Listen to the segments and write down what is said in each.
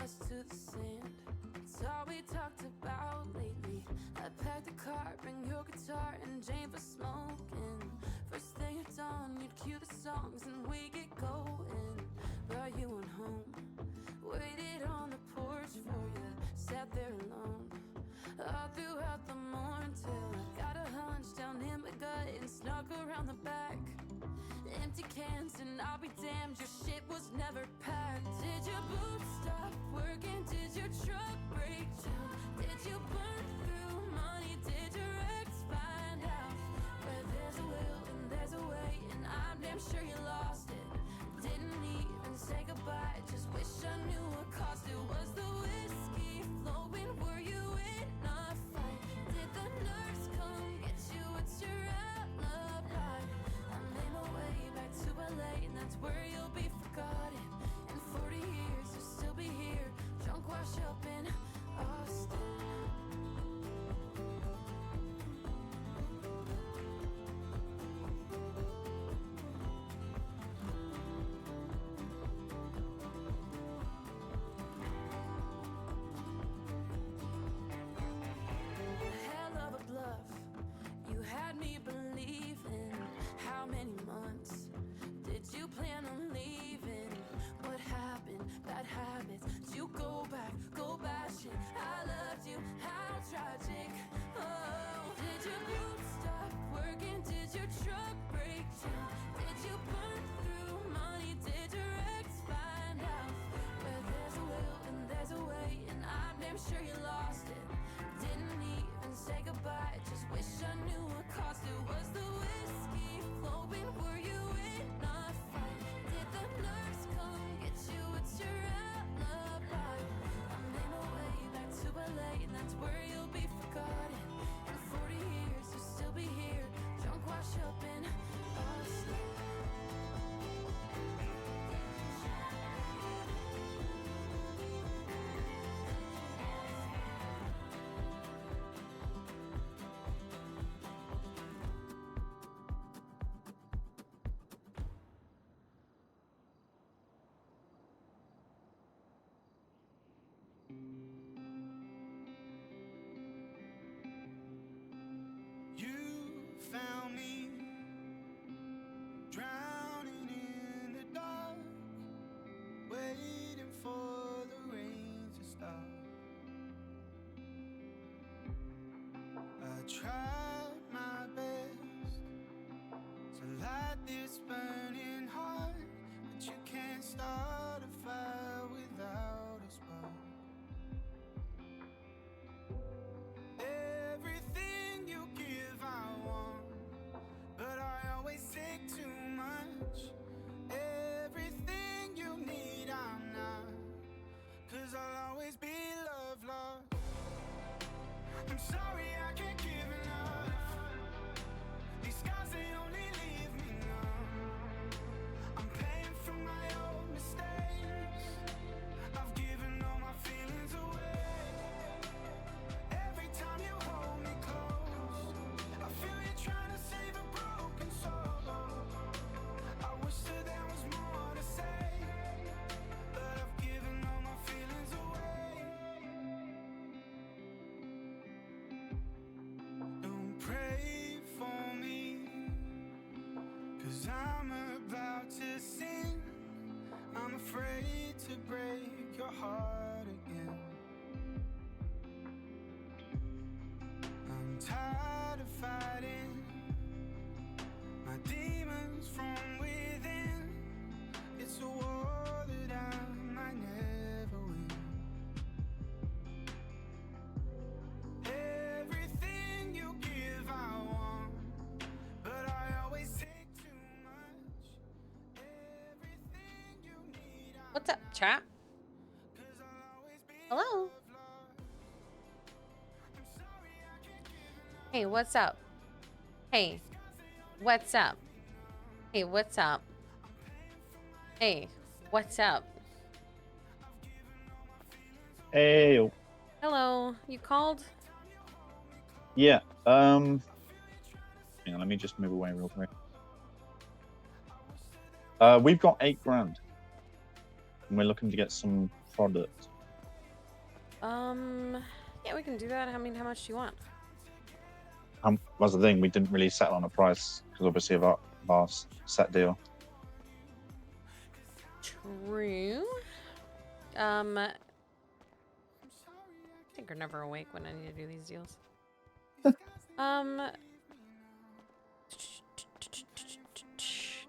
us to the sand. It's all we talked about lately. I packed the car, bring your guitar and Jane for smoking. First thing at dawn, you'd cue the songs and we get going. Brought you on home, waited on the porch for you, sat there alone all throughout the morn till I got a hunch down in my gut and snuck around the back. Empty cans and I'll be damned, your shit was never packed. Did your boots stop working? Did your truck break down? Did you burn through money? Did your ex find out? Where there's a will and there's a way, and I'm damn sure you lost it. Didn't even say goodbye, just wish I knew what cost it. Was the whiskey flowing? Were you in a fight? Did the nurse come get you? It's your alibi. I made my way back to LA, and that's where you'll be forgotten. In 40 years, you'll still be here, drunk, washed up in Austin. Hell of a bluff, you had me believing. How many months did you plan on leaving? What happened? Bad habits. Did you go bashing? I loved you, how tragic. Oh, did your boots stop working? Did your truck break down? Did you burn through money? Did your ex find out? Where there's a will and there's a way, and I'm damn sure you lost it. Didn't even say goodbye, just wish I knew what cost it. Was the whiskey flowing? Were you in a fight? Did the nurse come get you? It's your alibi. I made my way back to LA, and that's where you'll be forgotten. In 40 years, you'll still be here, drunk, washed up in Austin. You found me drowning in the dark, waiting for the rain to stop. I tried my best to light this burning heart, but you can't start a fire without a spark. Everything you give I want, but I always take too much. Everything you need I'm not, 'cause I'll always be love lost. I'm sorry I can't give enough. These scars, they only leave me numb. I'm paying for my own mistakes. I've given all my feelings away. Every time you hold me close, I feel you trying to save a broken soul. I wish that there was more to say, but I've given all my feelings away. Don't pray for me, 'cause I'm about to sin. I'm afraid to break your heart again. I'm tired of fighting my demons from within. It's a war that I might never win. Everything you give I want, but I always take too much. Everything you need I What's up, chat? 'cause I'll always be Hello. love lost. I'm sorry I can't give enough. Hey, what's up? Hey, what's up? Hey, what's up? Hey, what's up? Hey, Hello, you called? yeah. Hang on, let me just move away real quick. We've got $8 grand, and we're looking to get some product. Yeah, we can do that. I mean, how much do you want? Was the thing, we didn't really settle on a price because obviously of our set deal. True. I think we're never awake when I need to do these deals.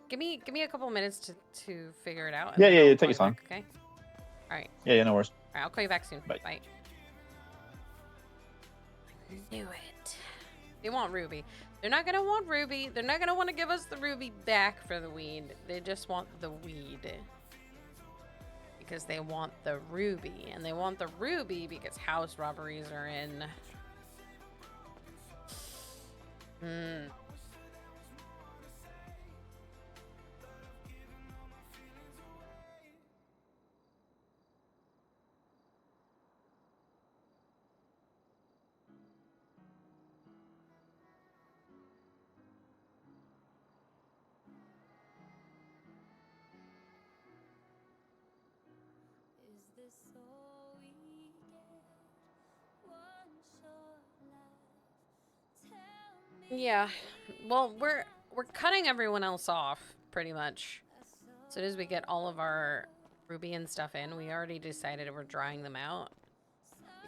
Give me a couple minutes to figure it out. And Yeah, then yeah, I'll yeah. call Take your you time. back, okay. All right. Yeah, no worries. All right. I'll call you back soon. Bye. Bye. I knew it. They want Ruby. They're not gonna want Ruby. They're not gonna want to give us the Ruby back for the weed. They just want the weed. Because they want the Ruby. And they want the Ruby because house robberies are in. Is this all we get? One short life. Tell me. Yeah. Well, we're cutting everyone else off pretty much. As soon as we get all of our Ruby and stuff in, we already decided we're drying them out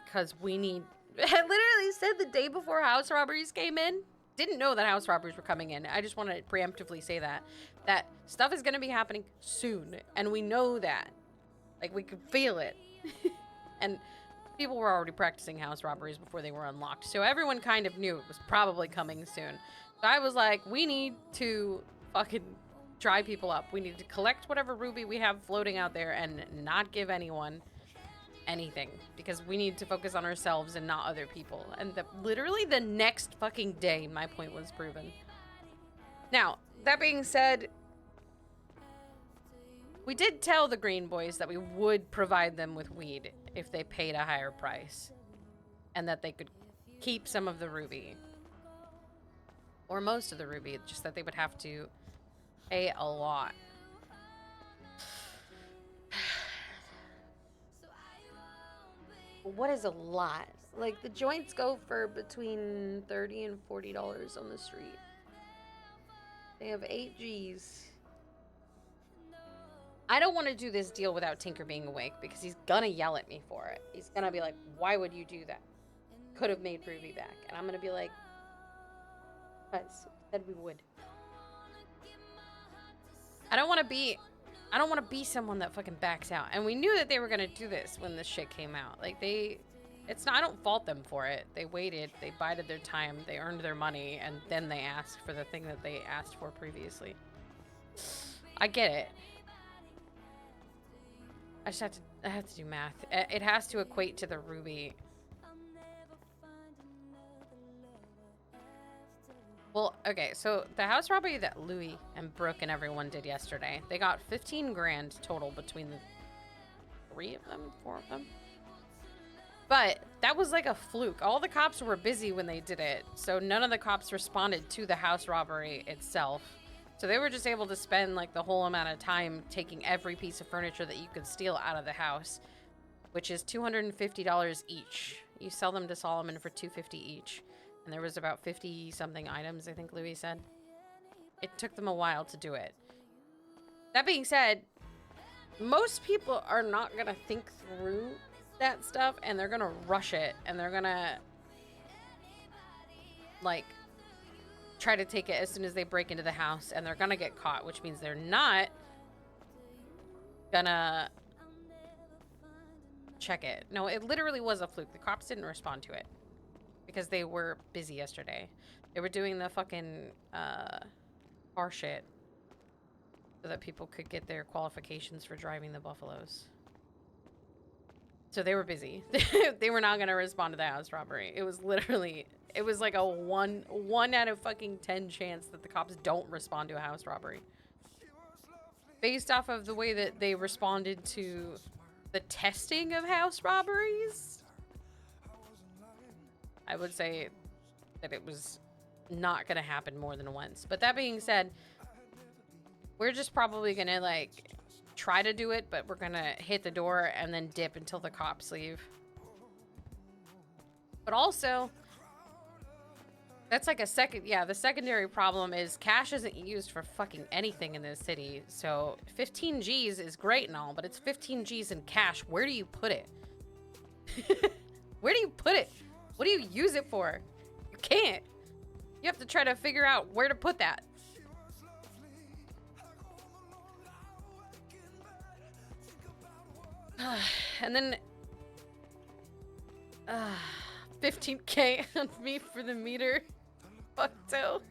because we need. I literally said the day before house robberies came in. Didn't know that house robberies were coming in. I just want to preemptively say that stuff is going to be happening soon, and we know that. Like, we could feel it. And people were already practicing house robberies before they were unlocked. So everyone kind of knew it was probably coming soon. So I was like, we need to fucking dry people up. We need to collect whatever Ruby we have floating out there and not give anyone anything. Because we need to focus on ourselves and not other people. And literally the next fucking day, my point was proven. Now, that being said, we did tell the Green Boys that we would provide them with weed if they paid a higher price. And that they could keep some of the Ruby. Or most of the Ruby, just that they would have to pay a lot. What is a lot? Like, the joints go for between $30 and $40 on the street. They have 8 Gs. I don't want to do this deal without Tinker being awake because he's gonna yell at me for it. He's gonna be like, why would you do that? Could have made Ruby back. And I'm gonna be like, guys, said we would. I don't want to be someone that fucking backs out. And we knew that they were gonna do this when this shit came out. Like, I don't fault them for it. They waited, they bided their time, they earned their money, and then they asked for the thing that they asked for previously. I get it. I have to do math. It has to equate to the Ruby. Well, okay, so the house robbery that Louis and Brooke and everyone did yesterday, they got 15 grand total between the 4 of them. But that was like a fluke. All the cops were busy when they did it, so none of the cops responded to the house robbery itself. So they were just able to spend like the whole amount of time taking every piece of furniture that you could steal out of the house, which is $250 each. You sell them to Solomon for $250 each. And there was about 50 something items, I think Louis said. It took them a while to do it. That being said, most people are not going to think through that stuff, and they're going to rush it, and they're going to like try to take it as soon as they break into the house, and they're gonna get caught, which means they're not gonna check it. No, it literally was a fluke. The cops didn't respond to it because they were busy yesterday. They were doing the fucking car shit so that people could get their qualifications for driving the Buffaloes. So they were busy. They were not gonna respond to the house robbery. It was literally, it was like a one out of fucking 10 chance that the cops don't respond to a house robbery. Based off of the way that they responded to the testing of house robberies, I would say that it was not gonna happen more than once. But that being said, we're just probably gonna like try to do it, but we're gonna hit the door and then dip until the cops leave. But also, that's like a the secondary problem is cash isn't used for fucking anything in this city. So 15 G's is great and all, but it's 15 G's in cash. Where do you put it? Where do you put it? What do you use it for? You can't. You have to try to figure out where to put that. And then 15K on me for the meter. Fuck so.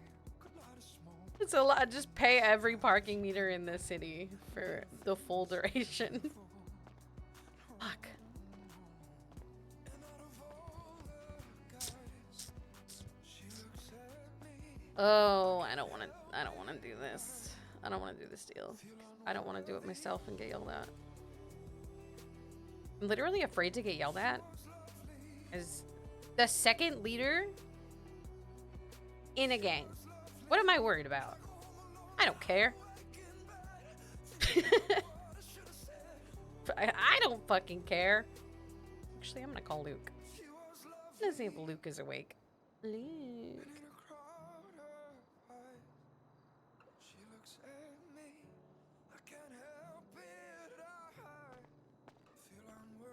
It's a lot. Just pay every parking meter in the city for the full duration. Fuck. Oh, I don't want to do this. I don't want to do this deal. I don't want to do it myself and get yelled at. I'm literally afraid to get yelled at. As the second leader in a gang. What am I worried about? I don't care. I don't fucking care. Actually, I'm gonna call Luke. Let's see if Luke is awake. Luke.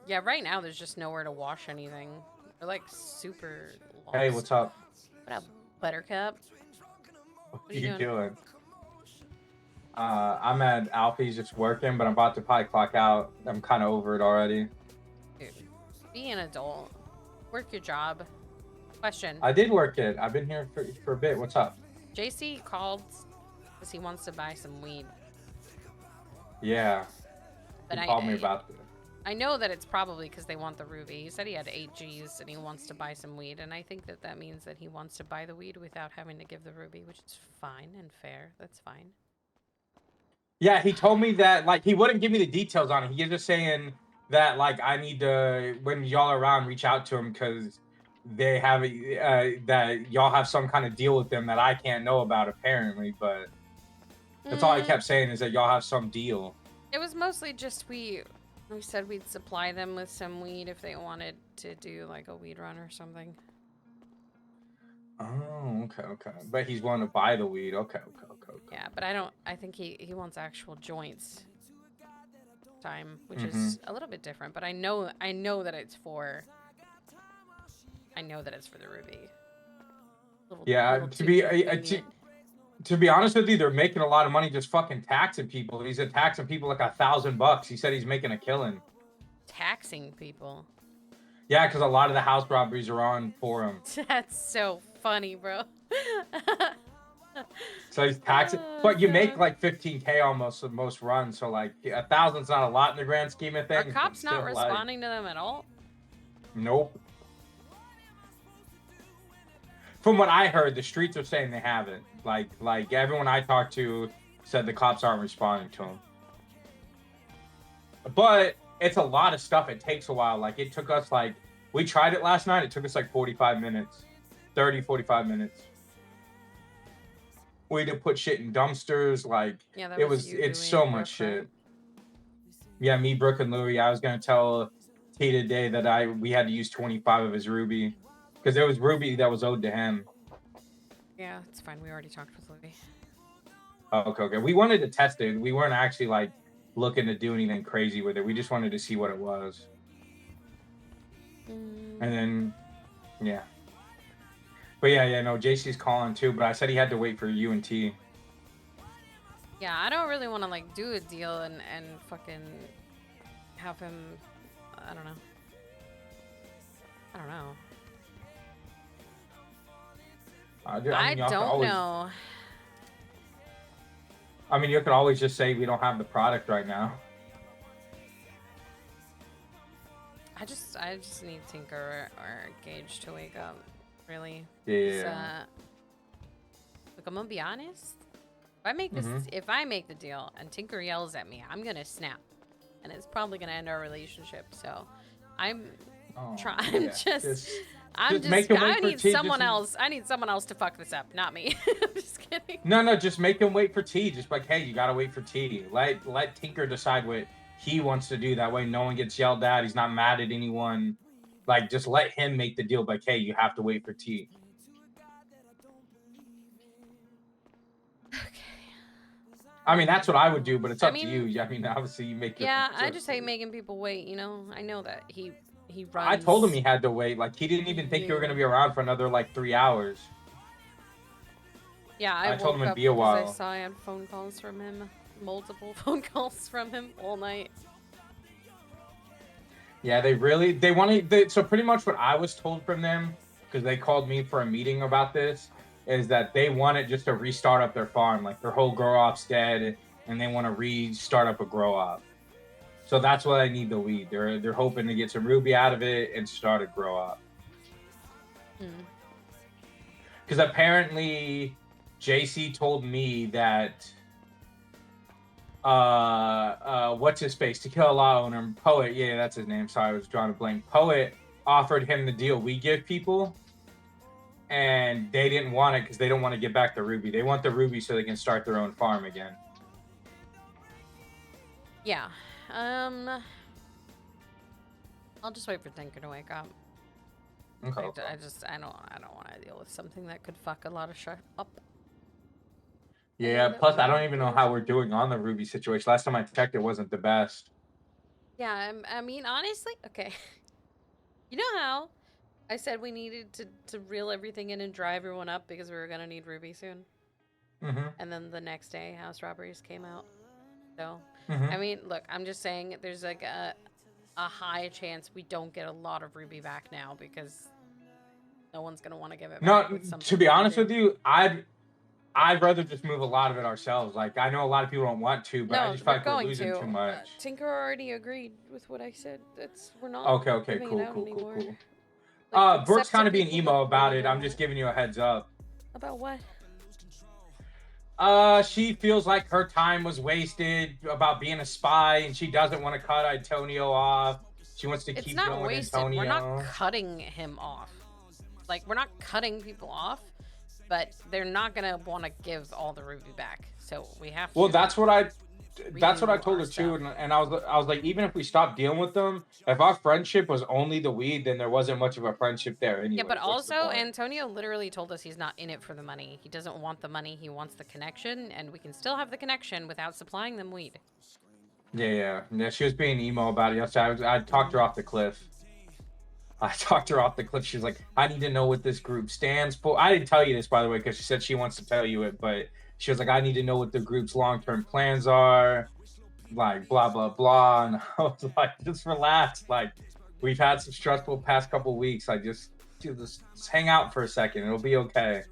Yeah, right now there's just nowhere to wash anything. They're like super lost. Hey, what's up? What up, Buttercup? What are you doing? I'm at Alfie's just working, but I'm about to probably clock out. I'm kind of over it already. Dude, be an adult. Work your job. Question. I did work it. I've been here for a bit. What's up? JC called because he wants to buy some weed. Yeah. But He called me about it. I know that it's probably because they want the ruby. He said he had 8 G's and he wants to buy some weed. And I think that that means that he wants to buy the weed without having to give the ruby, which is fine and fair. That's fine. Yeah, he told me that, like, he wouldn't give me the details on it. He was just saying that, like, I need to, when y'all are around, reach out to him because they have, that y'all have some kind of deal with them that I can't know about, apparently. But that's all he kept saying is that y'all have some deal. It was mostly just we said we'd supply them with some weed if they wanted to do, like, a weed run or something. Oh, okay. But he's willing to buy the weed. Okay. Yeah, but I think he wants actual joints time, which is a little bit different, but I know that it's for the ruby. Yeah, to be honest with you, they're making a lot of money just fucking taxing people. He's taxing people like $1,000. He said he's making a killing. Taxing people? Yeah, because a lot of the house robberies are on for him. That's so funny, bro. So he's taxing, but you make like 15K almost most runs. So like 1,000's not a lot in the grand scheme of things. Are cops not responding to them at all? Nope. From what I heard, the streets are saying they haven't. Like everyone I talked to said the cops aren't responding to them. But it's a lot of stuff. It takes a while. Like it took us we tried it last night. It took us like 45 minutes, 45 minutes. We had to put shit in dumpsters. Like yeah, it's so much shit. Yeah, me, Brooke, and Louie. I was gonna tell T today that we had to use 25 of his ruby. Because there was ruby that was owed to him. Yeah, it's fine. We already talked with Louie. Oh, okay. We wanted to test it. We weren't actually looking to do anything crazy with it. We just wanted to see what it was. And then, yeah. But yeah, no, JC's calling too. But I said he had to wait for you and T. Yeah, I don't really want to do a deal and fucking have him. I don't know. I don't know. I mean, you could always just say we don't have the product right now. I just need Tinker or Gage to wake up, really. Yeah. Look, I'm gonna be honest. If I make the deal and Tinker yells at me, I'm gonna snap, and it's probably gonna end our relationship. So, I need someone else. I need someone else to fuck this up, not me. I'm just kidding. No, just make him wait for T. Just like, hey, you gotta wait for T. Let Tinker decide what he wants to do. That way, no one gets yelled at. He's not mad at anyone. Like, just let him make the deal. Like, hey, you have to wait for T. Okay. I mean, that's what I would do, but it's I up to mean, you. I mean, obviously, you make your Yeah, own I just hate choices. making people wait, you know? I know that he runs. I told him he had to wait. Like, he didn't even think you were going to be around for another, like, 3 hours. Yeah, I told him woke it'd up be a because while. I saw I had phone calls from him. Multiple phone calls from him all night. Yeah, they wanted, so pretty much what I was told from them, because they called me for a meeting about this, is that they wanted just to restart up their farm. Like, their whole grow-op's dead, and they want to restart up a grow-op. So that's why I need the weed. They're hoping to get some ruby out of it and start a grow-op. Because apparently, JC told me that what's his face? To Kill a Law owner, Poet, yeah, that's his name. Sorry, I was drawing a blank. Poet offered him the deal we give people, and they didn't want it because they don't want to get back the ruby. They want the ruby so they can start their own farm again. Yeah. I'll just wait for Tinker to wake up. Okay. I don't want to deal with something that could fuck a lot of shit up. Yeah, plus I don't even know how we're doing on the ruby situation. Last time I checked, it wasn't the best. Yeah, I mean, honestly, okay. You know how I said we needed to reel everything in and dry everyone up because we were going to need ruby soon? Mm-hmm. And then the next day, house robberies came out. So, Mm-hmm. I mean, look, I'm just saying there's like a high chance we don't get a lot of ruby back now because no one's going to want to give it back. No, to be honest with you, I'd rather just move a lot of it ourselves. Like, I know a lot of people don't want to, but I just feel like we're losing too much. Tinker already agreed with what I said. We're not. Okay, cool. Like, Brooke's kind of being emo about it. I'm just giving you a heads up. About what? She feels like her time was wasted about being a spy, and she doesn't want to cut Antonio off. She wants to keep going with Antonio. We're not cutting him off. Like, we're not cutting people off, but they're not gonna want to give all the ruby back. So we have to. Well, that's what I told her too, and I was like, even if we stop dealing with them, if our friendship was only the weed, then there wasn't much of a friendship there anyway. Yeah, but also Antonio literally told us he's not in it for the money. He doesn't want the money. He wants the connection, and we can still have the connection without supplying them weed. Yeah. She was being emo about it yesterday. I talked her off the cliff. She was like, I need to know what this group stands for. I didn't tell you this, by the way, because she said she wants to tell you it, but she was like, I need to know what the group's long-term plans are, like, blah, blah, blah. And I was like, just relax. Like, we've had some stressful past couple weeks. Like, just hang out for a second. It'll be okay.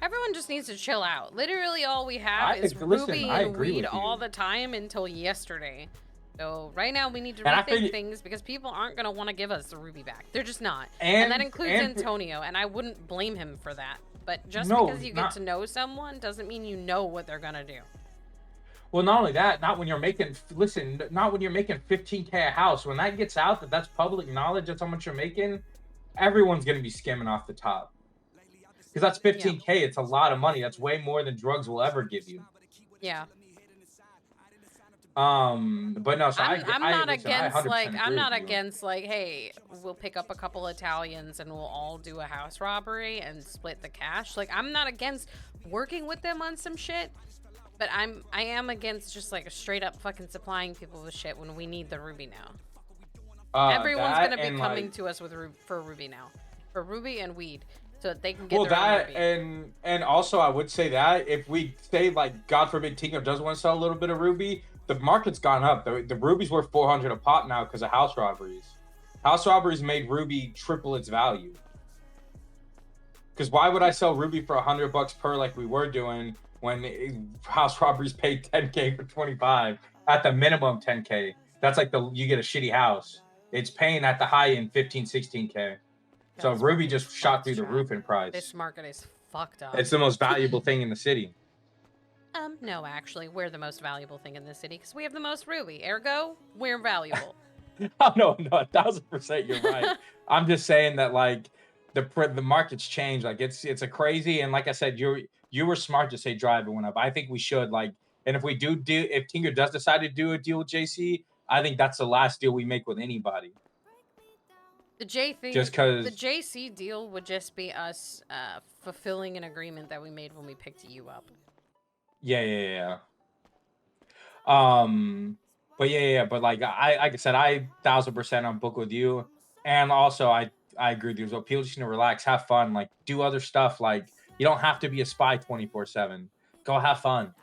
Everyone just needs to chill out. Literally all we have is ruby and weed all the time until yesterday. So right now we need to rethink things because people aren't going to want to give us the ruby back. They're just not. And that includes Antonio, and I wouldn't blame him for that. But just because you get to know someone doesn't mean you know what they're going to do. Well, not only that, not when you're making 15K a house. When that gets out, that's public knowledge, that's how much you're making, everyone's going to be skimming off the top. Because that's 15K, it's a lot of money. That's way more than drugs will ever give you. Yeah. But no, so I'm not against like, hey, we'll pick up a couple Italians and we'll all do a house robbery and split the cash. Like, I'm not against working with them on some shit, but I am against just like straight up fucking supplying people with shit when we need the ruby now. Everyone's gonna be coming to us for ruby now, for ruby and weed, so that they can get their own ruby. and also I would say that if we say, like, God forbid Tinker does want to sell a little bit of ruby, the market's gone up. The ruby's worth 400 a pop now because of house robberies. House robberies made ruby triple its value. Because why would I sell ruby for $100 per like we were doing when house robberies paid 10K for 25 at the minimum 10K? That's like you get a shitty house. It's paying at the high end 15, 16K. So ruby just shot through the roof in price. This market is fucked up. It's the most valuable thing in the city. No, actually, we're the most valuable thing in the city because we have the most ruby. Ergo, we're valuable. Oh, no, 1,000% you're right. I'm just saying that, like, the market's changed. Like, it's a crazy, and like I said, you were smart to say drive it went up. I think we should, like, and if we if Tinker does decide to do a deal with JC, I think that's the last deal we make with anybody. The J thing, Just the 'cause- JC deal would just be us fulfilling an agreement that we made when we picked you up. Yeah. But yeah. But like I said, I 1000% on book with you, and also I agree with you. So people just need to relax, have fun, like do other stuff. Like you don't have to be a spy 24/7. Go have fun.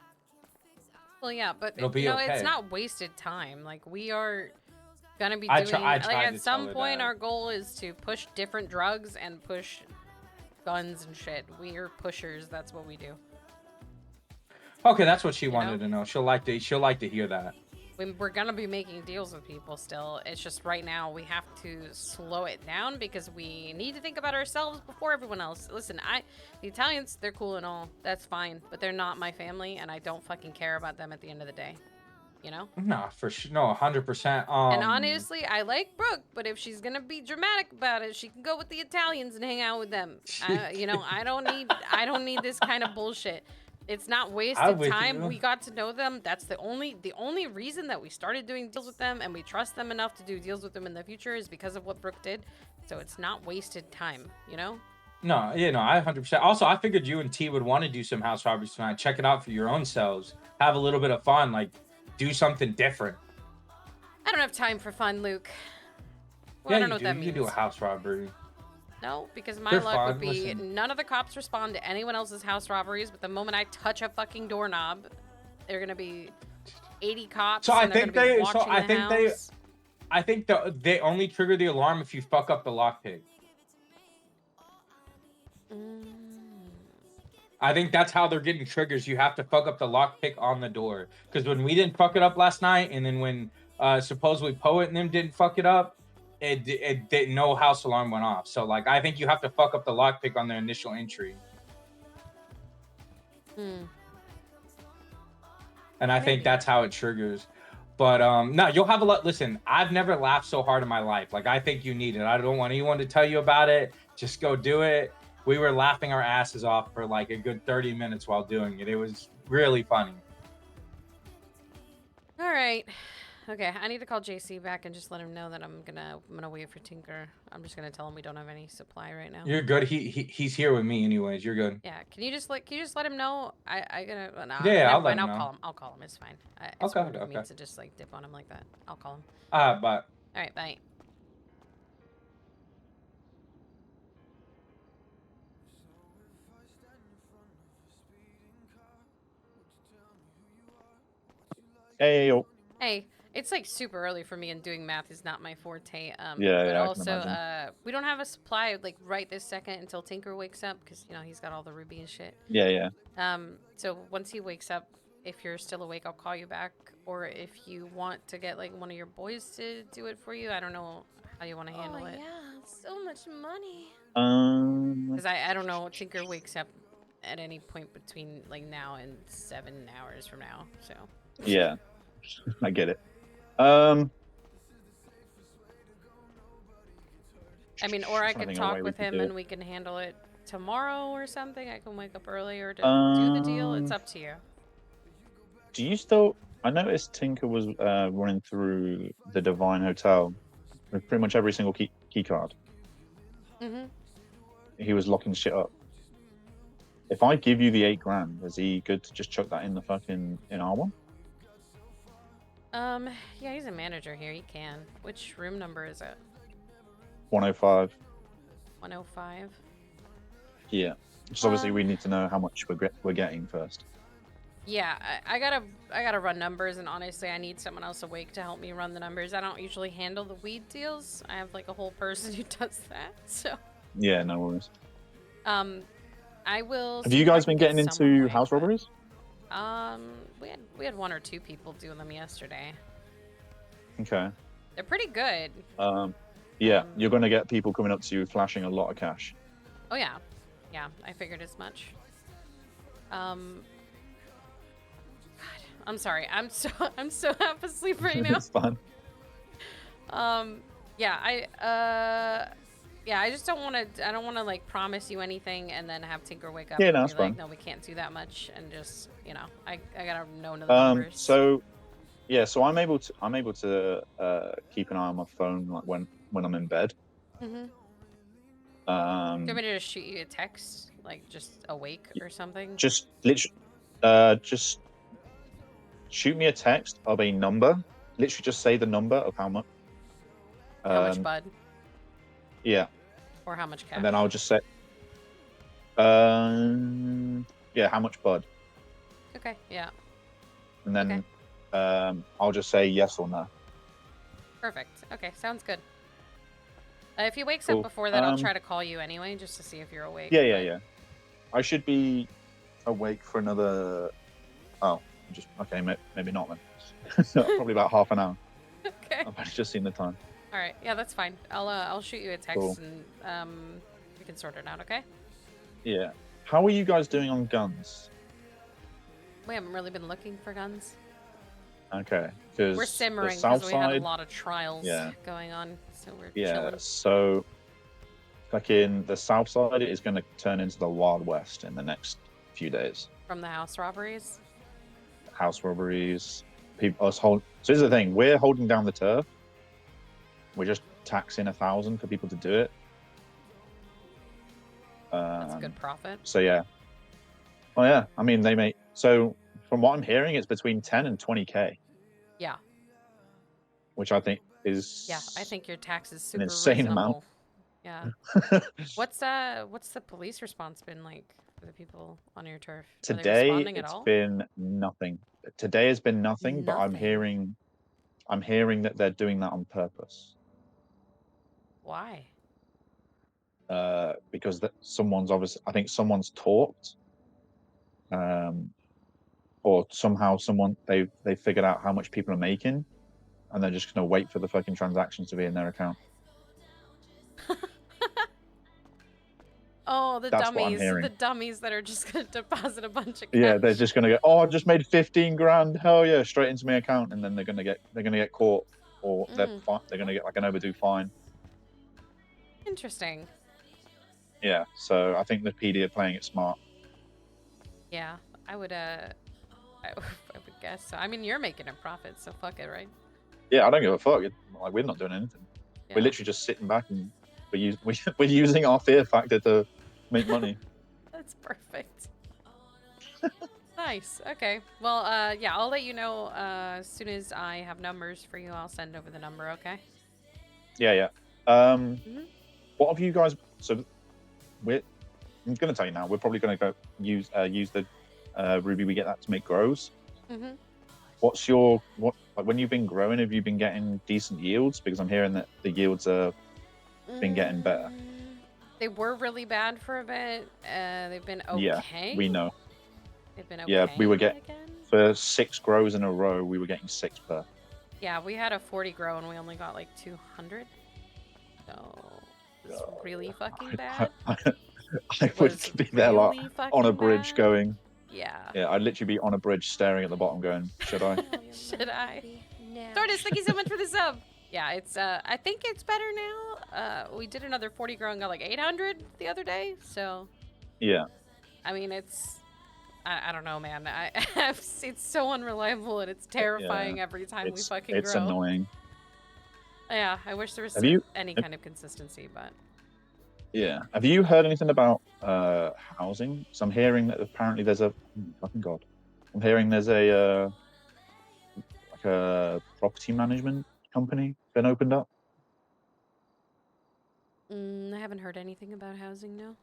Well, yeah, but It'll be it's okay. not wasted time. Like we are gonna be I doing. tried Like at to some tell her point, that. our goal is to push different drugs and push guns and shit. We are pushers. That's what we do. Okay, that's what she You wanted know? to know. She'll like to hear that. We're gonna be making deals with people still. It's just right now we have to slow it down because we need to think about ourselves before everyone else. Listen, the Italians, they're cool and all. That's fine, but they're not my family, and I don't fucking care about them at the end of the day. You know? No, for sure. No, 100%. And honestly, I like Brooke, but if she's gonna be dramatic about it, she can go with the Italians and hang out with them. I don't need this kind of bullshit. It's not wasted with time. you. We got to know them. That's the only reason that we started doing deals with them, and we trust them enough to do deals with them in the future is because of what Brooke did. So it's not wasted time, you know? No, I 100%. Also, I figured you and T would want to do some house robberies tonight. Check it out for your own selves. Have a little bit of fun. Like, do something different. I don't have time for fun, Luke. Well, Yeah, I don't know you what do. that You means. do a house robbery. No, because my They're luck fun, would be listen. none of the cops respond to anyone else's house robberies, but the moment I touch a fucking doorknob, they're gonna be 80 cops. So I and they're think gonna be they. So watching I the think they. house. I think they only trigger the alarm if you fuck up the lockpick. I think that's how they're getting triggers. You have to fuck up the lockpick on the door. Because when we didn't fuck it up last night, and then when supposedly Poet and them didn't fuck it up, it no house alarm went off. So like I think you have to fuck up the lockpick on the initial entry. And I think that's how it triggers. But no, you'll have a lot. Listen, I've never laughed so hard in my life. Like I think you need it. I don't want anyone to tell you about it. Just go do it. We were laughing our asses off for like a good 30 minutes while doing it. It was really funny. All right. Okay, I need to call JC back and just let him know that I'm gonna wait for Tinker. I'm just gonna tell him we don't have any supply right now. You're good. He's here with me anyways. You're good. Yeah. Can you just let him know? I gotta. Nah, Yeah, never I'll let mind, him I'll know. call him. I'll call him. It's fine. It's Okay, rude of me okay. to just like dip on him like that. I'll call him. But All right. Bye. Hey, yo. Hey, it's like super early for me, and doing math is not my forte. Yeah, but yeah, I can also, imagine. we don't have a supply like right this second until Tinker wakes up because he's got all the ruby and shit. Yeah. So once he wakes up, if you're still awake, I'll call you back, or if you want to get like one of your boys to do it for you, I don't know how you want to handle it. Yeah, so much money. Because I don't know, Tinker wakes up at any point between like now and 7 hours from now, so. Yeah, I get it. I mean, or I Trying to could think of a way talk we with could him do and it. we can handle it tomorrow or something. I can wake up earlier to do the deal. It's up to you. Do you still? I noticed Tinker was running through the Divine Hotel with pretty much every single key card. Mm-hmm. He was locking shit up. If I give you the $8,000, is he good to just chuck that in the fucking in R1? Yeah, he's a manager here. He can. Which room number is it? 105. 105. Yeah. Just obviously we need to know how much we're getting first. Yeah, I gotta run numbers, and honestly, I need someone else awake to help me run the numbers. I don't usually handle the weed deals. I have like a whole person who does that. So. Yeah, no worries. I will. Have see you if I guys can been get getting someone into awake, house but- robberies? We had 1 or 2 people doing them yesterday. Okay. They're pretty good. Yeah, you're going to get people coming up to you flashing a lot of cash. Oh yeah, I figured as much. God, I'm sorry. I'm so half asleep right now. It's fun. I just don't want to. I don't want to like promise you anything and then have Tinker wake up Yeah, and no, be that's like, fine. "No, we can't do that much," and just I gotta know the numbers. So I'm able to keep an eye on my phone like when I'm in bed. Mm-hmm. Do you want me to just shoot you a text, like just awake or something? Just literally, just shoot me a text of a number. Literally, just say the number of how much. How much bud? Yeah. Or how much cash? And then I'll just say, yeah, how much bud? Okay. Yeah. And then I'll just say yes or no. Perfect. Okay, sounds good. If he wakes Cool. up before that, I'll try to call you anyway, just to see if you're awake. Yeah. I should be awake for another. Oh, just okay. Maybe not then. Probably about half an hour. Okay. I've just seen the time. All right. Yeah, that's fine. I'll shoot you a text Cool. and we can sort it out. Okay. Yeah. How are you guys doing on guns? We haven't really been looking for guns. Okay, because we're simmering because we had a lot of trials going on, so we're chilling. So like in the south side, it is going to turn into the Wild West in the next few days. From the house robberies. House robberies, So here's the thing: we're holding down the turf. We're just taxing 1,000 for people to do it. That's a good profit. So yeah. Oh yeah, I mean they make so. From what I'm hearing, it's between 10 and 20K. Yeah. Which I think is. Yeah, I think your tax is super an insane reasonable. amount. Yeah. What's the police response been like for the people on your turf? Today it's been nothing. Today has been nothing, but I'm hearing that they're doing that on purpose. Why? Because someone's obviously, I think someone's talked. Or somehow they figured out how much people are making, and they're just gonna wait for the fucking transactions to be in their account. Oh, That's dummies! What I'm hearing. The dummies that are just gonna deposit a bunch of cash. Yeah, they're just gonna go. Oh, I just made 15 grand. Hell yeah, straight into my account, and then they're gonna get caught, or they're gonna get like an overdue fine. Interesting. Yeah, so I think the PD are playing it smart. Yeah, I would guess so. I mean, you're making a profit, so fuck it, right? Yeah, I don't give a fuck. Like, we're not doing anything. Yeah. We're literally just sitting back and we're using our fear factor to make money. That's perfect. Nice. Okay. Well, yeah, I'll let you know as soon as I have numbers for you. I'll send over the number. Okay. Yeah. What have you guys? So I'm gonna tell you now. We're probably gonna go use the ruby we get that to make grows. What's when you've been growing, have you been getting decent yields? Because I'm hearing that the yields have been getting better. They were really bad for a bit. They've been okay. Yeah, we know. They've been okay. Yeah, we were getting for 6 grows in a row. We were getting 6 per. Yeah, we had a 40 grow and we only got like 200. So it's really fucking bad. I would be there like on a bridge going. Yeah. Yeah, I'd literally be on a bridge staring at the bottom going, should I? Should I? Tortoise, thank you so much for the sub. Yeah, it's I think it's better now. We did another 40 grow and got like 800 the other day, so. Yeah. I mean, I don't know, man. It's so unreliable and it's terrifying every time we fucking grow. It's annoying. Yeah, I wish there was any kind of consistency, but. Yeah. Have you heard anything about housing? So I'm hearing that apparently there's a fucking god. I'm hearing there's a like a property management company been opened up. I haven't heard anything about housing, no.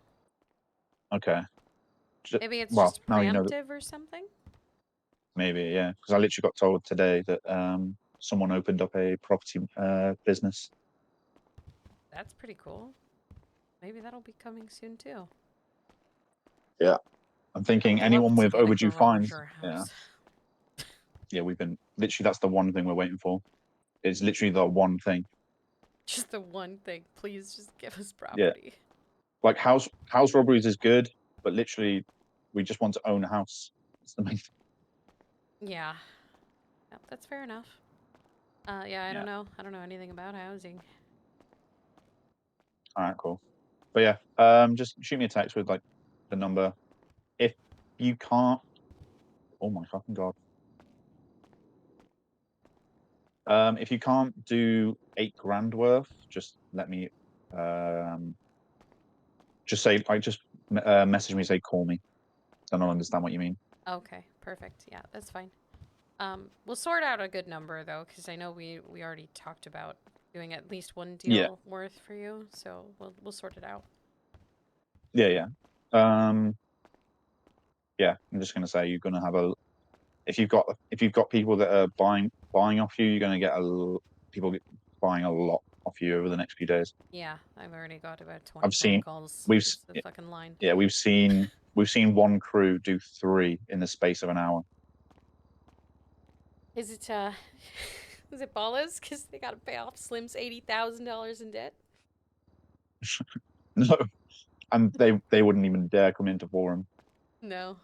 Okay. Maybe it's just preemptive or something? Maybe, yeah. Because I literally got told today that someone opened up a property business. That's pretty cool. Maybe that'll be coming soon too. Yeah. I'm thinking anyone with overdue fines. Yeah. Yeah, we've been literally that's the one thing we're waiting for. It's literally the one thing. Just the one thing. Please just give us property. Yeah. Like house robberies is good, but literally we just want to own a house. That's the main thing. Yeah. Yep, that's fair enough. Yeah, I don't know. I don't know anything about housing. Alright, cool. But yeah, just shoot me a text with like the number. If you can't, oh my fucking god. If you can't do 8 grand worth, just let me Just say, message me, say call me. I don't understand what you mean. Okay, perfect. Yeah, that's fine. We'll sort out a good number though, because I know we already talked about doing at least one deal worth for you, so we'll sort it out. Yeah. Yeah, I'm just gonna say you're gonna have if you've got people that are buying off you, you're gonna get people buying a lot off you over the next few days. Yeah, I've already got about 20 I've seen calls. we've It's the fucking line. yeah we've seen one crew do 3 in the space of an hour. Is it is it Ballas? Because they got to pay off Slim's $80,000 in debt. No, and they wouldn't even dare come into forum. No,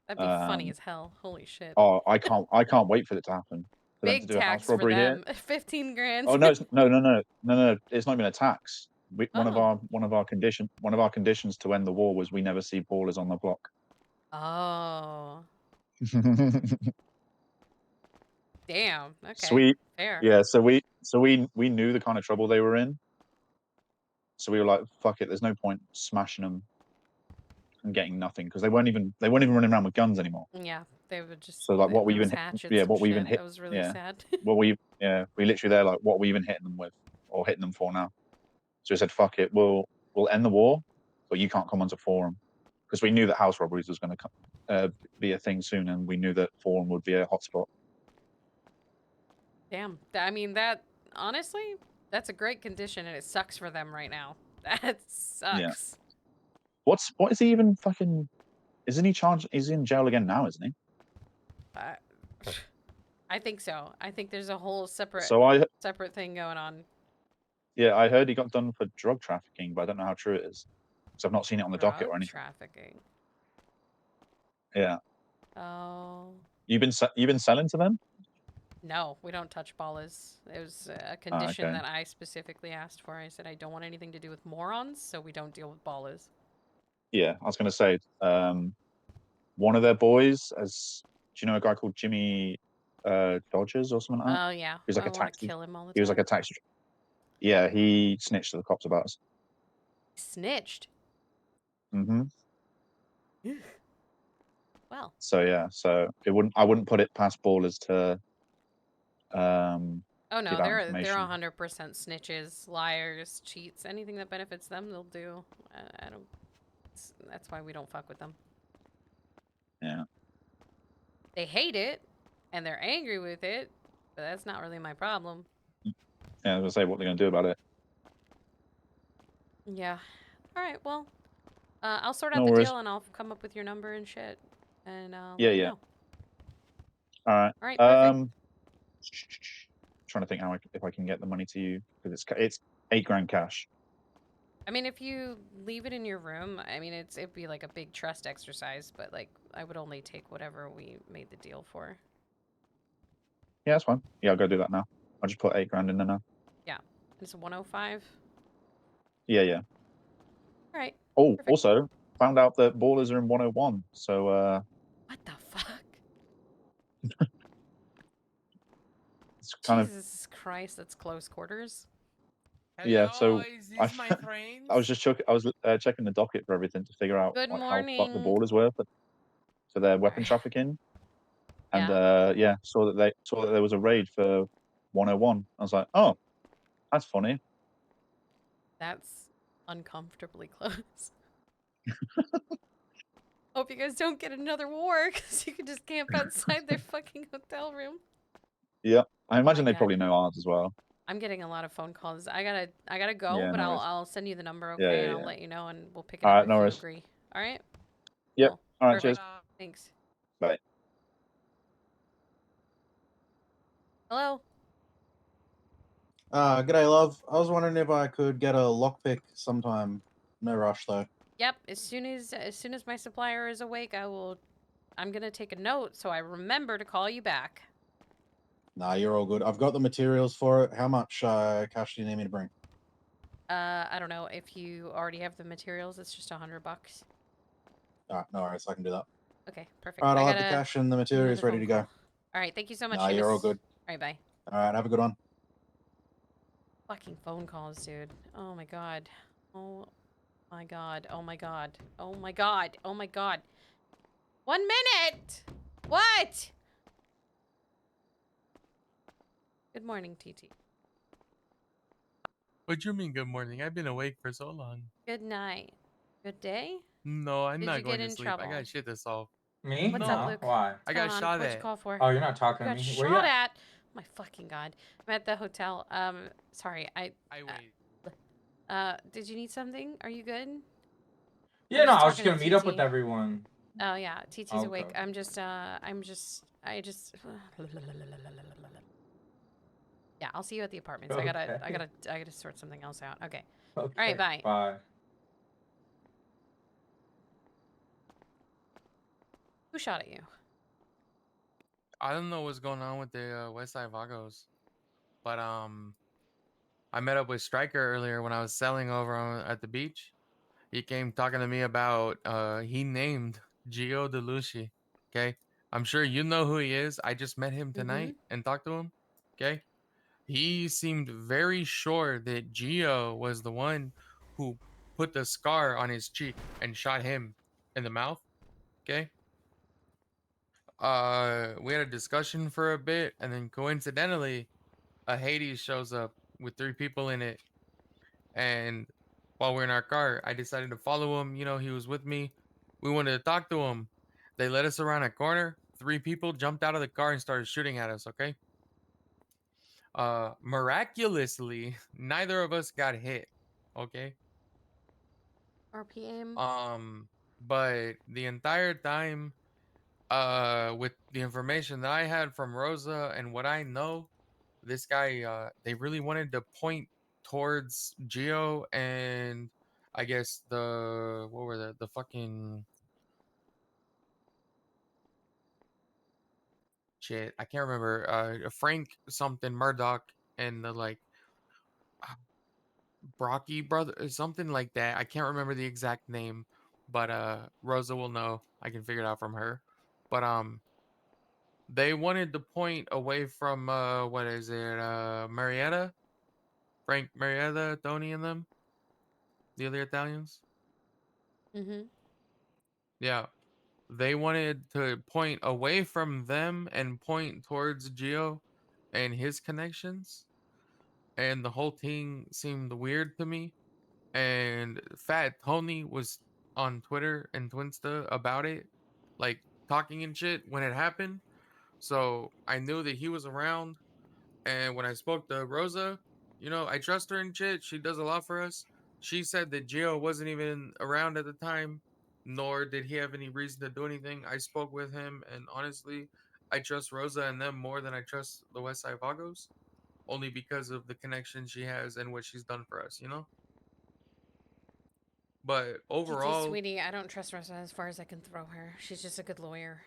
that'd be funny as hell. Holy shit. Oh, I can't wait for it to happen. For them to Big do a house tax for robbery them. here. 15 grand. Oh no, no! It's not even a tax. One of our conditions to end the war was we never see ballers on the block. Oh. Damn. Okay. Sweet. Fair. Yeah. So we knew the kind of trouble they were in. So we were like, fuck it. There's no point smashing them and getting nothing because they weren't even running around with guns anymore. Yeah, they would just. So like, what we even hatchets hit? That was really sad. we literally there like, what we even hitting them with or hitting them for now? So we said, fuck it. We'll end the war, but you can't come onto forum because we knew that house robberies was going to be a thing soon, and we knew that forum would be a hotspot. Damn. I mean, that honestly, that's a great condition, and it sucks for them right now. That sucks. Yeah. What is he even fucking? Isn't he charged? He's in jail again now, isn't he? I think so. I think there's a whole separate thing going on. Yeah, I heard he got done for drug trafficking, but I don't know how true it is because I've not seen it on the docket or anything. Trafficking. Yeah. Oh. You've been selling to them? No, we don't touch ballas. It was a condition that I specifically asked for. I said I don't want anything to do with morons, so we don't deal with ballas. Yeah, I was going to say, one of their boys, do you know a guy called Jimmy Dodgers or something like that? Oh yeah, he was like a taxi. Kill him all the time. He was like a taxi. Yeah, he snitched to the cops about us. Snitched. Mm-hmm. Well. So yeah, I wouldn't put it past ballers to. Oh no, they're 100% snitches, liars, cheats. Anything that benefits them, they'll do. I don't. That's why we don't fuck with them. Yeah. They hate it, and they're angry with it, but that's not really my problem. Yeah, I was gonna say, what are they gonna do about it? Yeah. All right. Well, I'll sort out the deal, and I'll come up with your number and shit. And yeah. All right. All right. Perfect. Trying to think if I can get the money to you because it's $8,000 cash. I mean, if you leave it in your room, I mean, it'd be like a big trust exercise, but like I would only take whatever we made the deal for. Yeah, that's fine. Yeah, I'll go do that now. I'll just put $8,000 in there now. Yeah, it's 105. Yeah. All right. Oh, perfect. Also found out that ballers are in 101. So. What the fuck? It's kind Jesus Christ, that's close quarters. Hello, yeah, so I was just checking the docket for everything to figure out Good how morning. fucked the ballers were for their weapon trafficking, and saw that there was a raid for 101. I was like, oh, that's funny. That's uncomfortably close. Hope you guys don't get another war, because you can just camp outside their fucking hotel room. Yeah, I imagine they probably know ours as well. I'm getting a lot of phone calls. I gotta go, Yeah, but no I'll send you the number, okay? And I'll let you know, and we'll pick it up if you agree. All right? Yep. Cool. All right. Cheers. Thanks. Bye. Hello. G'day, love. I was wondering if I could get a lockpick sometime. No rush though. Yep. As soon as my supplier is awake, I'm gonna take a note so I remember to call you back. Nah, you're all good. I've got the materials for it. How much cash do you need me to bring? I don't know. If you already have the materials, it's just $100. Alright, no worries. I can do that. Okay, perfect. Alright, I'll have the cash and the materials ready to go. All right, thank you so much. Nah, you're all good. All right, bye. Alright, have a good one. Fucking phone calls, dude. Oh my god. Oh my god. Oh my god. Oh my god. Oh my god. 1 minute! What? Good morning, TT. What do you mean good morning? I've been awake for so long. Good night. Good day? No, I'm Did not you get going to in sleep. I trouble? got shit to solve. Me? What's No. up, No. Luke? Why? What's I going got on? shot What'd you at. call for? Oh, you're not You talking to got me. Where you shot at? at. My fucking god. I'm at the hotel. Sorry. I wait. Did you need something? Are you good? Yeah, I'm no, just I was just talking gonna to meet up with TT. everyone. Oh yeah, TT's Okay. awake. I just yeah, I'll see you at the apartments. I Okay. gotta sort something else out. Okay. Okay. All right, bye. Bye. Who shot at you? I don't know what's going on with the West Side Vagos, but I met up with Stryker earlier when I was selling over at the beach. He came talking to me about he named Gio DeLucia. Okay, I'm sure you know who he is. I just met him tonight and talked to him. Okay, he seemed very sure that Gio was the one who put the scar on his cheek and shot him in the mouth. Okay. We had a discussion for a bit, and then coincidentally, a Hades shows up with 3 people in it. And while we're in our car, I decided to follow him. You know, he was with me. We wanted to talk to him. They led us around a corner. 3 people jumped out of the car and started shooting at us. Okay. Miraculously, neither of us got hit. Okay. RPM. But the entire time, with the information that I had from Rosa and what I know, this guy, they really wanted to point towards Geo and I guess what were the fucking shit, I can't remember, Frank something Murdoch and the like Brocky brother, something like that. I can't remember the exact name, but Rosa will know. I can figure it out from her. But they wanted to point away from what is it, Marietta, Frank Marietta, Tony, and them, the other Italians. Yeah, they wanted to point away from them and point towards Gio and his connections, and the whole thing seemed weird to me. And Fat Tony was on Twitter and Twinsta about it, like talking and shit when it happened. So I knew that he was around. And when I spoke to Rosa, you know, I trust her and shit. She does a lot for us. She said that Gio wasn't even around at the time, nor did he have any reason to do anything. I spoke with him, and honestly, I trust Rosa and them more than I trust the West Side Vagos, only because of the connection she has and what she's done for us, you know? But TT, overall, sweetie, I don't trust Rosa as far as I can throw her. She's just a good lawyer.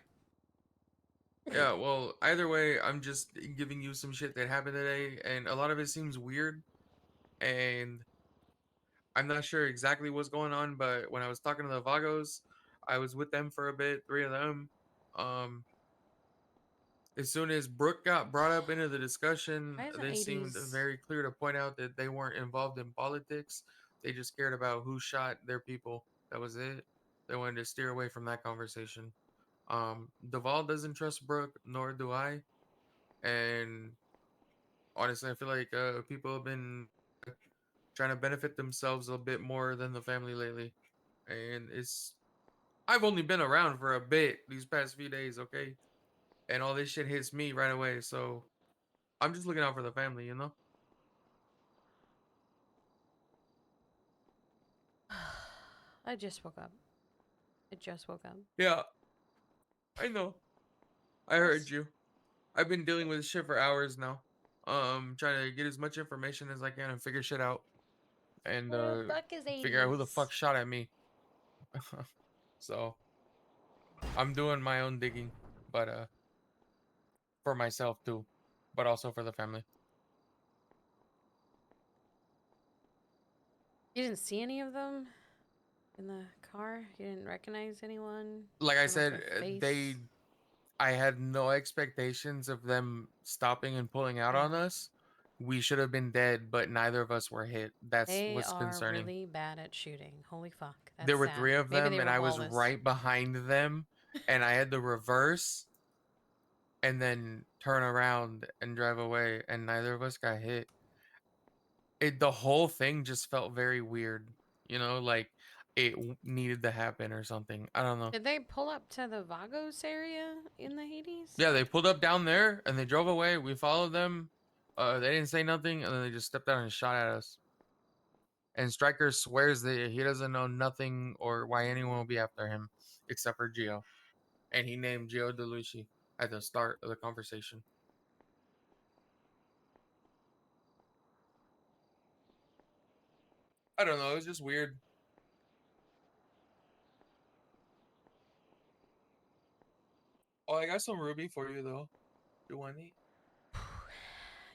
yeah, well, either way, I'm just giving you some shit that happened today, and a lot of it seems weird, and I'm not sure exactly what's going on, but when I was talking to the Vagos, I was with them for a bit, 3 of them. Um, as soon as Brooke got brought up into the discussion, Why isn't they seemed 80s? very clear to point out that they weren't involved in politics. They just cared about who shot their people. That was it. They wanted to steer away from that conversation. Duvall doesn't trust Brooke, nor do I. And honestly, I feel like people have been trying to benefit themselves a bit more than the family lately. And I've only been around for a bit these past few days, okay? And all this shit hits me right away, so I'm just looking out for the family, you know? I just woke up. I just woke up. Yeah, I know. I heard you. I've been dealing with this shit for hours now. Trying to get as much information as I can and figure shit out. And Where the fuck is figure out who the 80s? fuck shot at me. So I'm doing my own digging, but for myself too, but also for the family. You didn't see any of them in the car? You didn't recognize anyone? Like I I don't know if said, their face. I had no expectations of them stopping and pulling out on Yeah. us. we should have been dead, but neither of us were hit. That's They what's are concerning. really bad at shooting. Holy fuck. That's There were sad. 3 of Maybe them, they and were I was Wallace. right behind them, and I had to reverse and then turn around and drive away, and neither of us got hit. The whole thing just felt very weird, like it needed to happen or something. I don't know. Did they pull up to the Vagos area in the Hades? Yeah, they pulled up down there and they drove away. We followed them. They didn't say nothing, and then they just stepped out and shot at us. And Stryker swears that he doesn't know nothing or why anyone will be after him except for Gio. And he named Gio DeLucci at the start of the conversation. I don't know. It was just weird. Oh, I got some Ruby for you, though. You want it?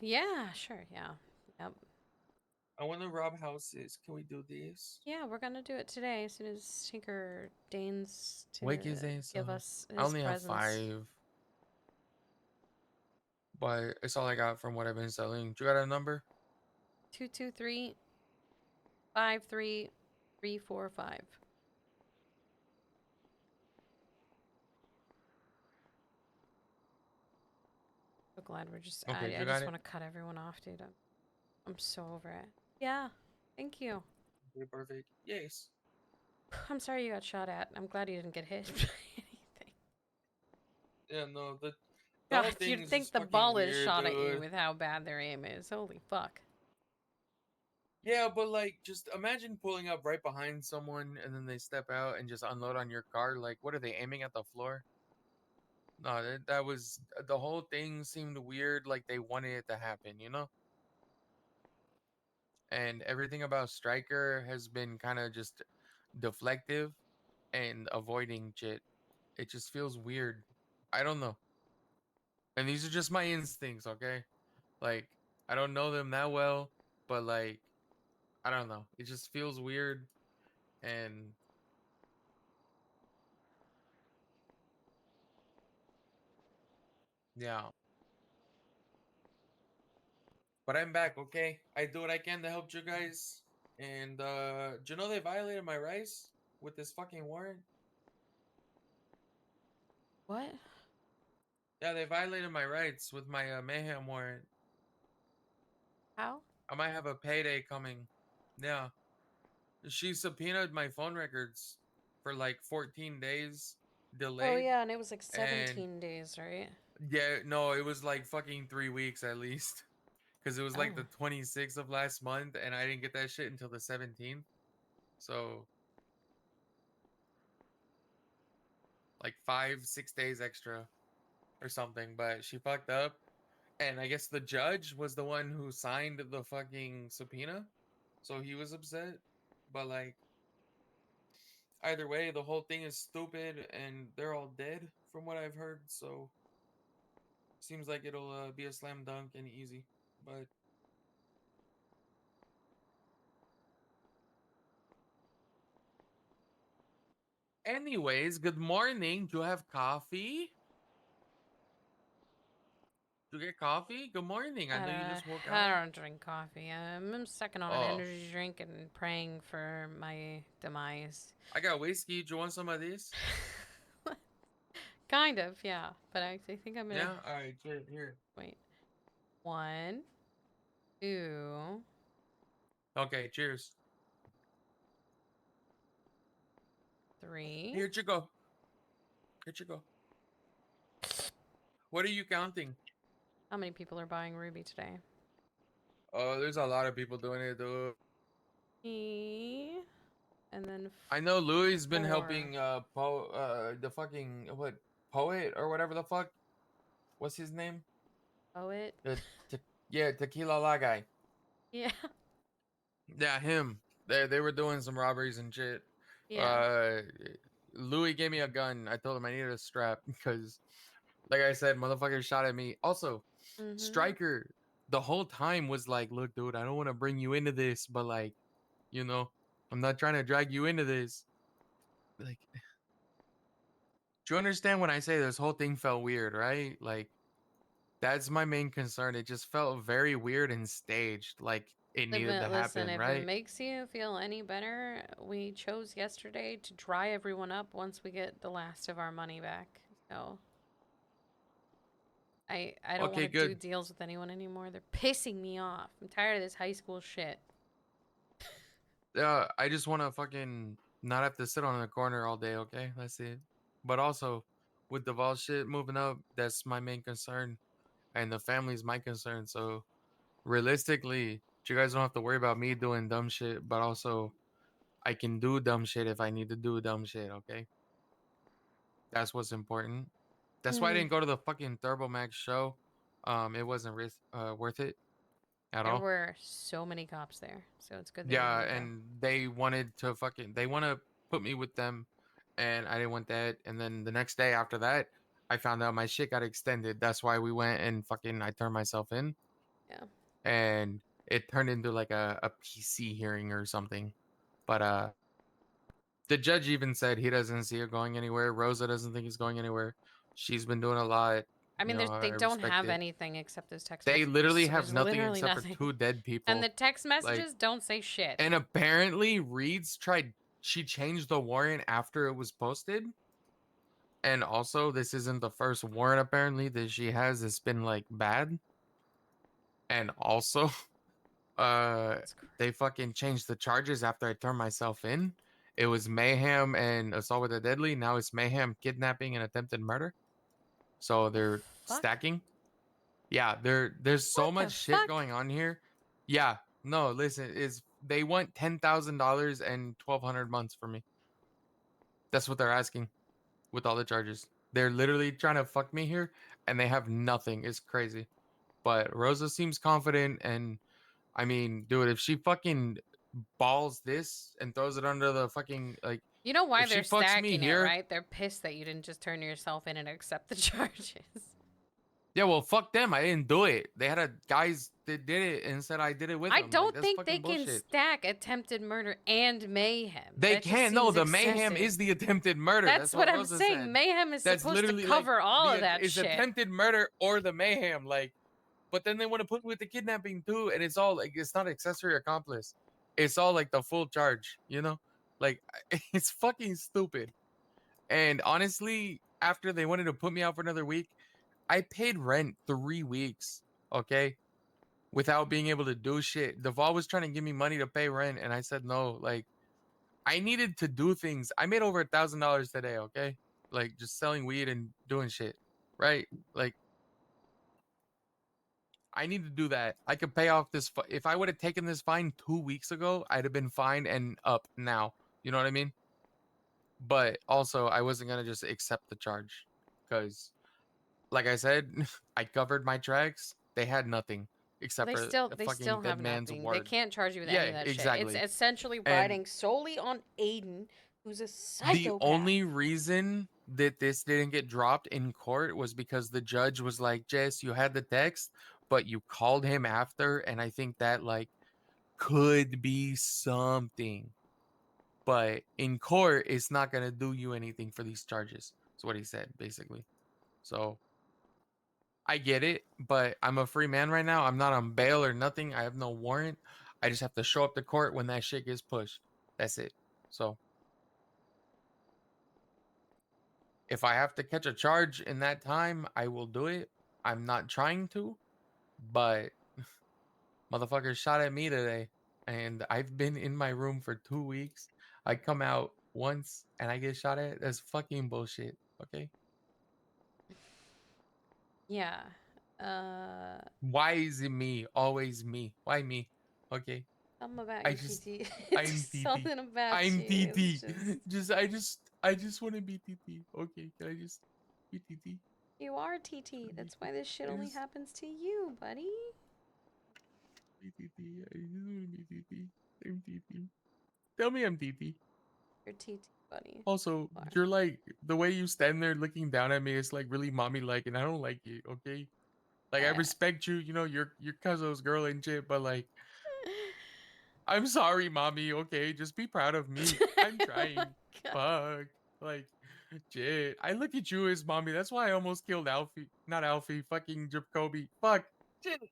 Yeah, sure. Yeah. Yep. I want to rob houses. Can we do this? Yeah, we're gonna do it today as soon as Tinker deigns to Wake his ass give up. us his I only presence. have 5. But it's all I got from what I've been selling. Do you got a number? 223 53345. So glad we're just. Okay, I you got just it? want to cut everyone off, dude. I'm so over it. Yeah. Thank you. Okay, perfect. Yes. I'm sorry you got shot at. I'm glad you didn't get hit by anything. Yeah, no, the God, whole thing you'd is think just the fucking ball weird, is shot at you dude. with how bad their aim is. Holy fuck. Yeah, but like, just imagine pulling up right behind someone and then they step out and just unload on your car. Like, what are they aiming at the floor? No, that was the whole thing seemed weird. Like they wanted it to happen, And everything about Stryker has been kind of just deflective and avoiding shit. It just feels weird. I don't know. And these are just my instincts, okay? Like, I don't know them that well, but like, I don't know. It just feels weird. And yeah. But I'm back, okay? I do what I can to help you guys. And do you know they violated my rights with this fucking warrant? What? Yeah, they violated my rights with my mayhem warrant. How? I might have a payday coming. Yeah. She subpoenaed my phone records for like 14 days delayed. Oh, yeah, and it was like And 17 days, right? yeah, no, it was like fucking 3 weeks at least. Because it was like Oh. the 26th of last month, and I didn't get that shit until the 17th. So, like 5-6 days extra or something. But she fucked up. And I guess the judge was the one who signed the fucking subpoena. So he was upset. But like, either way, the whole thing is stupid, and they're all dead from what I've heard. So, seems like it'll be a slam dunk and easy. But anyways, good morning. Do you have coffee? Do you get coffee? Good morning. I know you just woke I up. don't drink coffee. I'm sucking on an Oh, energy drink and praying for my demise. I got whiskey. Do you want some of this? Kind of, yeah. But I think I'm gonna. Yeah? Alright, here. Wait. 1, 2, Okay, cheers. 3. Here you go. Here you go. What are you counting? How many people are buying Ruby today? Oh, there's a lot of people doing it, dude. Me. And then I know Louis been 4. helping the fucking poet or whatever the fuck. What's his name? Poet. Yeah, Tequila La guy. Yeah. Yeah, him. They were doing some robberies and shit. Yeah. Louis gave me a gun. I told him I needed a strap because, like I said, motherfucker shot at me. Also, Mm-hmm. Stryker the whole time was like, "Look, dude, I don't want to bring you into this, but like, I'm not trying to drag you into this." Like, do you understand when I say this whole thing felt weird, right? Like, That's my main concern. It just felt very weird and staged, like it needed to Listen, happen, if right? it makes you feel any better, we chose yesterday to dry everyone up once we get the last of our money back. So I don't Okay, want to do good. deals with anyone anymore. They're pissing me off. I'm tired of this high school shit. I just want to fucking not have to sit on the corner all day, okay? That's it. But also, with the Vol shit moving up, that's my main concern. And the family's my concern. So, realistically, you guys don't have to worry about me doing dumb shit, but also, I can do dumb shit if I need to do dumb shit, okay? That's what's important. That's why I didn't go to the fucking Turbo Max show. It wasn't worth it at There all. were so many cops there, so it's good that you Yeah, didn't go. and they wanted to they want to put me with them, and I didn't want that. And then the next day after that, I found out my shit got extended. That's why we went and fucking I turned myself in. Yeah. And it turned into like a PC hearing or something. But the judge even said he doesn't see it going anywhere. Rosa doesn't think it's going anywhere. She's been doing a lot. I mean, I they don't respect have it. anything except those text They messages. literally So have there's nothing literally except nothing. for 2 dead people. And the text Like, messages don't say shit. and apparently Reed's she changed the warrant after it was posted. And also, this isn't the first warrant apparently that she has that's been like bad. And also, they fucking changed the charges after I turned myself in. It was mayhem and assault with a deadly. Now it's mayhem, kidnapping, and attempted murder. So they're Fuck? stacking. Yeah, there's so What the much shit fuck? going on here. Yeah, no, listen, is they want $10,000 and 1,200 months for me. That's what they're asking with all the charges. They're literally trying to fuck me here, and they have nothing. It's crazy. But Rosa seems confident, and I mean, dude, if she fucking balls this and throws it under the fucking like, You know why if she they're fucks me stacking it, here, right? They're pissed that you didn't just turn yourself in and accept the charges. yeah, well, fuck them. I didn't do it. They had guys that did it and said I did it with I them. don't Like, that's think fucking they can bullshit. stack attempted murder and mayhem. They That just can't. No, seems the mayhem excessive. is the attempted murder. That's what I'm Rosa saying. said. Mayhem is That's supposed to literally cover all of the that it's shit. attempted murder or the mayhem. Like, but then they want to put with the kidnapping too, and it's all like it's not accessory accomplice. It's all like the full charge. You know, like it's fucking stupid. And honestly, after they wanted to put me out for another week, I paid rent 3 weeks. Okay, without being able to do shit. Duvall was trying to give me money to pay rent, and I said no. Like, I needed to do things. I made over $1,000 today, okay? Like just selling weed and doing shit, right? Like I need to do that. I could pay off this. If I would have taken this fine 2 weeks ago, I'd have been fine and up now. You know what I mean? But also, I wasn't gonna just accept the charge because, like I said, I covered my tracks. They had nothing except They for still a they fucking still dead have man's nothing. They word. can't charge you with Yeah, any of that exactly. shit. It's essentially And riding solely on Aiden, who's a psychopath. the only reason that this didn't get dropped in court was because the judge was like, Jess, you had the text, but you called him after, and I think that like could be something. But in court, it's not gonna do you anything for these charges. That's what he said, basically. So I get it, but I'm a free man right now. I'm not on bail or nothing. I have no warrant. I just have to show up to court when that shit gets pushed. That's it. So if I have to catch a charge in that time, I will do it. I'm not trying to, but motherfuckers shot at me today, and I've been in my room for 2 weeks. I come out once and I get shot at. That's fucking bullshit. Okay. Yeah. Why is it me? Always me. Why me? Okay. Something about I you, just, TT. I'm Just TT. something about I'm you. TT. Just... I just want to be TT. Okay, can I just be TT? You are TT. That's why this shit only happens to you, buddy. Be TT. I just want to be TT. I'm TT. Tell me I'm TT. You're TT, buddy. Also, Why? you're like the way you stand there looking down at me is like really mommy like, and I don't like it. Okay, like I respect you. You know, you're cousin's girl and shit, but like, I'm sorry, mommy. Okay, just be proud of me. I'm trying. Oh Fuck. Like, Shit. I look at you as mommy. That's why I almost killed Alfie. Not Alfie. Fucking Jacoby. Fuck. Shit.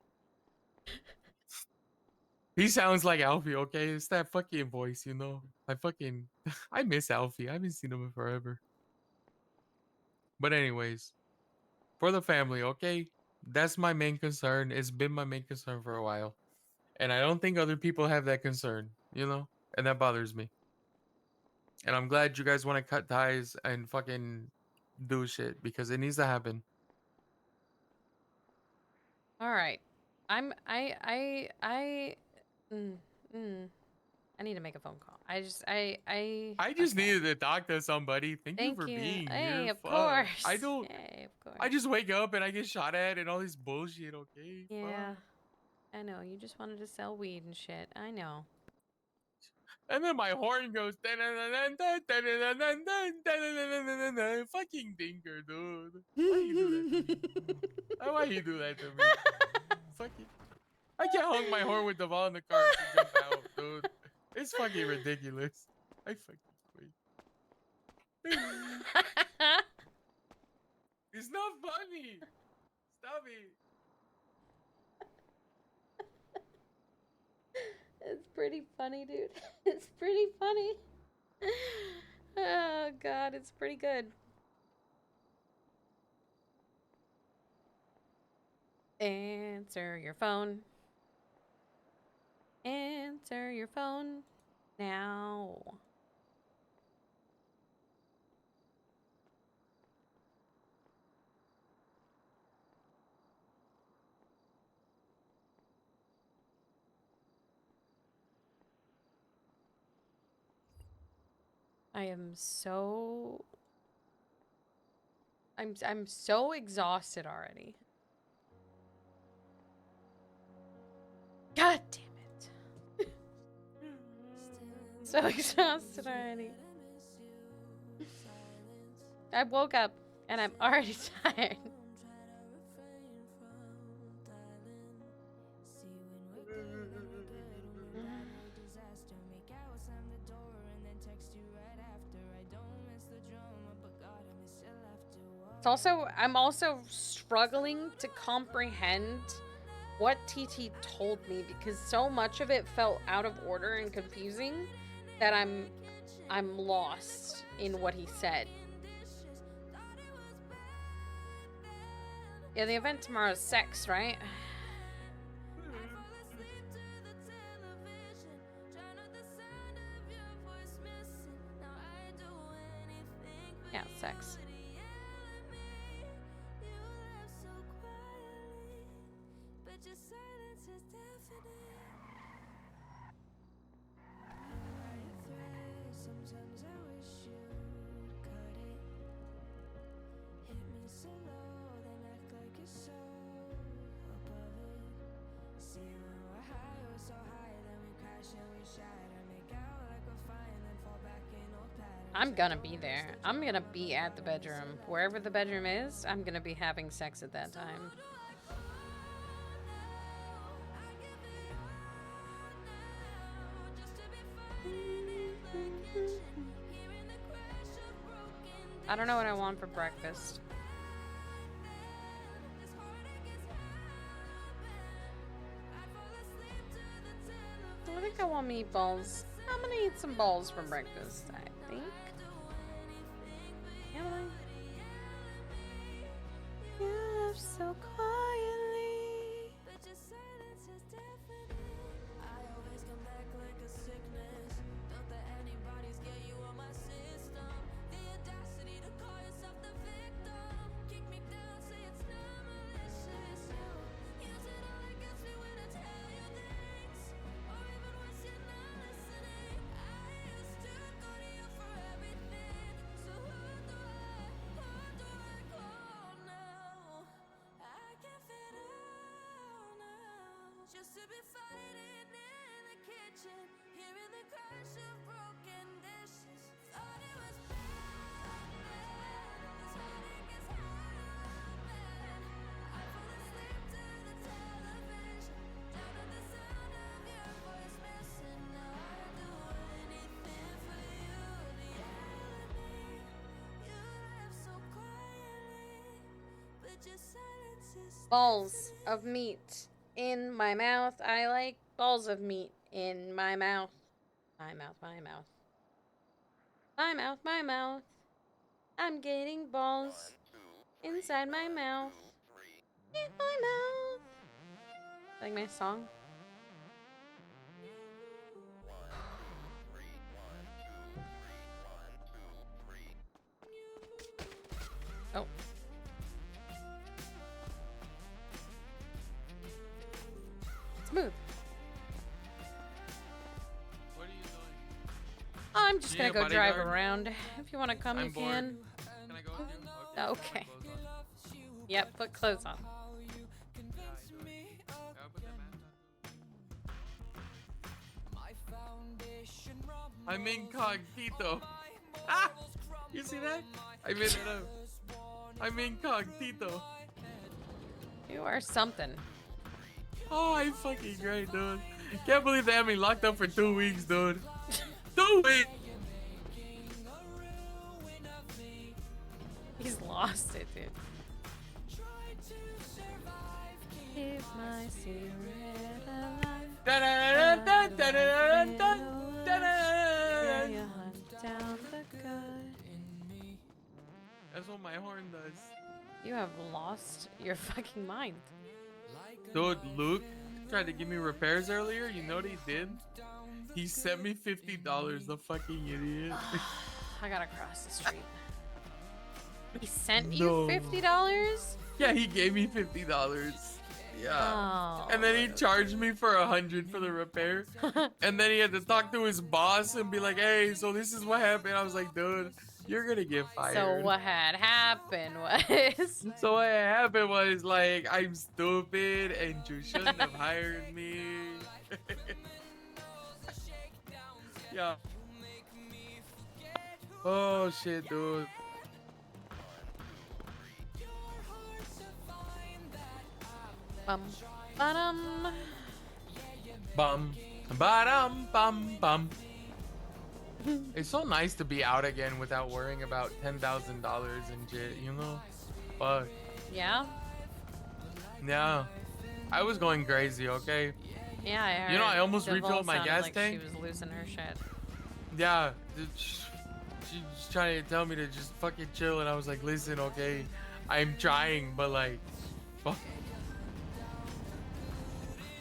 He sounds like Alfie, okay? It's that fucking voice, you know? I miss Alfie. I haven't seen him in forever. But anyways, for the family, okay? That's my main concern. It's been my main concern for a while. And I don't think other people have that concern, you know? And that bothers me. And I'm glad you guys want to cut ties and fucking do shit because it needs to happen. All right. Mm, mm. I need to make a phone call. I just okay. needed to talk to somebody. Thank you for being Hey, here. of Fuck. course. I don't. Hey, of course. I just wake up and I get shot at and all this bullshit. Okay. Yeah. Fuck. I know. You just wanted to sell weed and shit. I know. And then my horn goes. Fucking dinker, dude. Why you do that to me? Why you do that to me? Fucking. I can't honk my horn with the ball in the car to jump out, dude. It's fucking ridiculous. I fucking quit. It's not funny. Stop it. It's pretty funny, dude. It's pretty funny. Oh, God. It's pretty good. Answer your phone. Answer your phone now. I am so... I'm so exhausted already. God damn it. So exhausted already. I woke up and I'm already tired. It's also, I'm also struggling to comprehend what TT told me because so much of it felt out of order and confusing that I'm lost in what he said. Yeah, the event tomorrow is sex, right? Yeah, sex. I'm gonna be there. I'm gonna be at the bedroom. Wherever the bedroom is, I'm gonna be having sex at that time. I don't know what I want for breakfast. I think I want meatballs. I'm gonna eat some balls for breakfast, I think. Am I? You left so quietly. Just to be fighting in the kitchen, hearing the crash of broken dishes. Thought it was bad, this heartache is happening. I fall asleep to the television, down to the sound of your voice missing. Now I'd do anything for you to yell at me. You Balls of meat in my mouth. I like balls of meat in my mouth. My mouth, my mouth. My mouth, my mouth. I'm getting balls inside my mouth. In my mouth. Like my song? Oh. Smooth. What are you doing? I'm just You need gonna a go drive bodyguard? around. If you wanna come, I'm you bored. can. Can I go with you? Okay. Put my clothes on. Yep, put clothes on. Yeah, I'll put the mask on. I'm incognito. Ah! You see that? I made it up. I'm incognito. You are something. Oh, I'm fucking great, dude. Can't believe they had me locked up for 2 weeks, dude. 2 weeks! He's lost it, dude. Keep my secret alive. Da-da-da-da-da-da-da-da-da. Yeah, you hunt down the good. That's what my horn does. You have lost your fucking mind. Dude, Luke tried to give me repairs earlier. You know what he did? He sent me $50, the fucking idiot. I gotta cross the street. He sent No. you $50? Yeah, he gave me $50. Yeah. Oh. And then he charged me for $100 for the repair. And then he had to talk to his boss and be like, hey, so this is what happened. I was like, dude, you're gonna get fired. So what had happened was... So what happened was, like, I'm stupid and you shouldn't have hired me. Yeah. Oh shit, dude. Bum, ba-dum. Bum, ba-dum, bum, bum. It's so nice to be out again without worrying about $10,000 and shit, you know? Fuck. Yeah? Yeah. I was going crazy, okay? Yeah, I heard. You know, I almost Devil refilled my sounded gas like tank. She was losing her shit. Yeah. She's trying to tell me to just fucking chill, and I was like, listen, okay? I'm trying, but like, fuck.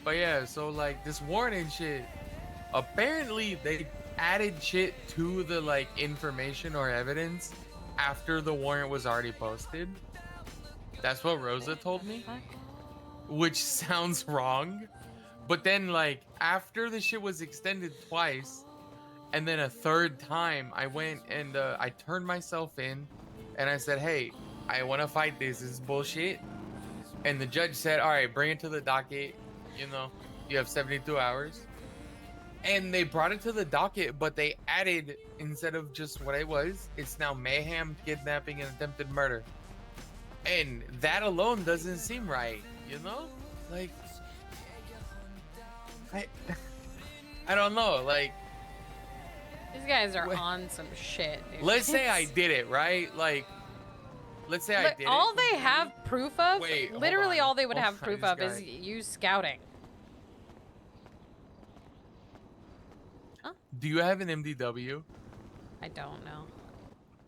But yeah, so like this warrant and shit, apparently they added shit to the like information or evidence after the warrant was already posted. That's what Rosa told me, which sounds wrong. But then like after the shit was extended twice, and then a third time, I went and I turned myself in, and I said, hey, I want to fight this. This is bullshit. And the judge said, all right, bring it to the docket. You know, you have 72 hours. And they brought it to the docket, but they added, instead of just what it was, it's now mayhem, kidnapping, and attempted murder. And that alone doesn't seem right, you know? Like, I don't know, like, These guys are on some shit, dude. let's say I did it, right? Like, let's say I Look, did all it. they have proof of, Wait, hold literally on. all they would Hold have on, proof this of is guy. you scouting. Do you have an MDW? I don't know.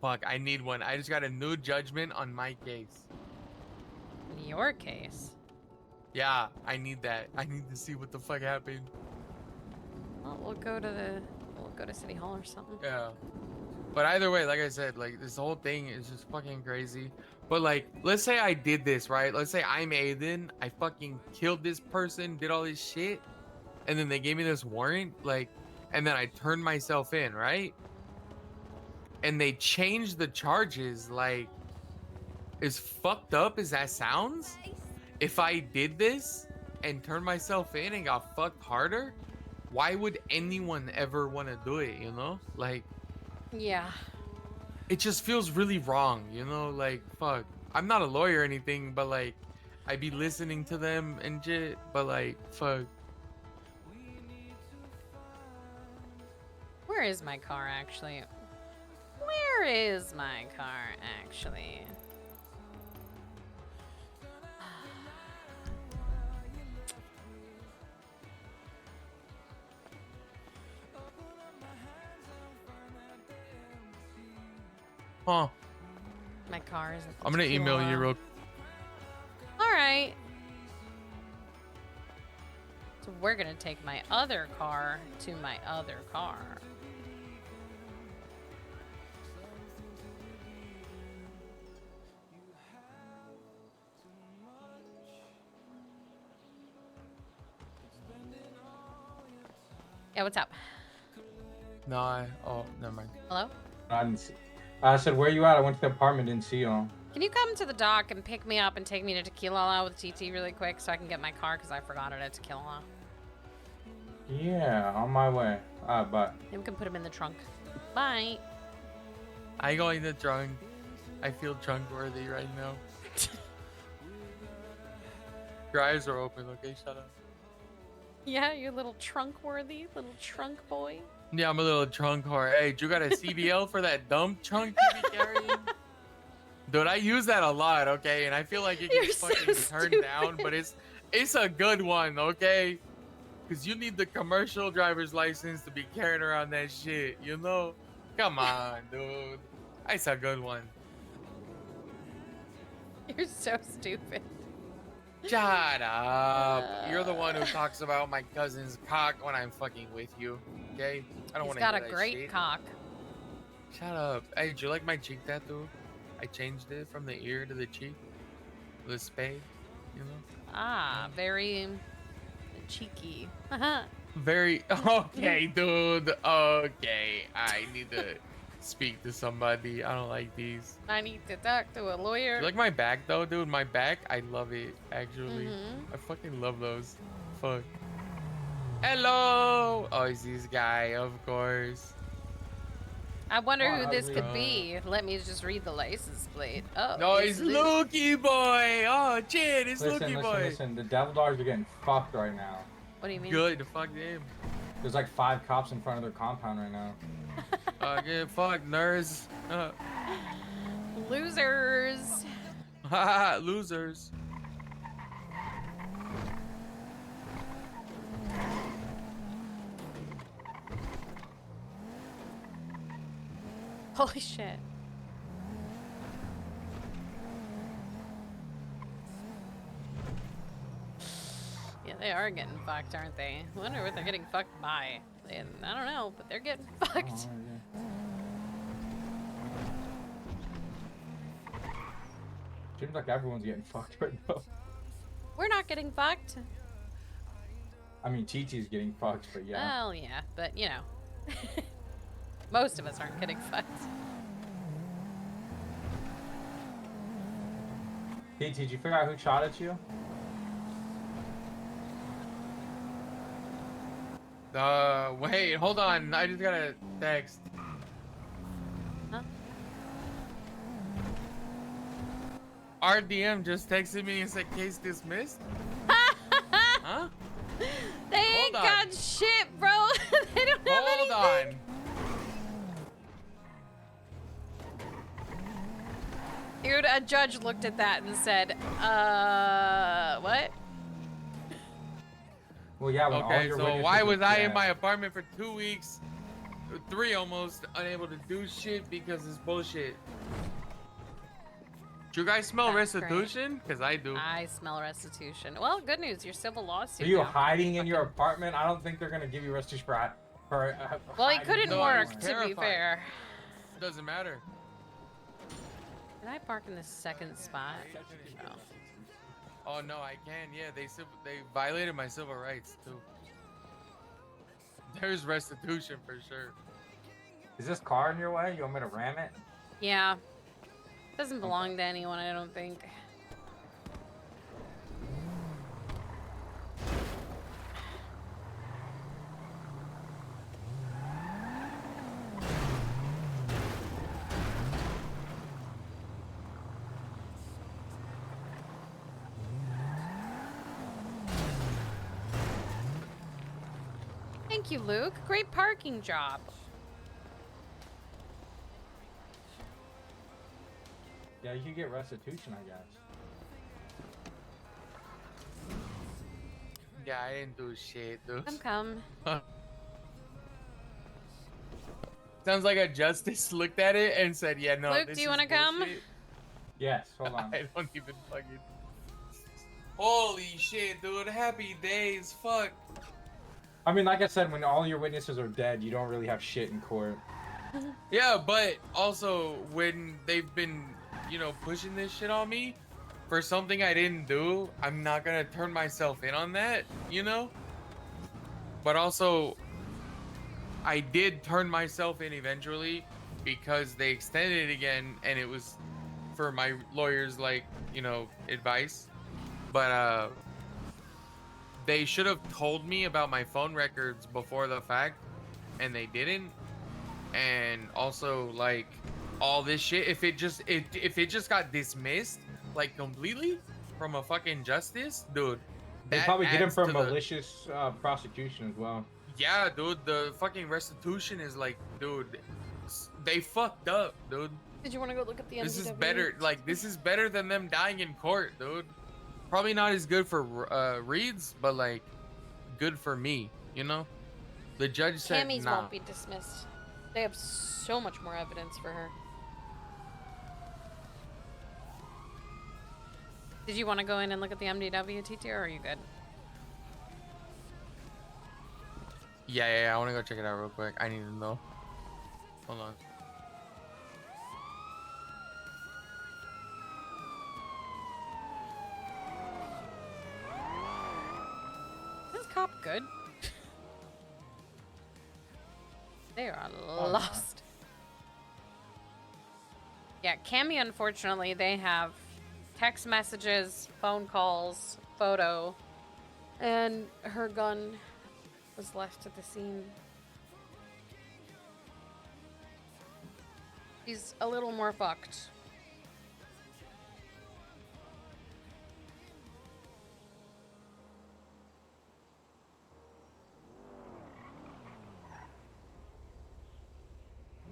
Fuck, I need one. I just got a new judgment on my case. In your case. Yeah, I need that. I need to see what the fuck happened. Well, we'll go to City Hall or something. Yeah. But either way, like I said, like this whole thing is just fucking crazy. But like, let's say I did this, right? Let's say I'm Aiden. I fucking killed this person, did all this shit. And then they gave me this warrant, like, and then I turned myself in, right? And they changed the charges, like, as fucked up as that sounds, if I did this and turned myself in and got fucked harder, why would anyone ever want to do it, you know? Like, Yeah. it just feels really wrong, you know? Like, fuck. I'm not a lawyer or anything, but like, I be listening to them and shit, but like, fuck. Where is my car, actually? Where is my car, actually? Huh. My car is. I'm gonna email you real. All right. So we're gonna take my other car to my other car. Yeah, what's up? No, oh, never mind. Hello? I didn't see. I said, where you at? I went to the apartment, didn't see you. Can you come to the dock and pick me up and take me to Tequila with TT really quick so I can get my car because I forgot it at Tequila? Yeah, on my way. But Then we can put him in the trunk. Bye. I go in the trunk. I feel trunk worthy right now. Your eyes are open, okay? Shut up. Yeah, you little trunk worthy, little trunk boy. Yeah, I'm a little trunk whore. Hey, you got a CBL for that dumb trunk you be carrying? Dude, I use that a lot, okay? And I feel like it You're gets so fucking turned down, but it's a good one, okay? Because you need the commercial driver's license to be carrying around that shit, you know? Come on, dude. It's a good one. You're so stupid. Shut up. You're the one who talks about my cousin's cock when I'm fucking with you, okay? I don't He's want to got hear a that great shit. cock. Shut up. Hey, do you like my cheek tattoo? I changed it from the ear to the cheek. The spade, you know? Ah, very cheeky. Very okay, dude. Okay, I need to speak to somebody. I don't like these. I need to talk to a lawyer. You like my back though, dude? My back, I love it. Actually, Mhm. I fucking love those. Fuck. Hello. Oh, it's this guy, of course. I wonder Oh, who this ugly. could be. Let me just read the license plate. Oh, No, it's Luke. Lukey boy. Oh, shit, it's listen, Lukey listen, boy. listen. The Devil Dogs are getting fucked right now. What do you mean? Good. Fuck him. There's like 5 cops in front of their compound right now. Get fucked, nerds. Losers. Haha, losers. Holy shit. Yeah, they are getting fucked, aren't they? I wonder what they're getting fucked by. And I don't know, but they're getting fucked. Oh, yeah. Seems like everyone's getting fucked right now. We're not getting fucked. I mean, TT's getting fucked, but yeah. Well, yeah, but you know. Most of us aren't getting fucked. TT, did you figure out who shot at you? Wait, hold on. I just got a text. Huh? RDM just texted me and said case dismissed. Huh? They ain't Hold on. got shit, bro. They don't have Hold anything. on. Dude, a judge looked at that and said, what? Well, yeah, when all Okay, your so witnesses why are was I in dead. my apartment for 2 weeks, 3 almost, unable to do shit because it's bullshit? Do you guys smell That's great. restitution? Because I do. I smell restitution. Well, good news. Your civil lawsuit. Are you now. hiding in your apartment? I don't think they're gonna give you restitution for Well, he hiding couldn't No, somewhere. I work, was to be terrified. fair. Doesn't matter. Did I park in the second spot? Oh. Oh no, I can. Yeah, they violated my civil rights too. There's restitution for sure. Is this car in your way? You want me to ram it? Yeah. Doesn't belong to anyone, I don't think. Thank you, Luke. Great parking job. Yeah, you could get restitution, I guess. Yeah, I didn't do shit, dude. Come. Sounds like a justice looked at it and said, "Yeah, no." Luke, this do you is want to come? bullshit." Yes, hold on. I don't even fucking. Holy shit, dude! Happy days, fuck. I mean, like I said, when all your witnesses are dead, you don't really have shit in court. Yeah, but also when they've been, you know, pushing this shit on me for something I didn't do, I'm not gonna turn myself in on that, you know? But also, I did turn myself in eventually because they extended it again and it was for my lawyer's, like, you know, advice. But, they should have told me about my phone records before the fact, and they didn't. And also, like, all this shit, if it just got dismissed, like, completely from a fucking justice, dude, They that probably get him adds for to the- malicious prosecution as well. Yeah, dude, the fucking restitution is like, dude, they fucked up, dude. Did you want to go look at the This is MDW? better, like, this is better than them dying in court, dude. Probably not as good for Reeds, but, like, good for me, you know? The judge said, Cammy's nah. won't be dismissed. They have so much more evidence for her. Did you want to go in and look at the MDW, TT, or are you good? Yeah, I want to go check it out real quick. I need to know. Hold on. Is this cop good? They are lost. Yeah, Cammy, unfortunately, they have text messages, phone calls, photo, and her gun was left at the scene. She's a little more fucked.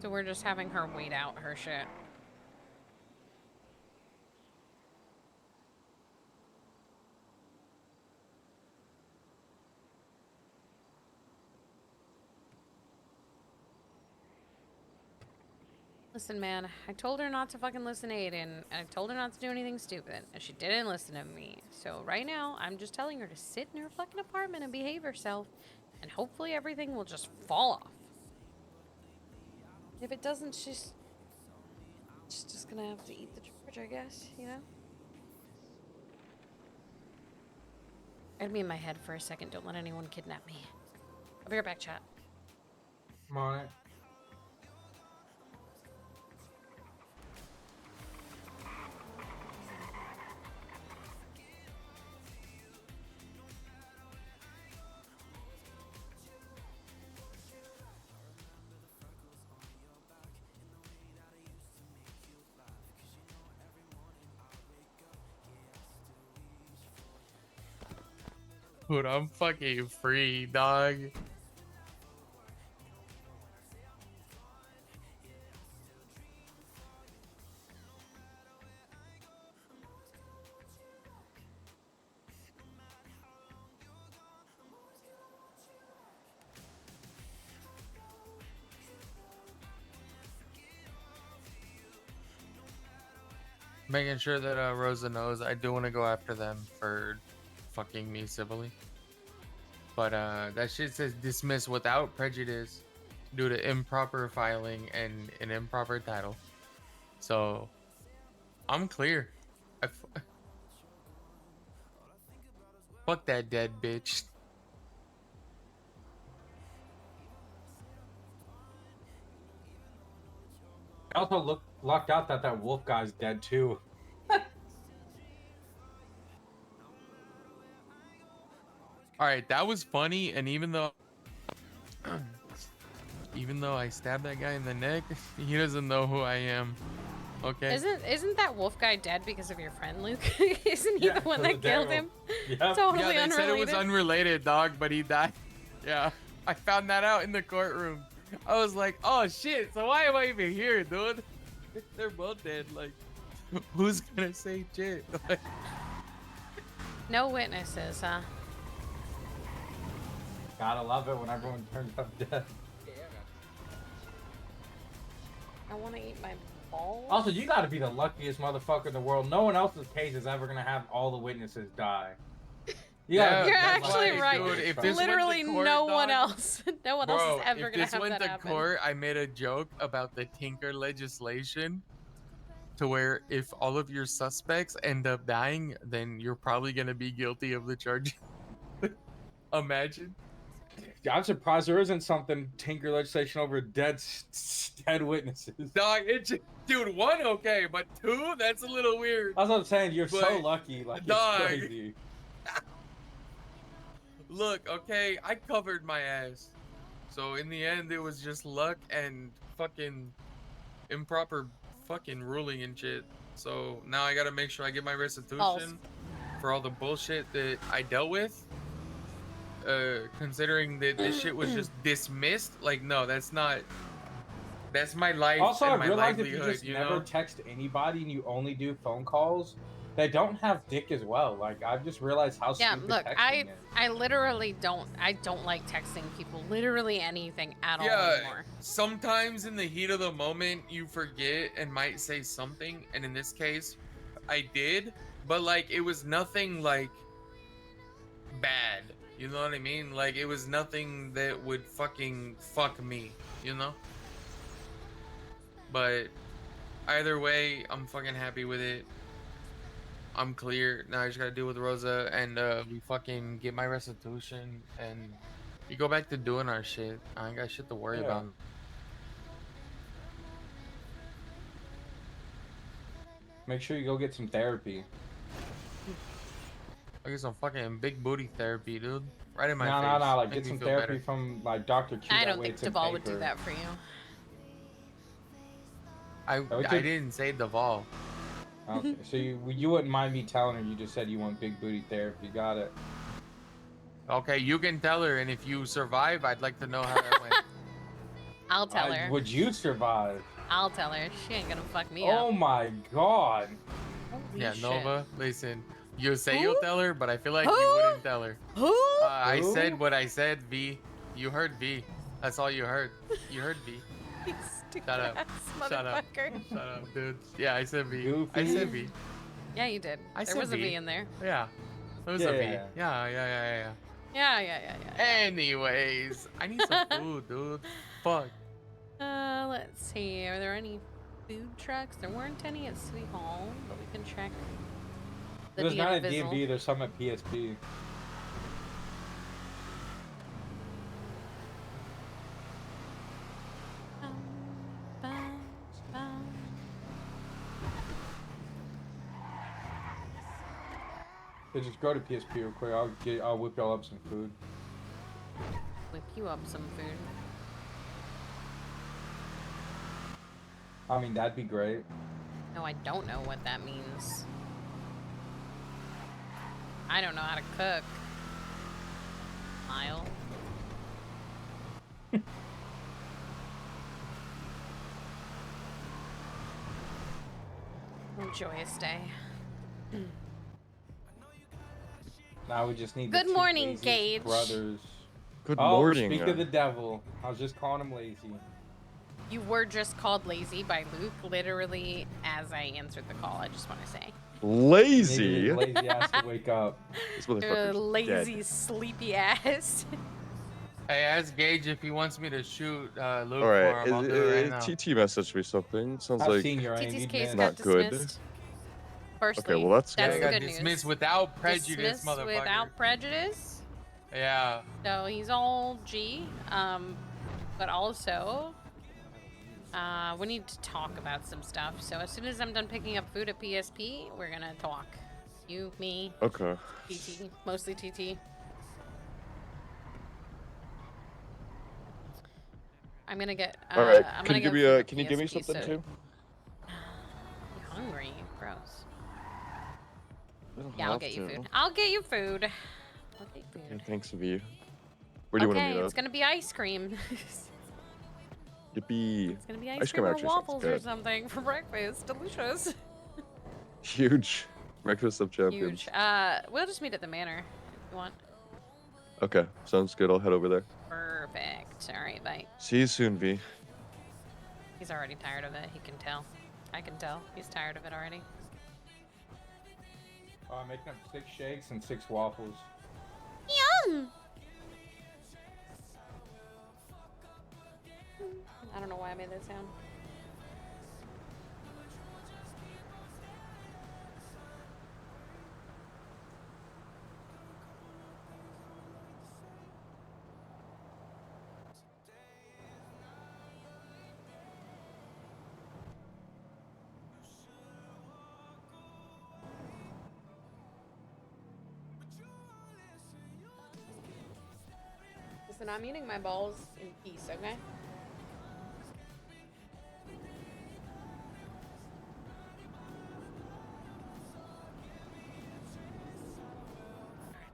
So we're just having her wait out her shit. Listen, man, I told her not to fucking listen to Aiden, and I told her not to do anything stupid, and she didn't listen to me. So right now, I'm just telling her to sit in her fucking apartment and behave herself, and hopefully everything will just fall off. If it doesn't, she's just gonna have to eat the charge, I guess, you know? I'd be in my head for a second. Don't let anyone kidnap me. I'll be right back, chat. I'm on it. Dude, I'm fucking free, dog. Making sure that Rosa knows I do want to go after them for fucking me civilly. But that shit says dismiss without prejudice due to improper filing and an improper title. So I'm clear. Fuck that dead bitch. I also lucked out that that wolf guy's dead too. All right, that was funny, and even though I stabbed that guy in the neck, he doesn't know who I am. Okay. Isn't that wolf guy dead because of your friend Luke? Isn't he Yeah, the one the that killed him? Yep. Totally Yeah, they unrelated. said it was unrelated, dog, but he died. Yeah, I found that out in the courtroom. I was like, oh shit, so why am I even here, dude? They're both dead. Like, who's gonna say shit? No witnesses, huh? Gotta love it when everyone turns up dead. I want to eat my balls. Also, you got to be the luckiest motherfucker in the world. No one else's case is ever gonna have all the witnesses die. Yeah, You're that's actually why, right. dude, if this went to Literally, court, no one dog, else. No one Bro, else is ever if gonna this have went that to happen. court, I made a joke about the Tinker legislation to where if all of your suspects end up dying, then you're probably gonna be guilty of the charge. Imagine. I'm surprised there isn't something Tinker legislation over dead witnesses. Dog, dude, one okay, but two, that's a little weird. That's what I'm saying. You're so But, lucky. Like, dog. it's crazy. Look, okay, I covered my ass. So in the end, it was just luck and fucking improper fucking ruling and shit. So now I gotta make sure I get my restitution for all the bullshit that I dealt with. Considering that this shit was just dismissed, like, no, that's not. That's my life Also, I and my realized if you livelihood, just you never know? text anybody and you only do phone calls, they don't have dick as well. Like, I've just realized how Yeah, stupid look, texting is. I literally don't like texting people literally anything at all Yeah, anymore. sometimes in the heat of the moment you forget and might say something, and in this case, I did, but like it was nothing like bad. You know what I mean? Like it was nothing that would fucking fuck me, you know? But either way, I'm fucking happy with it. I'm clear. Now I just gotta deal with Rosa and we fucking get my restitution and we go back to doing our shit. I ain't got shit to worry about. Make sure you go get some therapy. I get some fucking big booty therapy, dude. Right in my No, face. no, no. Like, Make get me some feel therapy better. from, like, Dr. Q. I that don't way think it's in Duvall would do paper. that for you. I didn't say Duvall. Okay, so you wouldn't mind me telling her you just said you want big booty therapy. Got it. Okay, you can tell her, and if you survive, I'd like to know how that went. I'll tell her. Would you survive? I'll tell her. She ain't gonna fuck me Oh up. my god. Holy Yeah, shit. Nova, listen. You say Who? you'll tell her, but I feel like Who? you wouldn't tell her. Who? I Who? said what I said, V. You heard V. That's all you heard. You heard V. You stupid Shut up. ass Shut up. motherfucker. Shut up, dude. Yeah, I said V. Goofy. I said V. Yeah, you did. I There said was a V. V in there. Yeah. There was a V. Yeah. Yeah. Yeah. Anyways, I need some food, dude. Fuck. Let's see. Are there any food trucks? There weren't any at City Hall, but we can check. The There's not at Diavizzle. D&B, there's some at PSP. So just go to PSP real quick. I'll whip y'all up some food. Whip you up some food. I mean, that'd be great. No, I don't know what that means. I don't know how to cook. Mile. A joyous day. Now we just need Good the two morning, laziest Gage. brothers. Good Oh, morning. speak of the devil. I was just calling him lazy. You were just called lazy by Luke, literally as I answered the call. I just want to say. Lazy. Maybe his lazy ass to wake up. This motherfucker's Lazy, dead. sleepy ass. Hey, ask Gage if he wants me to shoot Luke All for right, him. I'll do it right now. TT messaged me something. Sounds I've like seen your TT's Andy's case man. got Not good. dismissed. Firstly, Okay, well, that's that's good. the got good dismissed news. without prejudice, Dismissed motherfucker. without prejudice. Yeah. So he's all G. But also, we need to talk about some stuff. So as soon as I'm done picking up food at PSP, we're gonna talk. You, me, Okay. TT, mostly TT. I'm gonna get. All right. I'm Can gonna you give get me food a? at Can you give me PSP, something so- too? You hungry? Gross. I don't Yeah, I'll have get you to. food. I'll get you food. I'll get you Okay, food. thanks, V. Where do you want to Okay, meet it's up? gonna be ice cream. Yippee! It's gonna be Ice ice cream cream or actually sounds waffles or good. something for breakfast. Delicious. Huge. Breakfast of champions. Huge. We'll just meet at the manor if you want. Okay, sounds good. I'll head over there. Perfect. All right, bye. See you soon, V. He's already tired of it. He can tell. I can tell. He's tired of it already. I'm making up 6 shakes and 6 waffles. Yum! I don't know why I made that sound. Listen, I'm eating my balls in peace, okay?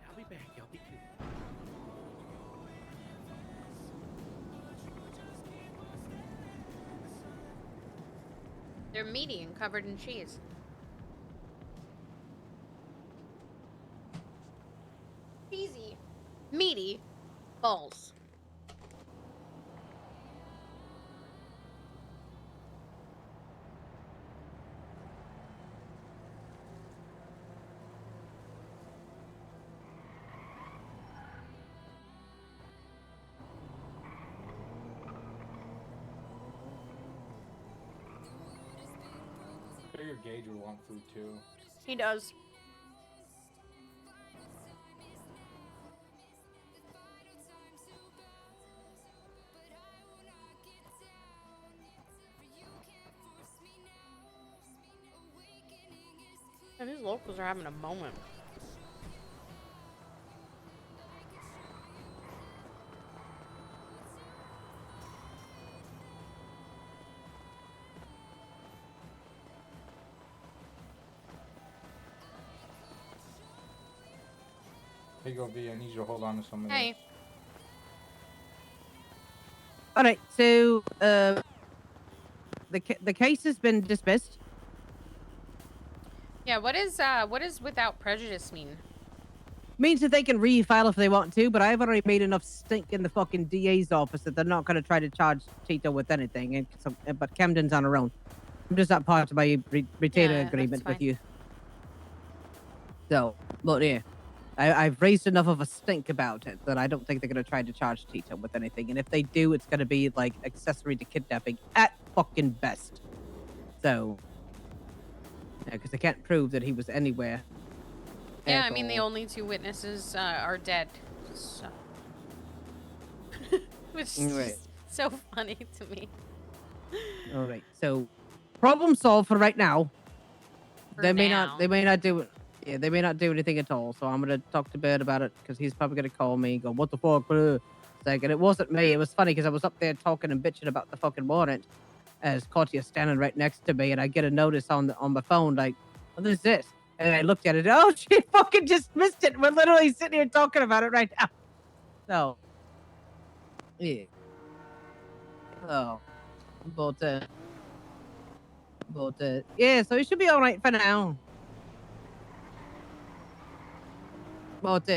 I'll be back. Y'all be cute. They're meaty and covered in cheese. Cheesy. Meaty balls. I figure Gage would want food too. He does. And these locals are having a moment. Here you go, V. I need you to hold on to some of Hey. this. All right, so the case has been dismissed. Yeah, what is without prejudice mean? Means that they can refile if they want to, but I've already made enough stink in the fucking DA's office that they're not going to try to charge Tito with anything. And so, but Camden's on her own. I'm just not part of my retainer Yeah, agreement that's with you. So, but yeah, I've raised enough of a stink about it that I don't think they're going to try to charge Tito with anything. And if they do, it's going to be like accessory to kidnapping at fucking best. So, yeah, because they can't prove that he was anywhere. Yeah, at I mean the all. only 2 witnesses are dead. So. Which is Right. just so funny to me. All right, so problem solved for right now. For They may now. not do it. Yeah, they may not do anything at all. So I'm gonna talk to Bird about it because he's probably gonna call me and go, "What the fuck?" It's like, and it wasn't me. It was funny because I was up there talking and bitching about the fucking warrant as Cortia's standing right next to me, and I get a notice on my phone like, "What is this?" And I looked at it. Oh, she fucking just missed it. We're literally sitting here talking about it right now. So, yeah. Oh, but yeah. So it should be all right for now. But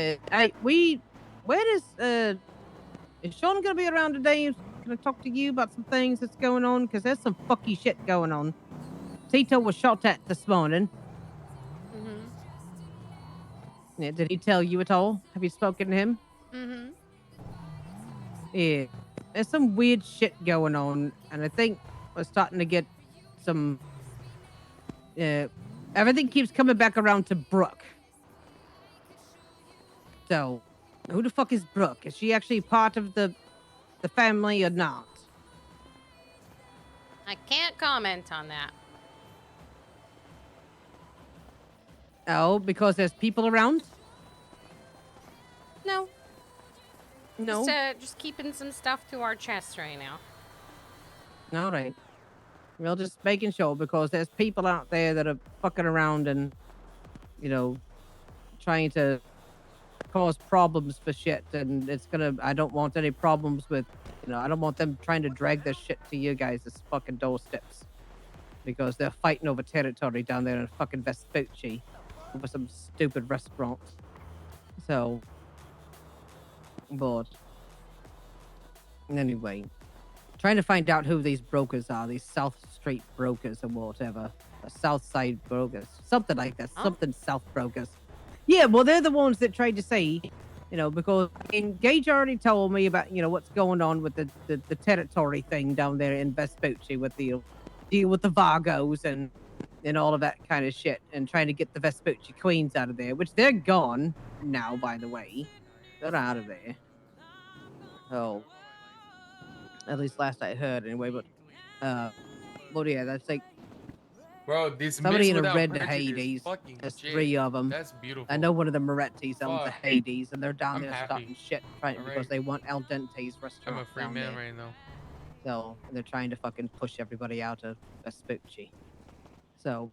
where is Sean gonna be around today? Can I talk to you about some things that's going on? Because there's some fucky shit going on. Tito was shot at this morning. Mm-hmm. Yeah, did he tell you at all? Have you spoken to him? Mm-hmm. Yeah. There's some weird shit going on, and I think we're starting to get some. Everything keeps coming back around to Brooke. So, who the fuck is Brooke? Is she actually part of the family or not? I can't comment on that. Oh, because there's people around? No. No. Just keeping some stuff to our chest right now. All right. Well, just making sure because there's people out there that are fucking around and, trying to cause problems for shit. And I don't want any problems with, I don't want them trying to drag this shit to you guys' fucking doorsteps because they're fighting over territory down there in fucking Vespucci over some stupid restaurant. So, but anyway, trying to find out who these brokers are, these South Street brokers or whatever. South Side brokers. Something like that. Oh. Something South brokers. Yeah, well, they're the ones that tried to say, because I mean, Gage already told me about, what's going on with the territory thing down there in Vespucci with the deal with the Vargos and all of that kind of shit, and trying to get the Vespucci Queens out of there, which they're gone now, by the way. They're out of there. Oh. At least last I heard, anyway, but yeah, that's like Bro, these somebody in a without red prejudice, Hades. fucking There's shit. 3 of them. That's beautiful. I know one of the Morettis owns the Fuck. Hades, and they're down I'm there happy. starting shit because Alright. they want El Dente's I'm restaurant a free down man there. right now. So they're trying to fucking push everybody out of Vespucci. So,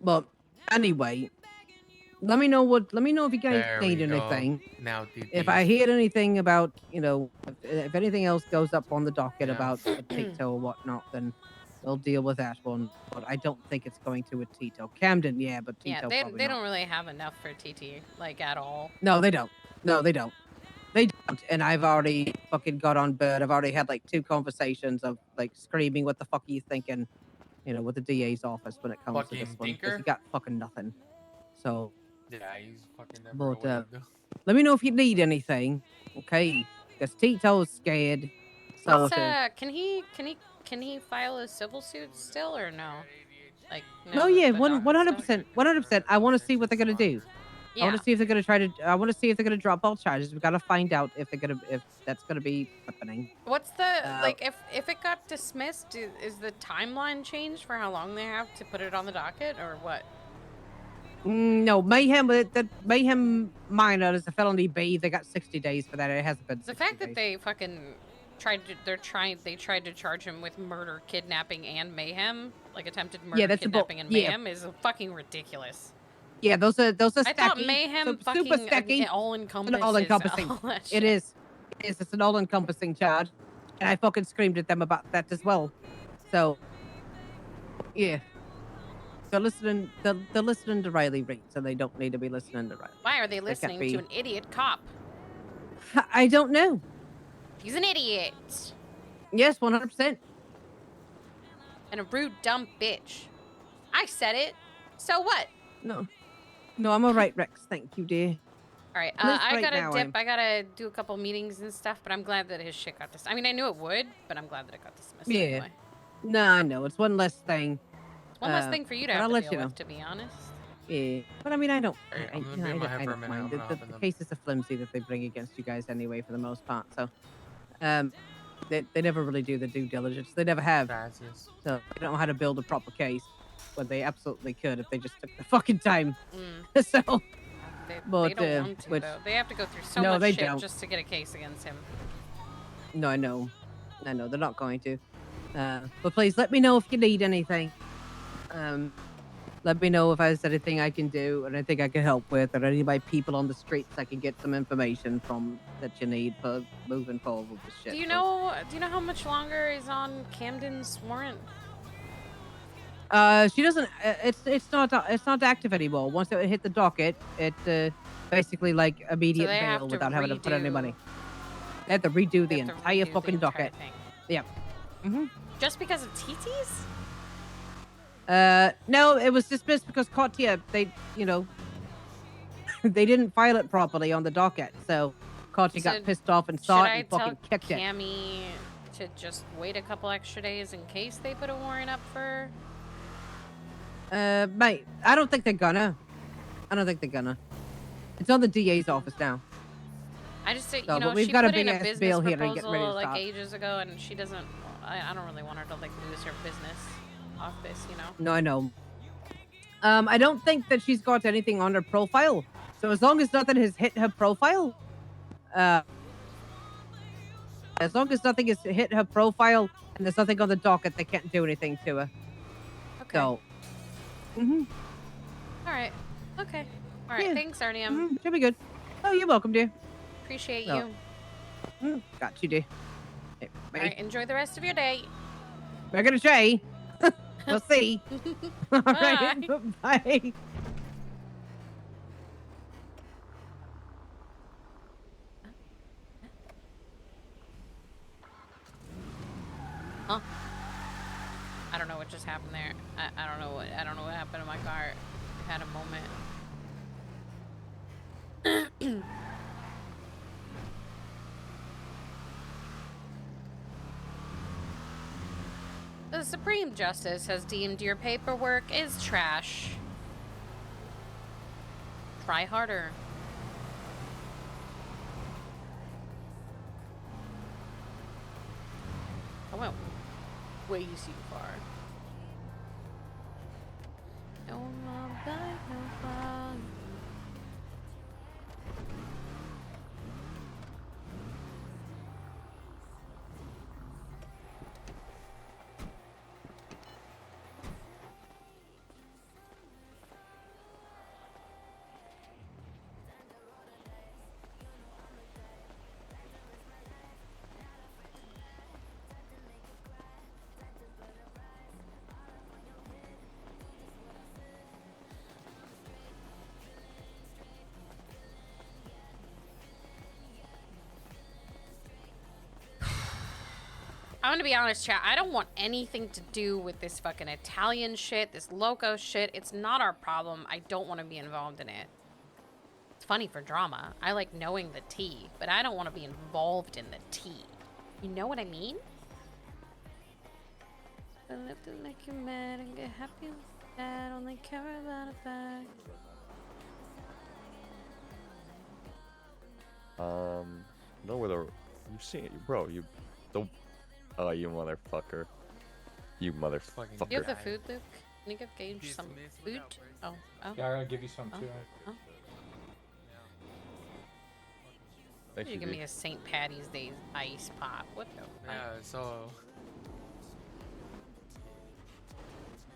but anyway, let me know if you guys There need we go. anything. Now, DP. If I hear anything about, if anything else goes up on the docket Yeah. about a Tito or whatnot, then we'll deal with that one. But I don't think it's going to with Tito. Camden, yeah, but Tito Yeah, probably they not. don't really have enough for TT, like, at all. No, they don't. No, they don't. They don't. And I've already fucking got on board. I've already had like 2 conversations of like screaming, "What the fuck are you thinking?" With the DA's office when it comes to this Fucking one, because Dinker? he got fucking nothing. So Yeah, he's fucking never But, aware, though. let me know if you need anything, okay? Because Tito's scared. So What's, can he file a civil suit still or no? Like, no, the- yeah, the one docket 100%, stuff? 100%. I want to see what they're gonna do. I Yeah. want to see if they're gonna I want to see if they're gonna drop all charges. We gotta find out if that's gonna be happening. What's the Uh, like if it got dismissed? Is the timeline changed for how long they have to put it on the docket or what? No, Mayhem. The Mayhem minor is a felony B. They got 60 days for that. It hasn't been. The 60 fact that days. they fucking they tried to charge him with murder, kidnapping, and mayhem, like attempted murder, that's kidnapping, and yeah. mayhem, is fucking ridiculous. Yeah, those are I stacky. thought mayhem super fucking stacky. all encompassing. all-encompassing. It is. It's an all-encompassing charge, and I fucking screamed at them about that as well. So, yeah. They're listening. They're listening to Riley Reid, so they don't need to be listening to Riley. Why are they listening be- to an idiot cop? I don't know. He's an idiot Yes, 100%. and a rude, dumb bitch. I said it. So what? No, I'm all right, Rex. Thank you, dear. All right, At least I right gotta now, dip. I gotta do a couple meetings and stuff, but I'm glad that his shit got dismissed. I mean, I knew it would, but I'm glad that it got dismissed. Yeah. Anyway. No, I know. It's one less thing. It's one less thing for you to but have I'll to let deal you know. with, to be honest. Yeah, but I mean, I don't. Hey, I I'm gonna you know, be I in my don't, head I for a don't minute. I'm mind. gonna hop in The them. cases are flimsy that they bring against you guys anyway, for the most part. So, they never really do the due diligence. They never have. Gracias. So they don't know how to build a proper case, when they absolutely could if they just took the fucking time. Mm. So, They But, don't want to, which- though. They have to go through so No, much they shit don't. just to get a case against him. no, I know, they're not going to. But please let me know if you need anything. Let me know if there's anything I can do or anything I can help with, or any of my people on the streets I can get some information from that you need for moving forward with this shit. Do you So, know how much longer is on Camden's warrant? she doesn't. It's not active anymore. Once it hit the docket, it basically like immediate they have bail to without having to put any redo- money. They have to redo the They have to entire redo the fucking entire docket. thing. Yep. Mm-hmm. Just because of TTs? No, it was dismissed because Cartier, they didn't file it properly on the docket, so Cartier So got pissed off and Should saw it I and tell fucking kicked it. Cammy to just wait a couple extra days in case they put a warrant up for? Mate, I don't think they're gonna. It's on the DA's office now. I just, No, you know, but we've she got a put in a big-ass business bill here and get ready proposal to like start. ages ago, and she doesn't. I don't really want her to like lose her business off this, you know. No, I know. I don't think that she's got anything on her profile. So as long as nothing has hit her profile, and there's nothing on the docket, they can't do anything to her. Okay. So, mm-hmm. All right. Okay. All right. Yeah. Thanks, Arnium. Mm-hmm. Should be good. Oh, you're welcome, dear. Appreciate No. you. Got you, dear. Hey, All right. Enjoy the rest of your day. We're gonna try. We'll see. All right. Bye. Bye. what just happened there. I don't know what happened to my car. I had a moment. The Supreme Justice has deemed your paperwork is trash. Try harder. I went way too far. No, no, no, I'm gonna be honest, chat. I don't want anything to do with this fucking Italian shit, this loco shit. It's not our problem. I don't want to be involved in it. It's funny for drama. I like knowing the tea, but I don't want to be involved in the tea. You know what I mean? I live to make you mad and get happy with that. Only care about a fact. No, where the you see it, bro? You don't. Oh, you motherfucker! You motherfucker! You have the food, Luke? Can you give Gage some food? Oh, oh. Yeah, I'm gonna give you some too. Oh. Thank You you. give me a St. Patty's Day ice pop. What the fuck? Yeah, so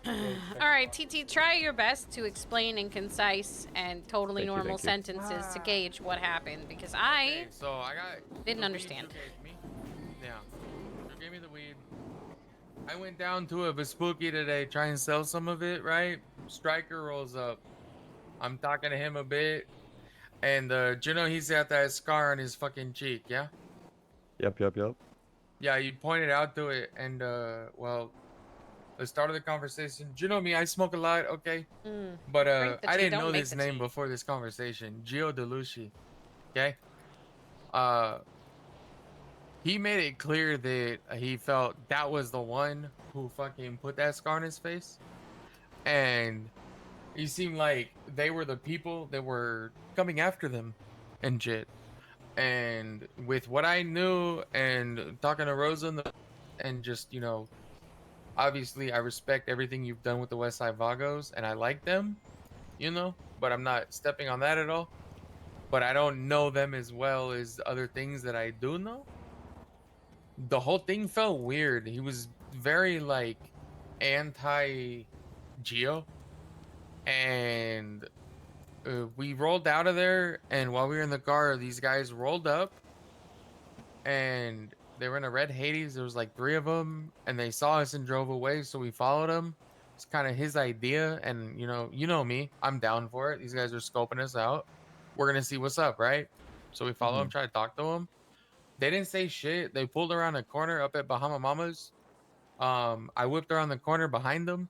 All right, TT, try your best to explain in concise and totally Thank you, normal thank you. sentences to gauge what happened, because I okay, so I got didn't the understand. weed you gave me. Yeah, you gave me the weed. I went down to a Vespucci today, try and sell some of it. Right, Striker rolls up. I'm talking to him a bit, and you know he's got that scar on his fucking cheek. Yeah. Yep. Yeah, you pointed out to it, and well, the start of the conversation. You know me, I smoke a lot, okay? But Drink the I tea, didn't don't know make this the name tea. before this conversation. Gio DeLucci, okay? He made it clear that he felt that was the one who fucking put that scar on his face, and he seemed like they were the people that were coming after them and shit. And with what I knew and talking to Rosa and just, you know, obviously I respect everything you've done with the West Side Vagos and I like them, you know, but I'm not stepping on that at all. But I don't know them as well as other things that I do know. The whole thing felt weird. He was very like anti Geo, and we rolled out of there, and while we were in the car, these guys rolled up, and they were in a red Hades. There was like 3 of them, and they saw us and drove away, so we followed them. It's kind of his idea, and you know me, I'm down for it. These guys are scoping us out. We're gonna see what's up, right? So we follow them, try to talk to them. They didn't say shit. They pulled around a corner up at Bahama Mamas. I whipped around the corner behind them.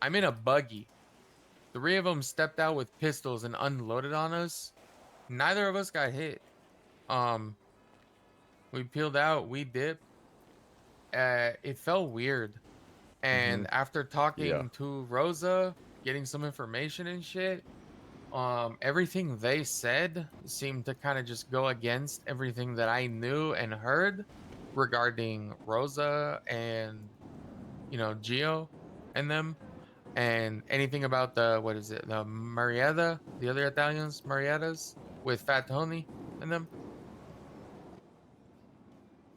I'm in a buggy. 3 of them stepped out with pistols and unloaded on us. Neither of us got hit. We peeled out, we dipped. It felt weird. And after talking to Rosa, getting some information and shit, everything they said seemed to kind of just go against everything that I knew and heard regarding Rosa and, you know, Gio and them. And anything about the Marietta, the other Italians, Mariettas, with Fat Tony and them.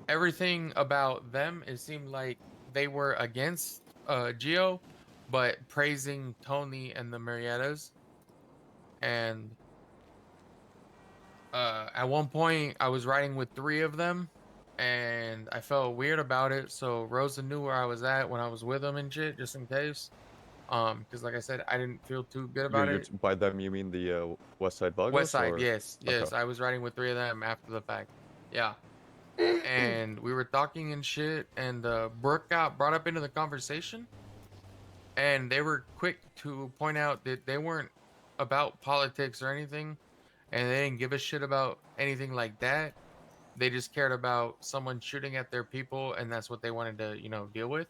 Everything about them, it seemed like they were against Gio, but praising Tony and the Mariettas. And at one point, I was riding with 3 of them, and I felt weird about it. So Rosa knew where I was at when I was with them and shit, just in case. Because like I said, I didn't feel too good about it. By them, you mean the West Side Vagos? West Side, or? yes. Okay. I was riding with 3 of them after the fact. Yeah. And we were talking and shit, and Brooke got brought up into the conversation. and they were quick to point out that they weren't about politics or anything, and they didn't give a shit about anything like that. They just cared about someone shooting at their people, and that's what they wanted to, deal with.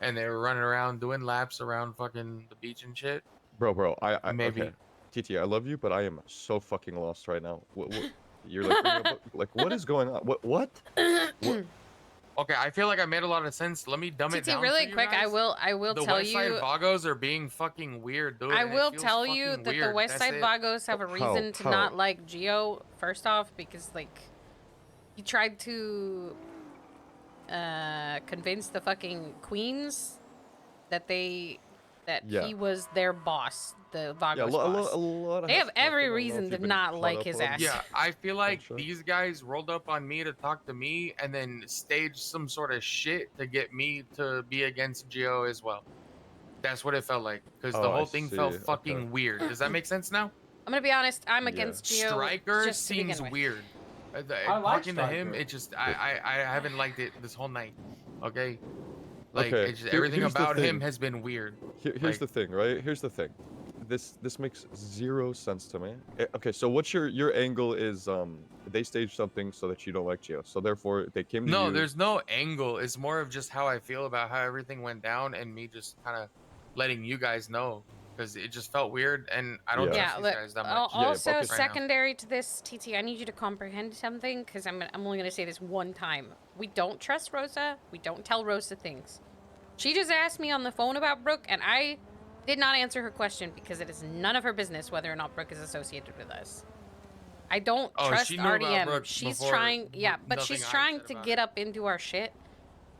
And they were running around doing laps around fucking the beach and shit. Bro, I Maybe. okay. TT, I love you, but I am so fucking lost right now. What you're like reading a book? Like, what is going on? What? Okay, I feel like I made a lot of sense. Let me dumb it TT, down really for you quick, I guys. will The tell West Side you. Vagos are being fucking weird, dude. I and it will feels tell you fucking that the weird. West That's Side it. Vagos have a reason to How? not like Geo. First off, because like he tried to convince the fucking queens that Yeah. he was their boss, the Vagos Yeah, a boss. lot of They have stuff. I every don't know reason if to you've been not caught like up his on ass. Yeah, I feel like shit. these guys rolled up on me to talk to me and then staged some sort of shit to get me to be against Geo as well. That's what it felt like, because the Oh, I whole thing felt see. fucking Okay. weird. Does that make sense now? I'm gonna be honest. I'm Yeah. against Geo Striker just to begin seems with. weird. I like Talking to him, Stryker. it just I haven't liked it this whole night. Okay, like Okay, it's just, everything here's the about him thing. has been weird. Here's Like, the thing, right? Here's the thing. This makes zero sense to me. Okay, so what's your angle is they staged something so that you don't like Geo. So therefore they came to no, you. there's no angle. It's more of just how I feel about how everything went down and me just kind of letting you guys know, because it just felt weird and I don't Yeah. trust Yeah, these look. guys that much. Also, okay. Right now. secondary to this, TT, I need you to comprehend something because I'm only gonna say this one time. We don't trust Rosa. We don't tell Rosa things. She just asked me on the phone about Brooke, and I did not answer her question because it is none of her business whether or not Brooke is associated with us. I don't Oh, trust she knew about RDM. Brooke She's before trying, yeah, but nothing she's I trying said to about get it. up into our shit,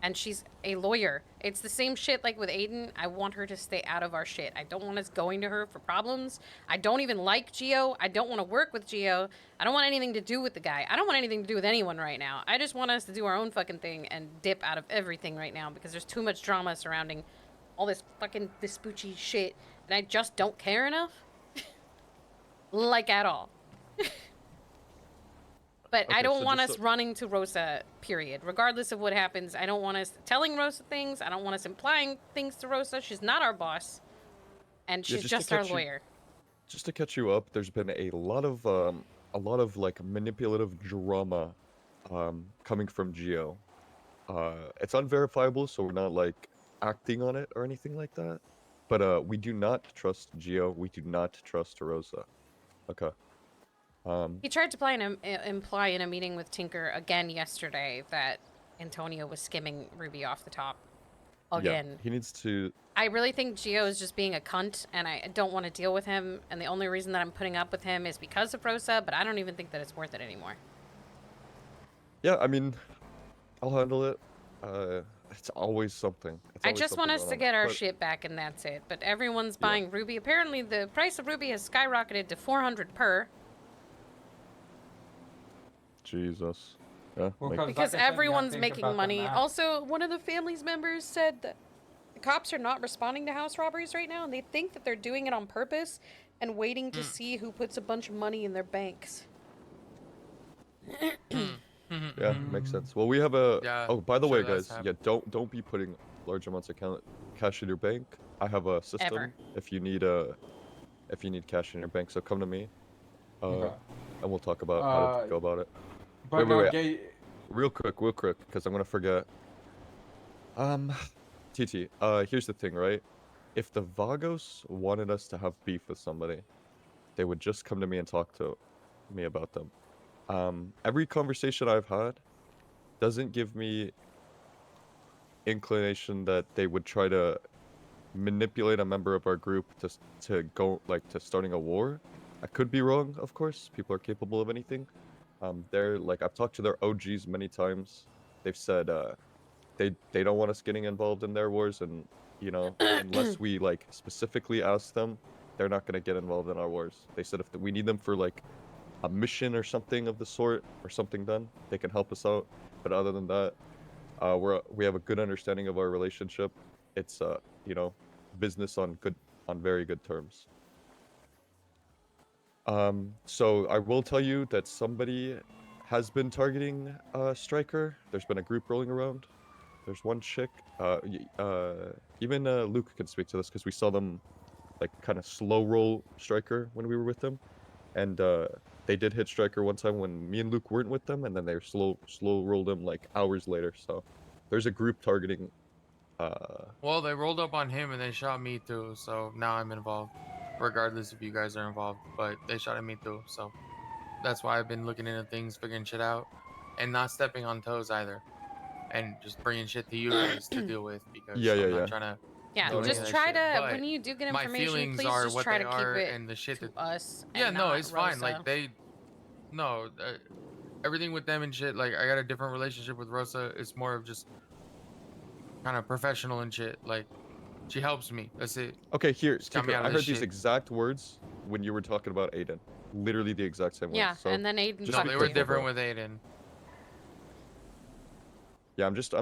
and she's a lawyer. It's the same shit like with Aiden. I want her to stay out of our shit. I don't want us going to her for problems. I don't even like Geo. I don't want to work with Geo. I don't want anything to do with the guy. I don't want anything to do with anyone right now. I just want us to do our own fucking thing and dip out of everything right now because there's too much drama surrounding all this fucking Vespucci shit, and I just don't care enough. Like, at all. But I Okay, don't so want just us so- running to Rosa, period. Regardless of what happens, I don't want us telling Rosa things. I don't want us implying things to Rosa. She's not our boss. And Yeah, she's just to just our catch you- lawyer. Just to catch you up, there's been a lot of like manipulative drama coming from Geo. It's unverifiable, so we're not like acting on it or anything like that. But we do not trust Geo. We do not trust Rosa. Okay. He tried to imply in a meeting with Tinker again yesterday that Antonio was skimming Ruby off the top. Again. Yeah, he needs to. I really think Gio is just being a cunt, and I don't want to deal with him. And the only reason that I'm putting up with him is because of Rosa, but I don't even think that it's worth it anymore. Yeah, I mean, I'll handle it. It's always something. I just want us to get our but- shit back, and that's it. But everyone's buying Ruby. Apparently, the price of Ruby has skyrocketed to 400 per. Jesus. Yeah. Well, make- like Because I said, you gotta everyone's think making about the money. math. Also, one of the family's members said that the cops are not responding to house robberies right now, and they think that they're doing it on purpose and waiting to see who puts a bunch of money in their banks. Yeah, makes sense. Well, we have a. Yeah, Oh, by the sure way, that's guys. Yeah, don't be putting large amounts of cash in your bank. I have a system. Ever. If you need cash in your bank, so come to me. Okay. And we'll talk about how to go about it. But wait. Real quick, because I'm gonna forget. TT. Here's the thing, right? If the Vagos wanted us to have beef with somebody, they would just come to me and talk to me about them. Every conversation I've had doesn't give me inclination that they would try to manipulate a member of our group to go like to starting a war. I could be wrong, of course. People are capable of anything. They're like I've talked to their OGs many times. They've said they don't want us getting involved in their wars, and you know unless we like specifically ask them, they're not gonna get involved in our wars. They said if we need them for like a mission or something of the sort or something done, they can help us out. But other than that, we have a good understanding of our relationship. It's you know, business on very good terms. So I will tell you that somebody has been targeting Striker. There's been a group rolling around. There's one chick. even Luke can speak to this because we saw them like kind of slow roll Striker when we were with them, and they did hit Striker one time when me and Luke weren't with them, and then they slow rolled him like hours later. So there's a group targeting. Well, they rolled up on him and they shot me too, so now I'm involved, regardless if you guys are involved. But they shot at me too, so that's why I've been looking into things, figuring shit out, and not stepping on toes either, and just bringing shit to you guys to deal with because I'm not trying to. Yeah, do any of just that try shit. to But when you do get my information, feelings please are just what try they to keep are, it and the shit to that. us. Yeah, and no, not it's fine. Rosa. Like no, everything with them and shit. Like I got a different relationship with Rosa. It's more of just kind of professional and shit. Like she helps me. That's it. Okay, here, Just got me Tinker, out I of heard this these shit. exact words when you were talking about Aiden. Literally the exact same words. Yeah, So and then Aiden. just No, be they were careful, different bro. with Aiden. Yeah, I'm just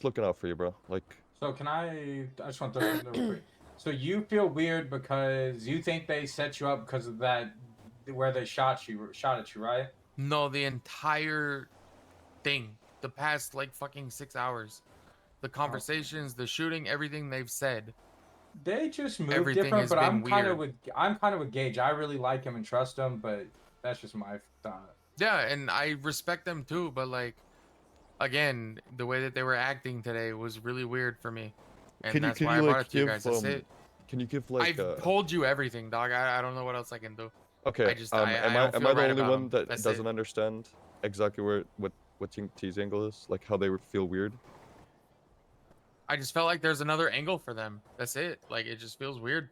looking out for you, bro. Like, So can I just want to throw something real quick. So you feel weird because you think they set you up because of that where they shot at you, right? No, the entire thing. The past like fucking 6 hours. The conversations, the shooting, everything they've said. They just move Everything different, has but been weird. I'm kind of with Gage. I really like him and trust him, but that's just my thought. Yeah, and I respect them too, but like again, the way that they were acting today was really weird for me. And that's why I brought it to you guys. That's it. Can you give like I've told you everything, dog. I don't know what else I can do. okay, I don't am feel I the right only about one them. that That's doesn't it. understand exactly what T's angle is? Like how they would feel weird? I just felt like there's another angle for them. That's it. Like it just feels weird.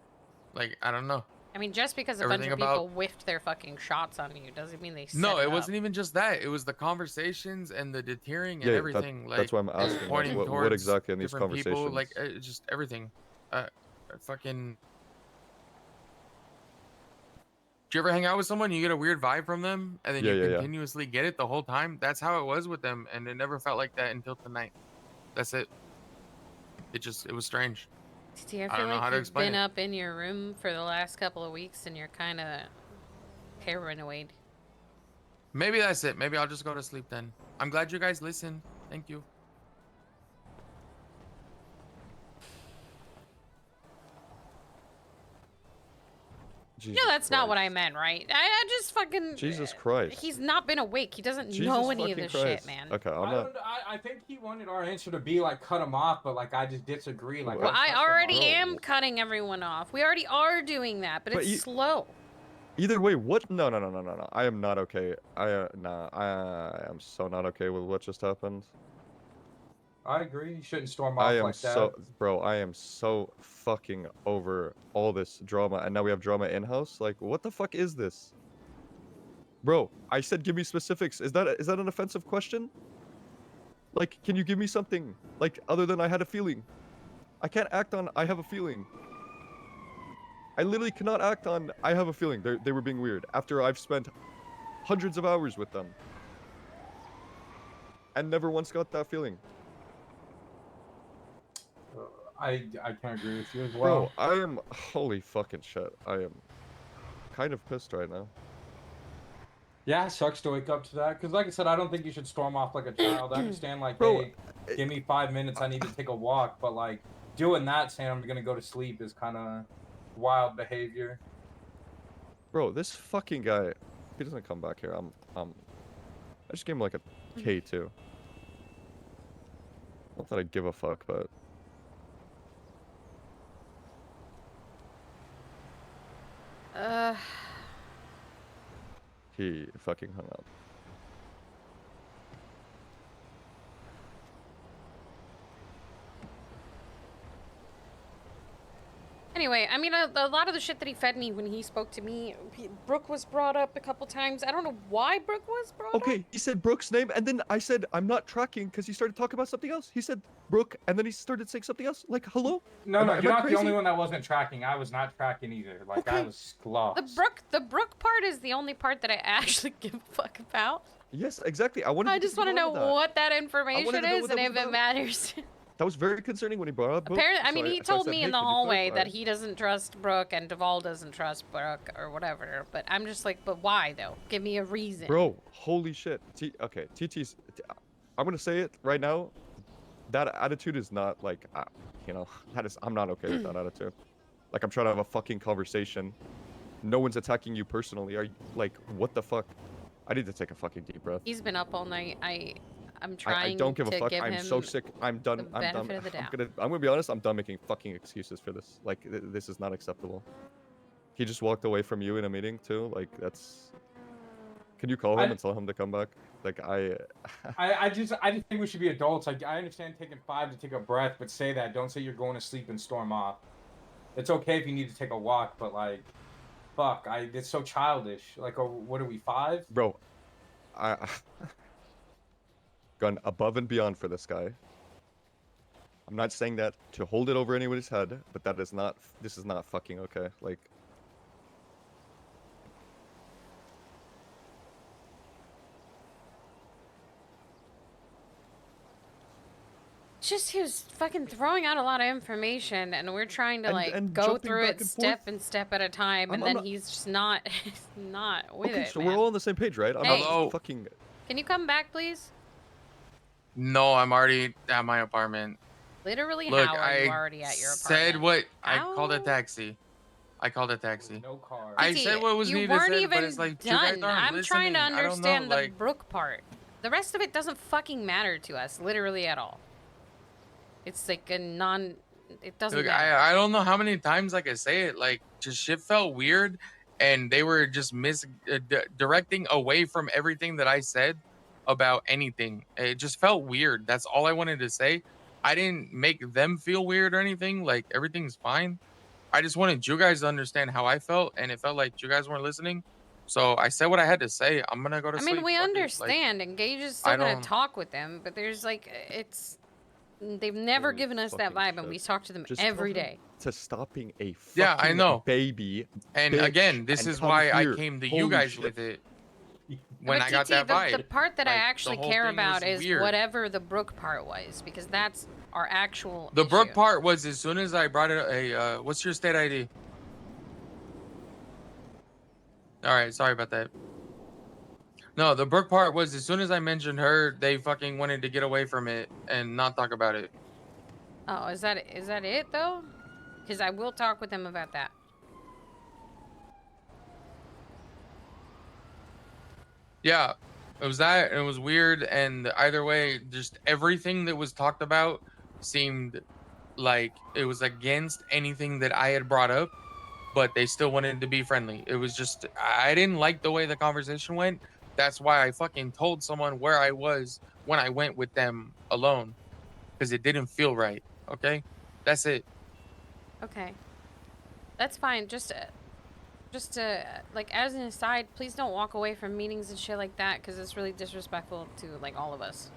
Like I don't know. I mean, just because a Everything bunch of people about- whiffed their fucking shots on you doesn't mean they set No, it up. wasn't even just that. It was the conversations and the deterring and Yeah, everything. that's why I'm asking. Like, Pointing what towards exactly in these different conversations? people, like just everything. Fucking. Do you ever hang out with someone, you get a weird vibe from them, and then Yeah, you yeah, yeah. continuously get it the whole time? That's how it was with them, and it never felt like that until tonight. That's it. It was strange. See, I I feel don't know how like to you've explain been it. up in your room for the last couple of weeks and you're kind of paranoid. Maybe that's it. Maybe I'll just go to sleep then. I'm glad you guys listened. Thank you. Jesus No, that's not what I Christ. meant, right? I just fucking. Jesus Christ. He's not been awake. He doesn't Jesus know any of fucking this Christ. shit, man. Okay, I'm I, not. don't, I think he wanted our answer to be like cut him off, but like I just disagree. Like Well, I trust him already on- am cutting everyone off. We already are doing that, but it's slow. Either way, what? No. I am not okay. I am so not okay with what just happened. I agree. You shouldn't storm off I am like that. so, bro. I am so fucking over all this drama, and now we have drama in house. Like, what the fuck is this, bro? I said, give me specifics. Is that an offensive question? Like, can you give me something like other than I had a feeling? I can't act on I have a feeling. I literally cannot act on I have a feeling. They were being weird after I've spent hundreds of hours with them and never once got that feeling. I can agree with you as well. Bro, I am holy fucking shit. I am kind of pissed right now. Yeah, it sucks to wake up to that. Because like I said, I don't think you should storm off like a child. I understand like, Bro, hey, give me 5 minutes. I need to take a walk. But like doing that, saying I'm gonna go to sleep is kind of wild behavior. Bro, this fucking guy, if he doesn't come back here, I just gave him like a K2. Not that I give a fuck, but he fucking hung up. Anyway, I mean, a lot of the shit that he fed me when he spoke to me, Brooke was brought up a couple times. I don't know why Brooke was brought up. Okay, he said Brooke's name, and then I said I'm not tracking because he started talking about something else. He said Brooke, and then he started saying something else. Like, hello? No, Am no, I you're not crazy? the only one that wasn't tracking. I was not tracking either. Like I Okay. was lost. The Brooke part is the only part that I actually give a fuck about. Yes, exactly. I wanted. I just want to know what that wanted information to know is what and that if was it about. matters. That was very concerning when he brought up Brooke. Apparently, I mean, so he so I told said, me "Hey, in the can you hallway clarify?" that he doesn't trust Brooke and Duvall doesn't trust Brooke or whatever. But I'm just like, but why though? Give me a reason. Bro, holy shit. Okay, TT's. I'm gonna say it right now. that attitude is not like, you know, I'm not okay with that attitude. Like, I'm trying to have a fucking conversation. No one's attacking you personally. Are you, like, what the fuck? I need to take a fucking deep breath. He's been up all night. I'm I trying don't give a to fuck. give I'm him so sick. I'm done. the I'm done. benefit of the doubt. I'm gonna be honest. I'm done making fucking excuses for this. Like, this is not acceptable. He just walked away from you in a meeting too. Like, that's. Can you call him and tell him to come back? Like, I just think we should be adults. Like, I understand taking 5 to take a breath, but say that. Don't say you're going to sleep and storm off. It's okay if you need to take a walk, but like, fuck, it's so childish. Like, what are we, 5? Bro, I gone above and beyond for this guy. I'm not saying that to hold it over anybody's head, but that is not. This is not fucking okay. Like. Just he was fucking throwing out a lot of information, and we're trying to and go jumping through back it and step forth. and step at a time, and I'm then not- he's just not, he's not with Okay, it. so Man. we're all on the same page, right? I'm Hey. not Hello? just fucking. Can you come back, please? No, I'm already at my apartment. Literally, Look, how are I you already at your apartment? said what I How? called a taxi. I called a taxi. No car. I TT, said what was you needed weren't said, even but it's like you guys done. aren't I'm trying to listening. I don't know, understand the like, Brook part. The rest of it doesn't fucking matter to us, literally at all. It's like a non. It doesn't look, matter. I don't know how many times I can say it. Like, just shit felt weird, and they were just directing away from everything that I said about anything. It just felt weird. That's all I wanted to say. I didn't make them feel weird or anything. Like, everything's fine. I just wanted you guys to understand how I felt, and it felt like you guys weren't listening. So I said what I had to say. I'm gonna go to I sleep. mean, we Fuck it. Like, understand, and Gage is still I gonna don't- talk with them, but there's like, it's. They've never Holy given us that fucking vibe, and shit. we talk to them Just tell every him day. to stop being a fucking Yeah, I know. baby. And bitch, again, this and is come why I here. came to you Holy guys shit. with it when But I got TT, that vibe. the part that I Like, the actually whole care thing was about is weird. whatever the Brook part was, because that's our actual. The Brook issue. part was as soon as I brought it what's your state ID? All right, sorry about that. No, the Brook part was as soon as I mentioned her, they fucking wanted to get away from it and not talk about it. Oh, is that it though? Because I will talk with them about that. Yeah, it was that. It was weird, and either way, just everything that was talked about seemed like it was against anything that I had brought up, but they still wanted to be friendly. It was just, I didn't like the way the conversation went. That's why I fucking told someone where I was when I went with them alone, because it didn't feel right. Okay, that's it. Okay, that's fine. Just like as an aside, please don't walk away from meetings and shit like that, because it's really disrespectful to like all of us.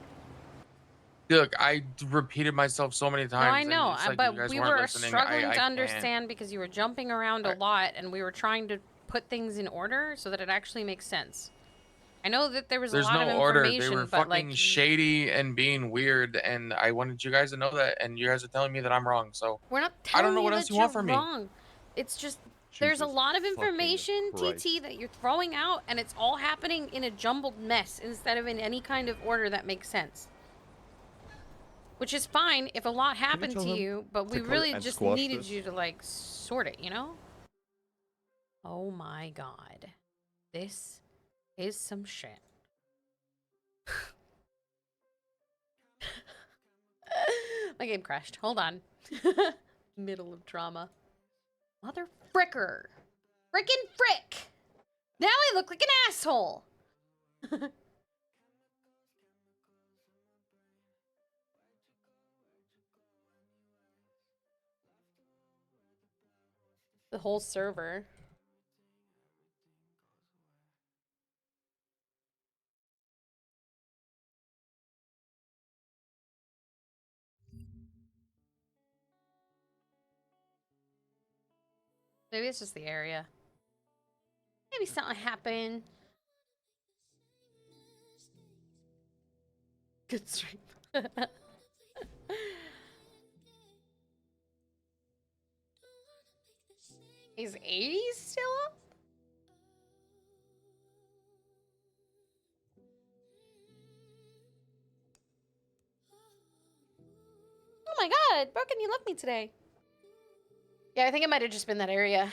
Look, I repeated myself so many times. No, I and know, it's like you but guys we weren't were listening. struggling I to can't. understand because you were jumping around a lot, and we were trying to put things in order so that it actually makes sense. I know that there was There's a lot no of order. information, They were but fucking like shady and being weird, and I wanted you guys to know that, and you guys are telling me that I'm wrong. So we're not I telling don't know you what that else you you're want from me. wrong. It's just there's a Jesus lot of fucking information, Christ. TT, that you're throwing out, and it's all happening in a jumbled mess instead of in any kind of order that makes sense. Which is fine if a lot happened tell to him you, but we to come really and just squash needed this? you to like sort it, you know? Oh my god. This is some shit. My game crashed. Hold on. Middle of drama. Mother fricker. Frickin' frick! Now I look like an asshole! The whole server. Maybe it's just the area. Maybe something happened. Good stream. Is 80s still up? God, Broken, you love me today. Yeah, I think it might have just been that area.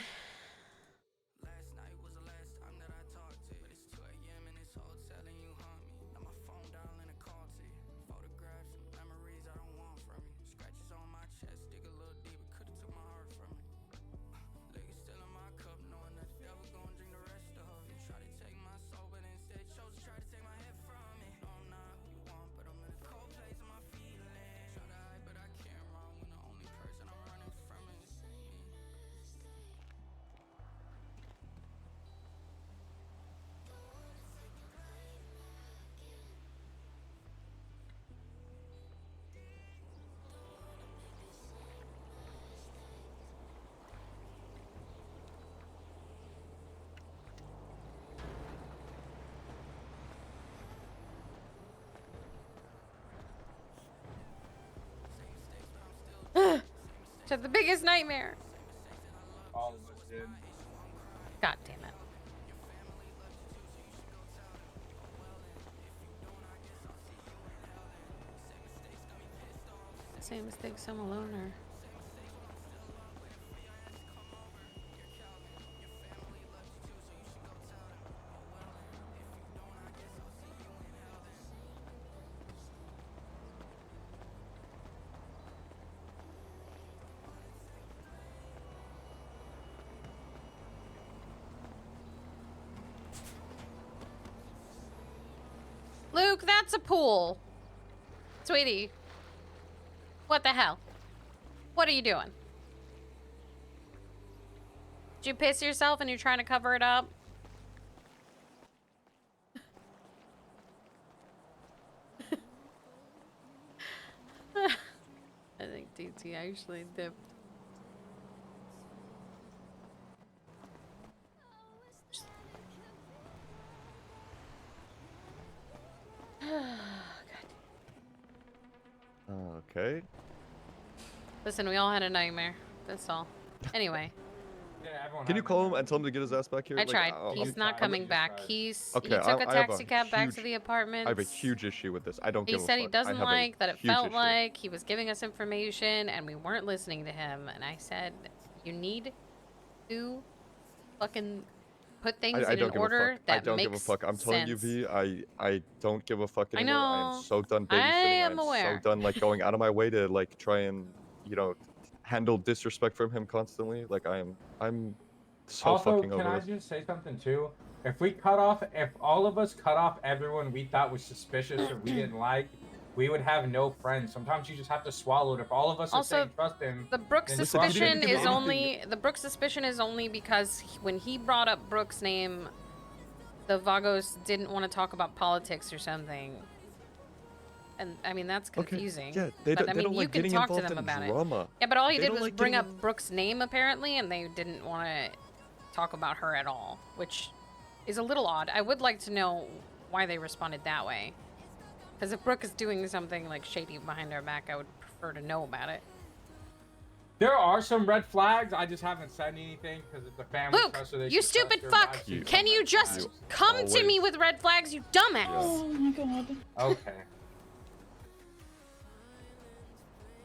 Just the biggest nightmare. All of us did. God damn it. Same mistakes, I'm a loner. Luke, that's a pool. Sweetie. What the hell? What are you doing? Did you piss yourself and you're trying to cover it up? I think DT actually dipped. Okay. Listen, we all had a nightmare. That's all. Anyway, Yeah, everyone Can had you that call him night. and tell him to get his ass back here? I Like, tried. I'll- He's I'm not trying. coming Just back. tried. He Okay, took a I have a taxi cab back to huge- the apartment. I have a huge issue with this. I don't He give a fuck. said he I doesn't have a like that it huge felt issue. like he was giving us information and we weren't listening to him. And I said, you need to fucking put things I in don't an give order a fuck. that I don't makes give a fuck. I'm telling you, sense. V, I don't give a fuck I anymore. I know. am so done I babysitting. am aware. So done like going out of my way to like try and, you know, handle disrespect from him constantly. Like I'm so Also, fucking can over I it. just say something too? If all of us cut off everyone we thought was suspicious or we didn't like, we would have no friends. Sometimes you just have to swallow it. If all of us are Also, saying trust him, The Brooke then Listen, he trust didn't suspicion give is anything- only because when he brought up Brooke's name, the Vagos didn't want to talk about politics or something. And I mean that's confusing. Okay, yeah, they but don't, I they mean don't you like can getting talk to involved them in about drama. it. Yeah, but all he They did don't was like bring getting up Brooke's name apparently, and they didn't want to talk about her at all, which is a little odd. I would like to know why they responded that way. Because if Brooke is doing something like shady behind our back, I would prefer to know about it. There are some red flags. I just haven't said anything because it's a family. Luke, trust her, they you should trust stupid her, but fuck! I've seen Can some you red just flags. come to me always- with red flags, you dumbass? Oh my god. Okay.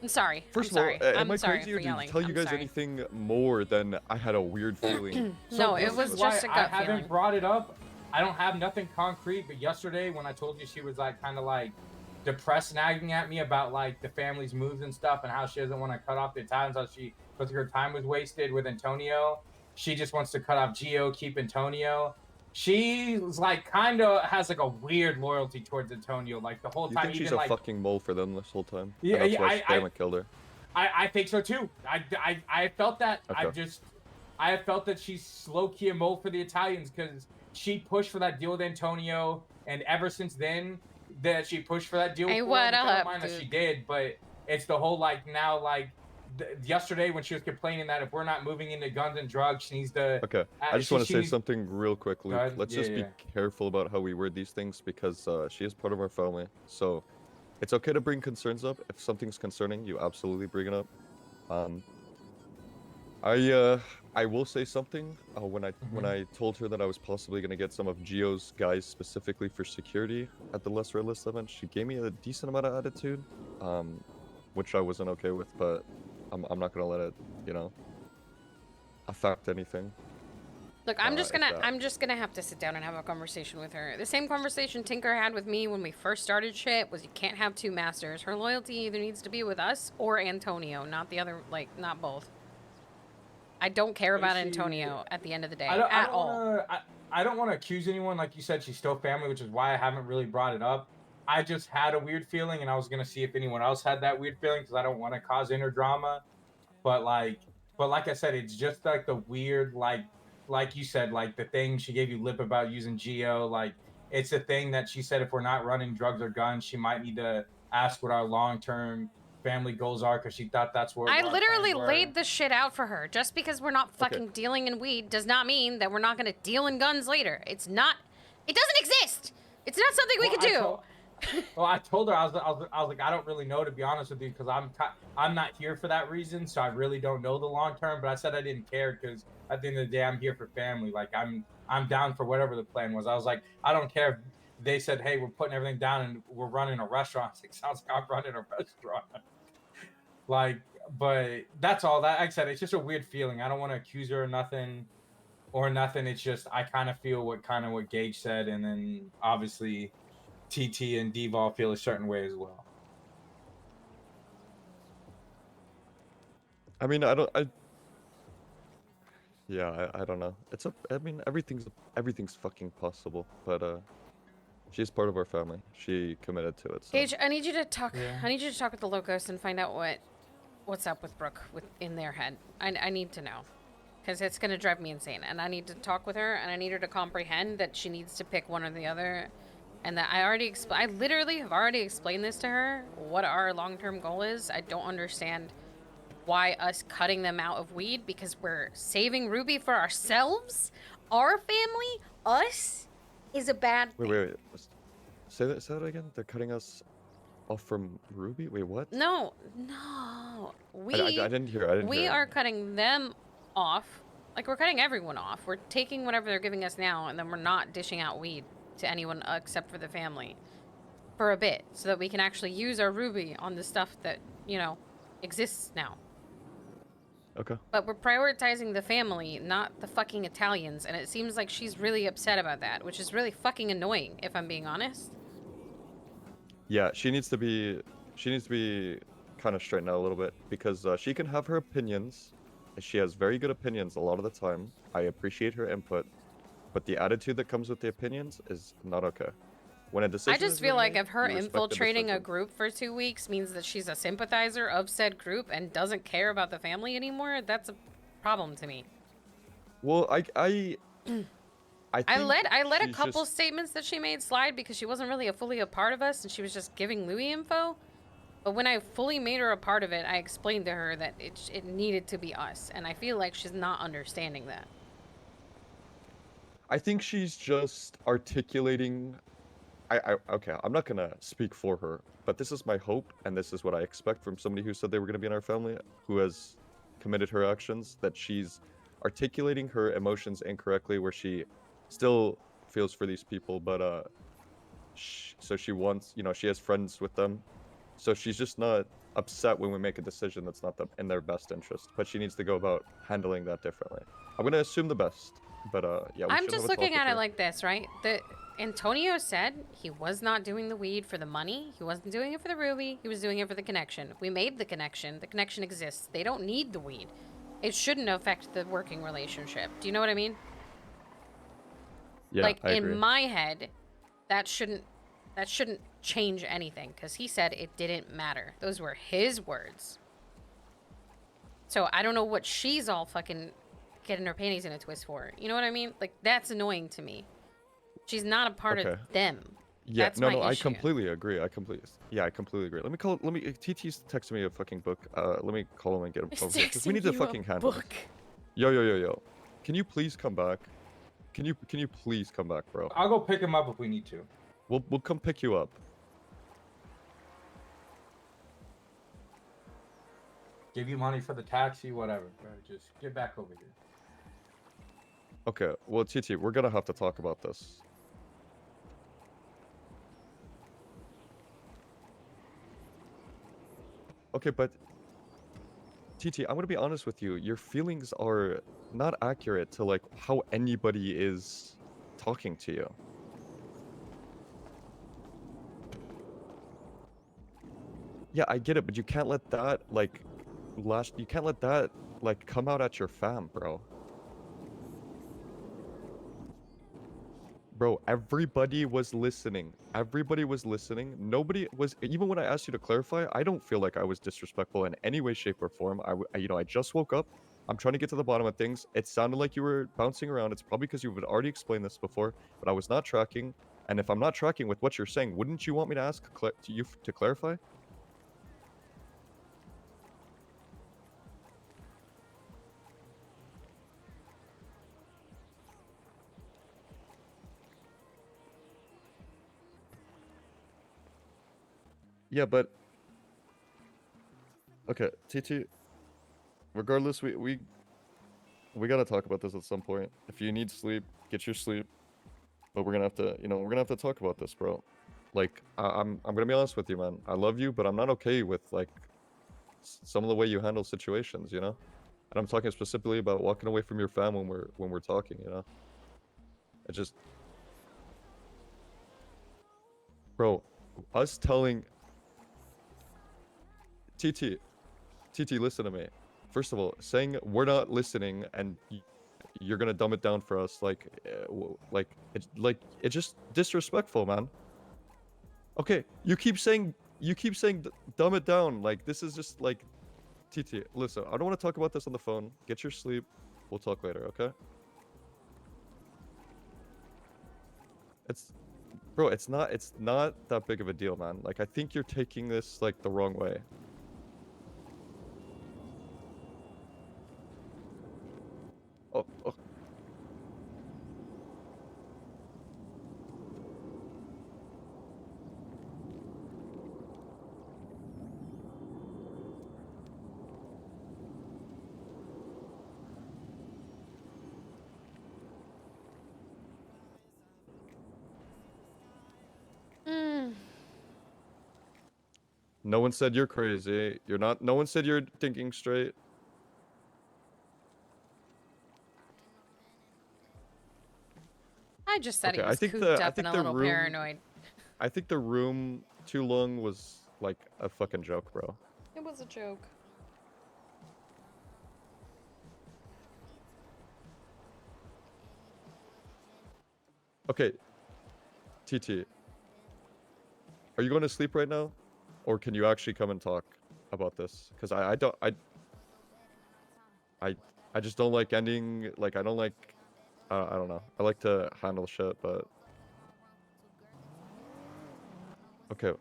I'm sorry. First I'm sorry. of all, am I'm I sorry crazy for or did yelling. he tell you I'm guys sorry. anything more than I had a weird feeling? No, it this was is why just a I gut haven't feeling. brought it up. I don't have nothing concrete, but yesterday when I told you she was like kind of like depressed, nagging at me about like the family's moves and stuff and how she doesn't want to cut off the Italians, how she because her time was wasted with Antonio. She just wants to cut off Gio, keep Antonio. She's like kind of has like a weird loyalty towards Antonio, like the whole You time. think she's even a like fucking mole for them this whole time? Yeah, And that's yeah, why they haven't killed her. I think so too. I felt that. Okay. I felt that she's low key a mole for the Italians because she pushed for that deal with Antonio, and ever since then that she pushed for that deal. Hey, for what him, which I don't up, mind that dude? she did, but it's the whole like now like yesterday when she was complaining that if we're not moving into guns and drugs, she needs to. Okay, I just want to say needs- something real quick, Luke. ahead. Let's Yeah, just be yeah. careful about how we word these things because she is part of our family. So it's okay to bring concerns up. If something's concerning, you absolutely bring it up. I will say something. When I told her that I was possibly gonna get some of Gio's guys specifically for security at the Less Red List event, she gave me a decent amount of attitude. which I wasn't okay with, but I'm not gonna let it, you know, affect anything. Look, I'm just if gonna that- have to sit down and have a conversation with her. The same conversation Tinker had with me when we first started shit was you can't have two masters. Her loyalty either needs to be with us or Antonio, not the other, like, not both. I don't care about Antonio at the end of the day at all. I don't want to accuse anyone. Like you said, she's still family, which is why I haven't really brought it up. I just had a weird feeling, and I was gonna see if anyone else had that weird feeling because I don't want to cause inner drama. But like I said, it's just like the weird, like you said, like the thing she gave you lip about using Geo. Like it's a thing that she said if we're not running drugs or guns, she might need to ask what our long-term family goals are because she thought that's what I our literally plans were. laid this shit out for her. Just because we're not fucking dealing in weed does not mean that we're not gonna deal in guns later. It's not. It doesn't exist. It's not something we could do. Well, I told her I was like I don't really know, to be honest with you, because I'm not here for that reason, so I really don't know the long term. But I said I didn't care because at the end of the day I'm here for family. Like I'm down for whatever the plan was. I was like I don't care if they said, hey, we're putting everything down and we're running a restaurant. I was like, sounds like I'm running a restaurant. Like, but that's all. That like I said, it's just a weird feeling. I don't want to accuse her or nothing. It's just I kind of feel what Gage said, and then obviously TT and Deval feel a certain way as well. I mean, yeah, I don't know. I mean, everything's fucking possible, but she's part of our family. She committed to it. So. Gage, I need you to talk. Yeah. I need you to talk with the Locos and find out what's up with Brooke in their head. I need to know, because it's gonna drive me insane. And I need to talk with her, and I need her to comprehend that she needs to pick one or the other. And that I literally have already explained this to her, what our long-term goal is. I don't understand why us cutting them out of weed, because we're saving Ruby for ourselves, our family, us, is a bad thing. Wait. Say that again. They're cutting us off from Ruby. Wait, what? No. We I didn't hear. We are cutting them off. Like, we're cutting everyone off. We're taking whatever they're giving us now, and then we're not dishing out weed to anyone except for the family for a bit, so that we can actually use our Ruby on the stuff that, you know, exists now. Okay. But we're prioritizing the family, not the fucking Italians, and it seems like she's really upset about that, which is really fucking annoying, if I'm being honest. Yeah, she needs to be kind of straightened out a little bit, because she can have her opinions. She has very good opinions a lot of the time. I appreciate her input, but the attitude that comes with the opinions is not okay. When a decision I just is feel like made, if her you respect the infiltrating a decision. group for 2 weeks means that she's a sympathizer of said group and doesn't care about the family anymore, that's a problem to me. Well, I let a she's couple just- statements that she made slide because she wasn't really fully a part of us and she was just giving Louis info. But when I fully made her a part of it, I explained to her that it needed to be us, and I feel like she's not understanding that. I think she's just articulating. Okay, I'm not gonna speak for her, but this is my hope, and this is what I expect from somebody who said they were gonna be in our family, who has committed her actions, that she's articulating her emotions incorrectly, where she still feels for these people, but so she wants, she has friends with them, so she's just not upset when we make a decision that's not in their best interest, but she needs to go about handling that differently. I'm gonna assume the best, but yeah. I'm just looking at it like this, right? Antonio said he was not doing the weed for the money. He wasn't doing it for the ruby. He was doing it for the connection. We made the connection. The connection exists. They don't need the weed. It shouldn't affect the working relationship. Do you know what I mean? Yeah, like, I agree. in my head, that shouldn't change anything, because he said it didn't matter. Those were his words. So I don't know what she's all fucking getting her panties in a twist for. You know what I mean? Like, that's annoying to me. She's not a part of them. Yeah, That's no, my I issue. completely agree. I completely agree. TT's texting me a fucking book. Let me call him and get him over here, because we need to fucking handle this. Yo. Can you please come back? Can you please come back, bro? I'll go pick him up if we need to. We'll come pick you up. Give you money for the taxi, whatever. Bro. Just get back over here. Okay, well, TT, we're gonna have to talk about this. Okay, but TT, I'm gonna be honest with you. Your feelings are not accurate to like how anybody is talking to you. Yeah, I get it, but you can't let that like you can't let that like come out at your fam, bro. Bro, everybody was listening. Everybody was listening. Nobody was, even when I asked you to clarify, I don't feel like I was disrespectful in any way, shape, or form. I just woke up. I'm trying to get to the bottom of things. It sounded like you were bouncing around. It's probably because you had already explained this before, but I was not tracking. And if I'm not tracking with what you're saying, wouldn't you want me to ask to clarify? Yeah, but okay, TT. Regardless, we gotta talk about this at some point. If you need sleep, get your sleep. But we're gonna have to, we're gonna have to talk about this, bro. Like, I'm gonna be honest with you, man. I love you, but I'm not okay with like some of the way you handle situations, you know. And I'm talking specifically about walking away from your fam when we're talking, you know. It just, bro, us telling TT, listen to me. First of all, saying we're not listening and you're gonna dumb it down for us, it's just disrespectful, man. Okay, you keep saying dumb it down. Like this is just like TT. Listen, I don't want to talk about this on the phone. Get your sleep. We'll talk later, okay? Bro, it's not that big of a deal, man. Like I think you're taking this like the wrong way. Oh. No one said you're crazy. You're not. No one said you're thinking straight. I just said Okay, he was cooped up and a little paranoid. I think the room too long was like a fucking joke, bro. It was a joke. Okay, TT. Are you going to sleep right now? Or can you actually come and talk about this? Because I just don't like ending, like, I don't like, I don't know. I like to handle shit, but... Okay.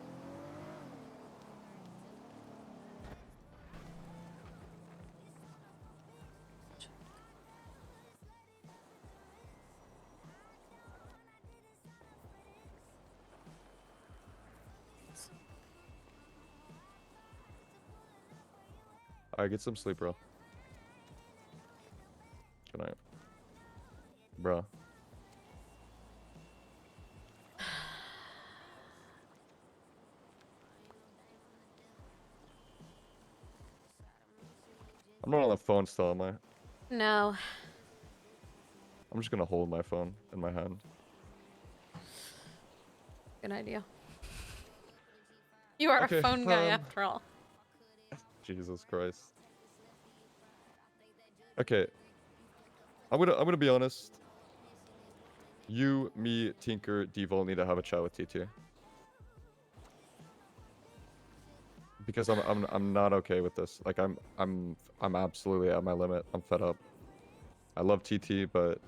Alright, get some sleep, bro. Good night. Bro. I'm not on the phone still, am I? No. I'm just gonna hold my phone in my hand. Good idea. You are Okay, a phone guy after all. Jesus Christ. Okay. I'm gonna be honest. You, me, Tinker, Devil need to have a chat with TT. Because I'm not okay with this. Like I'm absolutely at my limit. I'm fed up. I love TT, but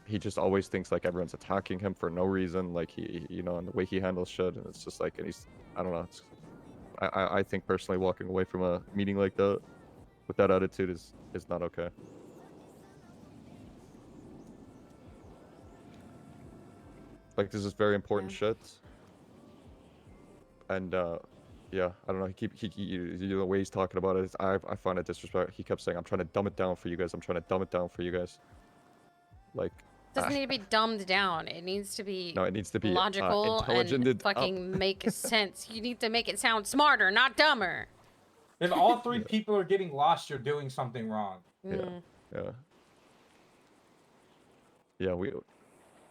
he just always thinks like everyone's attacking him for no reason. Like he and the way he handles shit, and it's just like, and I don't know. I think personally walking away from a meeting like that with that attitude is not okay. Like this is very important shit. And yeah, I don't know. The way he's talking about it, I find it disrespectful. He kept saying, "I'm trying to dumb it down for you guys. I'm trying to dumb it down for you guys." Like, doesn't need to be dumbed down. It needs to be. No, it needs to be logical intelligent and fucking make sense. You need to make it sound smarter, not dumber. If all three people are getting lost, you're doing something wrong. Mm. Yeah. Yeah,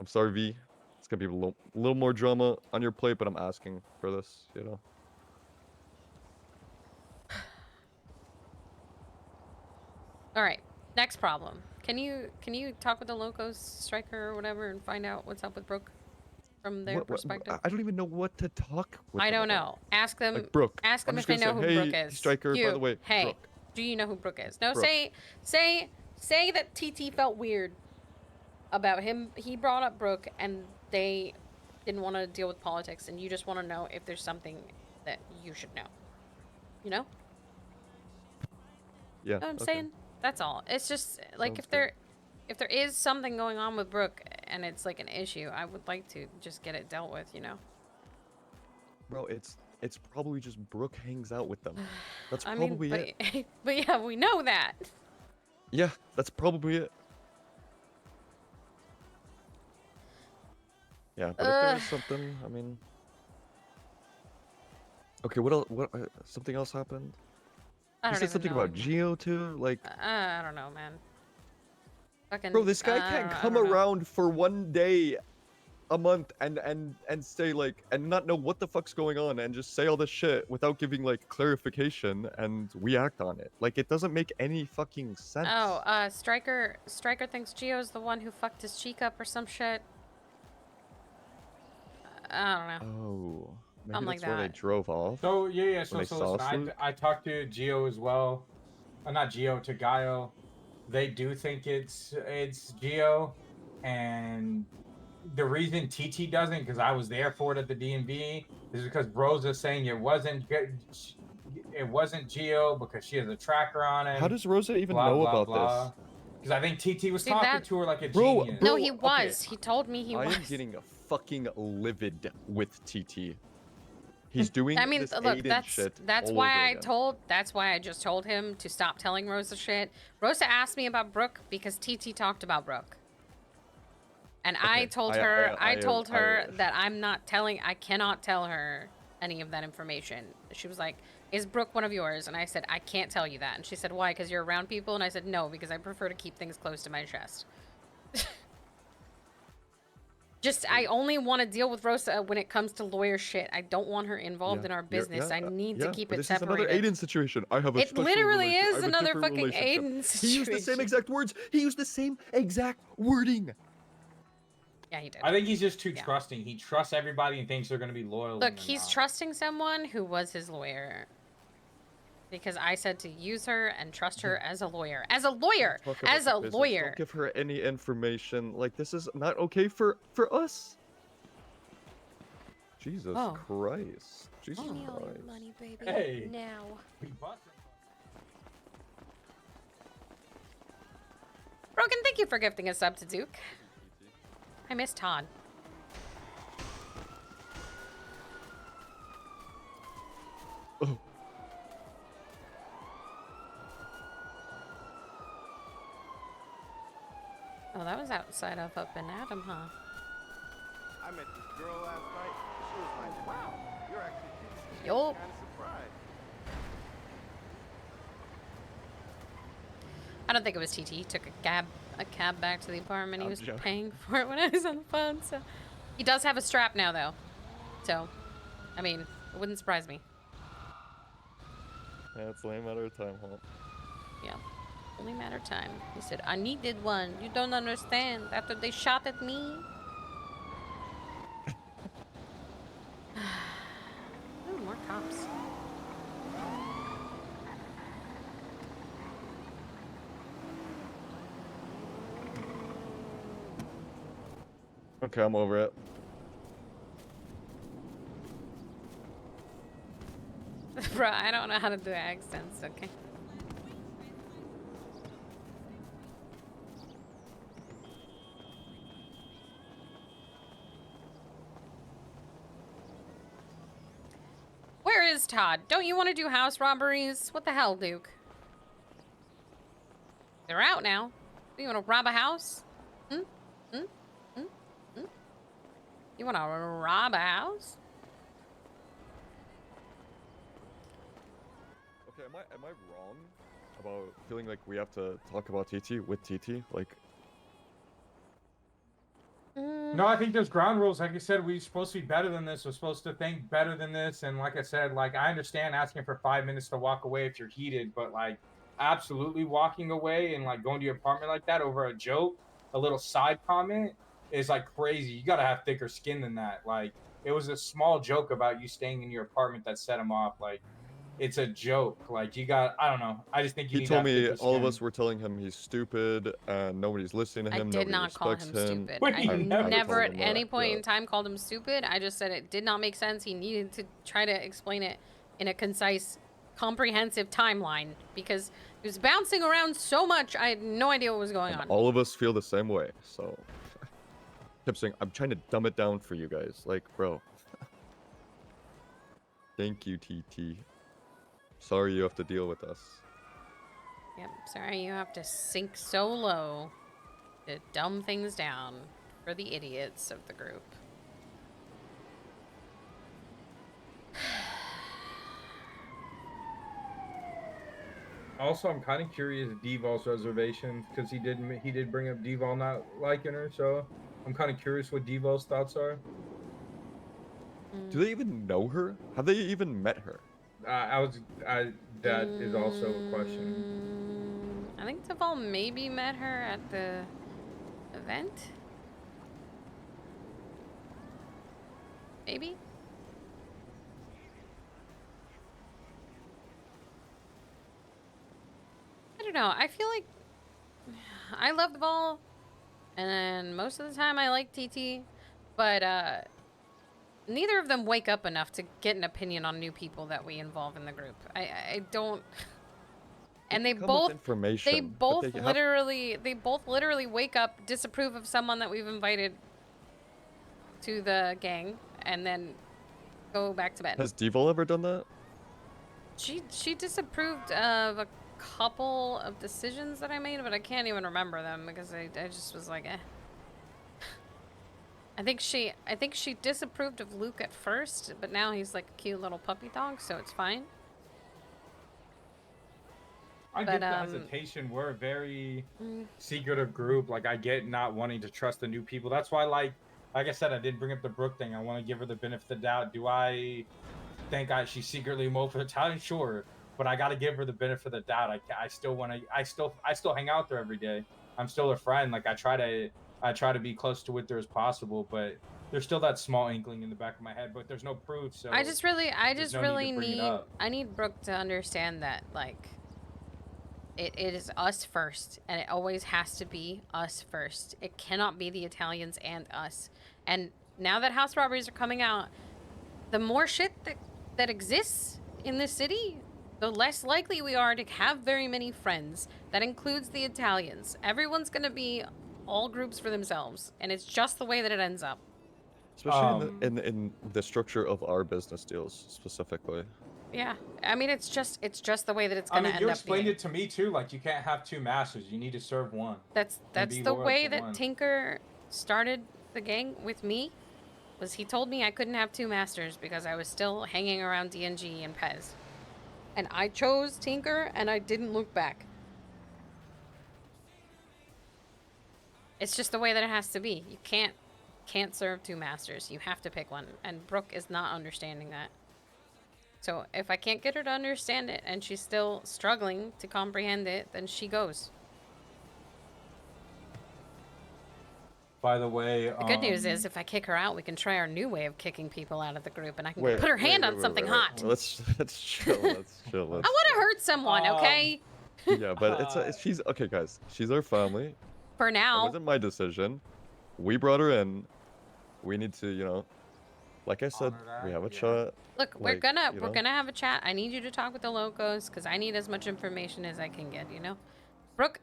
I'm sorry, V. It's gonna be a little more drama on your plate, but I'm asking for this, you know. All right. Next problem. Can you talk with the locos striker or whatever and find out what's up with Brooke from their What, perspective? I don't even know what to talk with I them don't about. know. Ask them. Like Brooke. Ask I'm them if just they gonna know say, who Brooke hey, is. Striker, by the way, Hey, Brooke. do you know who Brooke is? No, Brooke. say that TT felt weird about him. He brought up Brooke, and they didn't want to deal with politics, and you just want to know if there's something that you should know. You know? Yeah. Know what I'm okay. saying? That's all. It's just like Sounds if there is something going on with Brooke and it's like an issue, I would like to just get it dealt with, you know? Bro, it's probably just Brooke hangs out with them. That's I probably mean, it. but yeah, we know that. Yeah, that's probably it. Yeah, but if there is something, I mean. Okay, what else? What something else happened? I You don't said even something know about anymore. Geo too, like. I don't know, man. Fucking, Bro, this guy I can't don't come know. around for one day a month and say like and not know what the fuck's going on and just say all this shit without giving like clarification and we act on it. Like it doesn't make any fucking sense. Oh, Striker thinks Geo's the one who fucked his cheek up or some shit. I don't know. Oh, maybe Something that's like why they that. drove off. So yeah. When they So saw listen, Sloop? I talked to Geo as well. Not Geo, to Gaio. They do think it's Geo, and the reason TT doesn't, because I was there for it at the DMV, is because Rosa's saying it wasn't Geo because she has a tracker on him. How does Rosa even blah, know blah, about blah. this? Because I think TT was See, talking that- to her like a Bro, genius. No, he okay. was. He told me he I was. am getting fucking livid with TT. He's doing I mean, this look, Aiden shit that's all why over again. that's why I just told him to stop telling Rosa shit. Rosa asked me about Brooke because TT talked about Brooke. And I Okay, told her that I cannot tell her any of that information. She was like, "Is Brooke one of yours?" And I said, "I can't tell you that." And she said, "Why? Because you're around people?" And I said, "No, because I prefer to keep things close to my chest." I only want to deal with Rosa when it comes to lawyer shit. I don't want her involved in our business. I need to keep but it this separated. is another Aiden situation. I have a It special literally relation- I is have a another different fucking relationship. Aiden He used the same situation. exact words. He used the same exact wording. Yeah, he did. I think he's just too trusting. He trusts everybody and thinks they're going to be loyal. Look, he's trusting someone who was his lawyer. Because I said to use her and trust her as a lawyer. As a lawyer! Talk about As the a business. lawyer! Don't give her any information. Like, this is not okay for us. Jesus Christ. Jesus Give me all your Christ. money, baby. Hey. Now. Broken, thank you for gifting a sub to Duke. I miss Todd. Oh. Oh, that was outside of up in Adam, huh? I met this girl last night. She was like, wow, you're actually cute. Yo. Kind of surprised. I don't think it was TT. He took a cab back to the apartment. He I'm was joking. paying for it when I was on the phone, so. He does have a strap now, though. So, I mean, it wouldn't surprise me. Yeah, it's only a matter of time, huh? Yeah. Only a matter of time. He said, I needed one. You don't understand. After they shot at me. Ooh, more cops. Okay, I'm over it. Bro, I don't know how to do accents, okay? Where is Todd? Don't you want to do house robberies? What the hell, Duke? They're out now. Do you want to rob a house? You want to rob a house? Okay, am I wrong about feeling like we have to talk about TT with TT? Like, No, I think there's ground rules. Like I said, we're supposed to be better than this. We're supposed to think better than this. And like I said, like I understand asking for 5 minutes to walk away if you're heated, but like absolutely walking away and like going to your apartment like that over a joke, a little side comment is like crazy. You gotta have thicker skin than that. Like it was a small joke about you staying in your apartment that set him off. Like it's a joke. Like I don't know. I just think you he need to told have me thicker all of skin. us were telling him he's stupid and nobody's listening to I him. did Nobody not call respects him stupid. Wait, I you never told at any point yeah. in time called him stupid. I just said it did not make sense. He needed to try to explain it in a concise, comprehensive timeline because he was bouncing around so much. I had no idea what was going And on. all of us feel the same way. So, kept saying, I'm trying to dumb it down for you guys. Like, bro. Thank you, TT. Sorry you have to deal with us. Yep, sorry you have to sink so low to dumb things down for the idiots of the group. Also, I'm kind of curious Devol's reservations because he did bring up Devol not liking her, so I'm kind of curious what Devol's thoughts are. Do they even know her? Have they even met her? That is also a question. I think Deval maybe met her at the event. Maybe. I don't know. I feel like I love the ball, and then most of the time I like TT, but neither of them wake up enough to get an opinion on new people that we involve in the group. I don't. And they both literally wake up, disapprove of someone that we've invited to the gang, and then go back to bed. Has Devil ever done that? She disapproved of a couple of decisions that I made, but I can't even remember them because I just was like, eh. I think she disapproved of Luke at first, but now he's like a cute little puppy dog, so it's fine. I get the hesitation. We're a very secretive group. Like I get not wanting to trust the new people. That's why, like I said, I didn't bring up the Brooke thing. I want to give her the benefit of the doubt. Do I think she's secretly a mole for the talent? Sure, but I got to give her the benefit of the doubt. I still want to. I still hang out there every day. I'm still a friend. Like I try to be close to with her as possible, but there's still that small inkling in the back of my head. But there's no proof. So I just really need Brooke to understand that like. It is us first, and it always has to be us first. It cannot be the Italians and us. And now that house robberies are coming out, the more shit that exists in this city, the less likely we are to have very many friends. That includes the Italians. Everyone's going to be all groups for themselves, and it's just the way that it ends up. Especially in the structure of our business deals specifically. Yeah, I mean it's just the way that it's gonna end up. You explained it to me too. Like you can't have two masters. You need to serve one. That's the way that Tinker started the gang with me. Was he told me I couldn't have two masters because I was still hanging around DNG and Pez, and I chose Tinker and I didn't look back. It's just the way that it has to be. You can't serve two masters. You have to pick one, and Brooke is not understanding that. So if I can't get her to understand it and she's still struggling to comprehend it, then she goes. By the way, the good news is if I kick her out, we can try our new way of kicking people out of the group, and I can put her hand on something hot. Let's chill. Let's chill. I want to hurt someone, okay? Yeah, but she's okay, guys. She's our family. For now. It wasn't my decision. We brought her in. We need to, like I said, we have a chat. Look, we're gonna have a chat. I need you to talk with the locals because I need as much information as I can get. Brooke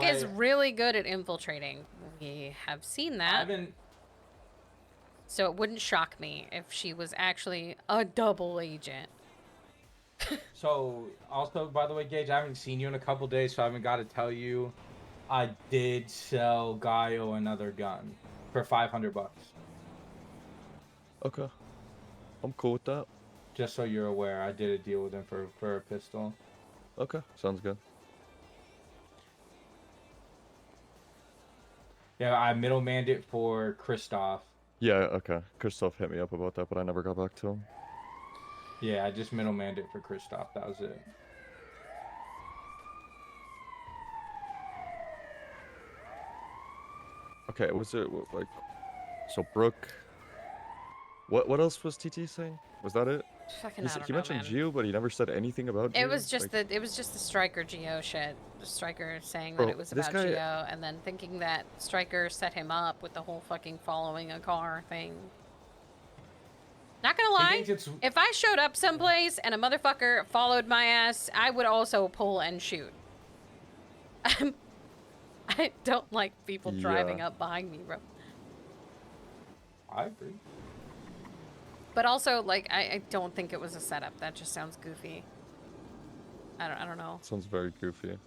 is really good at infiltrating. We have seen that. So it wouldn't shock me if she was actually a double agent. So also, by the way, Gage, I haven't seen you in a couple days, so I haven't got to tell you. I did sell Gaio another gun for $500. Okay. I'm cool with that. Just so you're aware, I did a deal with him for a pistol. Okay, sounds good. Yeah, I middlemanned it for Kristoff. Yeah, okay. Christoph hit me up about that, but I never got back to him. Yeah, I just middlemanned it for Kristoff. That was it. Okay, was it like so Brooke? What else was TT saying? Was that it? Fucking, I don't He know, mentioned man. Geo, but he never said anything about Geo. It was just like, it was just the Striker Geo shit. The Striker saying Bro, that it was this about guy- Geo, and then thinking that Striker set him up with the whole fucking following a car thing. Not gonna He lie, thinks it's if I showed up someplace and a motherfucker followed my ass, I would also pull and shoot. I don't like people driving Yeah. up behind me, bro. I agree. But also, like, I don't think it was a setup. That just sounds goofy. I don't know. sounds very goofy.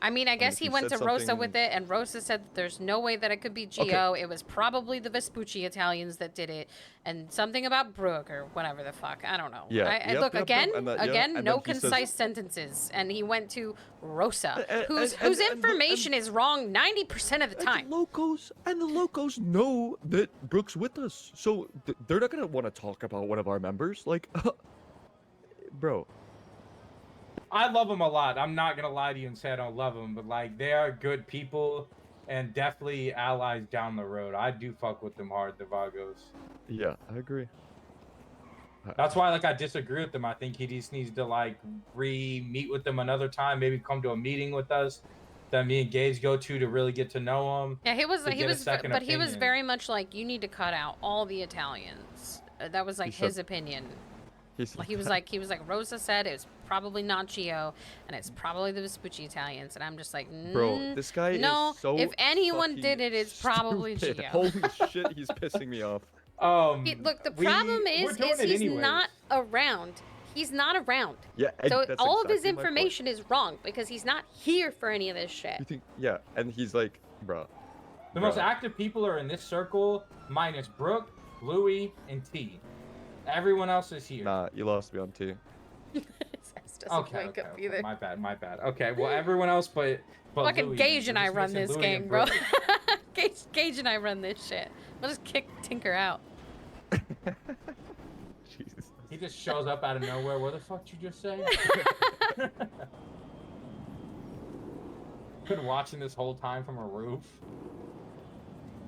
I mean, I guess if he you went to said Rosa something- with it, and Rosa said that there's no way that it could be Gio. It was probably the Vespucci Italians that did it, and something about Brooke or whatever the fuck. I don't know. Yeah, Look, yep, again, and that- yeah, again, and no then he says- concise sentences, and he went to Rosa, And- whose and the- information is wrong 90% of the time. And the locals know that Brooke's with us, so they're not gonna want to talk about one of our members. Like, bro. I love them a lot. I'm not gonna lie to you and say I don't love them, but like they are good people and definitely allies down the road. I do fuck with them hard, the Vagos. Yeah, I agree. That's why like I disagree with them. I think he just needs to like meet with them another time, maybe come to a meeting with us that me and Gage go to really get to know him. Yeah, he was, to get a second but he was opinion. very much like, you need to cut out all the Italians. That was like He said- his opinion. He said- He was like, Rosa said it's probably not Gio, and it's probably the Vespucci Italians, and I'm just like, Bro, this guy no, is so if anyone fucking did it, it's probably stupid. Gio. Holy shit, he's pissing me off. Look, the problem we're is doing it he's anyways. not around. He's not around. Yeah, and So that's all of his exactly my point. information is wrong because he's not here for any of this shit. You think? Yeah, and he's like, bro. The most active people are in this circle, minus Brooke, Louie, and T. Everyone else is here. Nah, you lost me on T. Okay, my bad. Okay, well everyone else but Fucking Louis, Gage and we're I just run missing this Louis and gang, bro. Brooke. Gage and I run this shit. We'll just kick Tinker out. Jesus. He just shows up out of nowhere. What the fuck you just say? Been watching this whole time from a roof.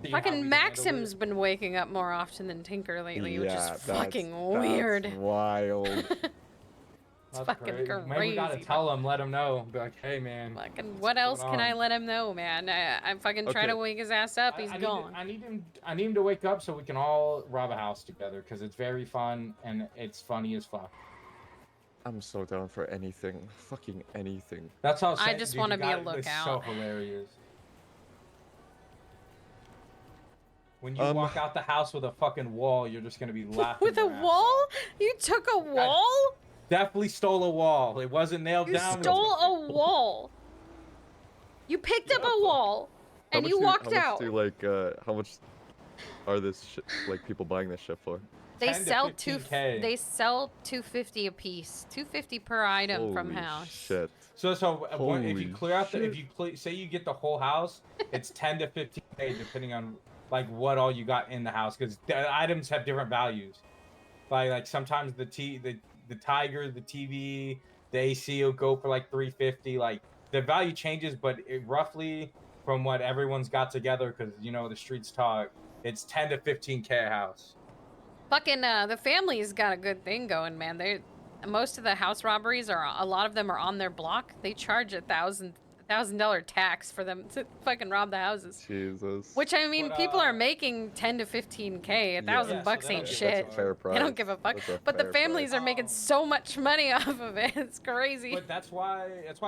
See how we Fucking can Maxim's been waking up more often than Tinker lately, which is that's- fucking that's weird. wild. It's That's fucking crazy. Maybe we gotta tell him, let him know. Be like, hey man. Fucking what else can I let him know, man? I fucking try Okay. to wake his ass up. He's I gone. need him to wake up so we can all rob a house together because it's very fun and it's funny as fuck. I'm so down for anything. Fucking anything. That's how I just wanna be a It's so lookout. hilarious. When you Um, walk out the house with a fucking wall, you're just gonna be laughing. With a your ass wall? You took a wall? Definitely stole a wall. It wasn't nailed You down. stole a wall. You picked up a wall, How and much you do- walked how much out. Do, like, how much are this shit, like people buying this shit for? They 10 to sell 15K. They sell $250 a piece. $250 per item from Holy house. Shit. So if you Holy clear out shit. say you get the whole house, it's 10 to 15K depending on like what all you got in the house because the items have different values. Like sometimes the tiger, the TV, the AC will go for like 350. Like the value changes, but it roughly from what everyone's got together because you know the streets talk, it's 10 to 15K a house. Fucking the family's got a good thing going, man. Most of the house robberies a lot of them are on their block. They charge $1,000 tax for them to fucking rob the houses. Jesus. Which I mean, But, people are making 10 to 15K. $1,000 bucks ain't That's shit. a fair price. They don't give a fuck. That's a But the fair families price. are making so much money off of it. It's crazy. But that's why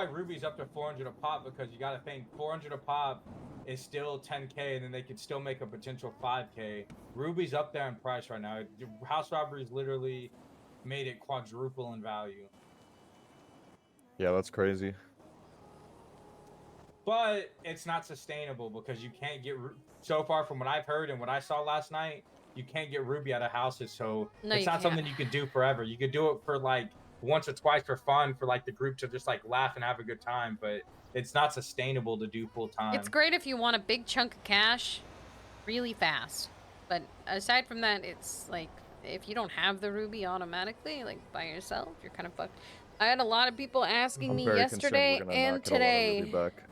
Ruby's up to 400 a pop because you got to think 400 a pop is still 10K and then they could still make a potential 5K. Ruby's up there in price right now. House robberies literally made it quadruple in value. Yeah, that's crazy. But it's not sustainable because you can't get so far from what I've heard and what I saw last night, you can't get Ruby out of houses. So No, it's you not something can't. you can do forever. You could do it for like once or twice for fun, for like the group to just like laugh and have a good time, but it's not sustainable to do full time. It's great if you want a big chunk of cash really fast. But aside from that, it's like if you don't have the ruby automatically, like by yourself, you're kind of fucked. I had a lot of people asking I'm me very concerned yesterday we're gonna and not get a lot of today. Ruby back.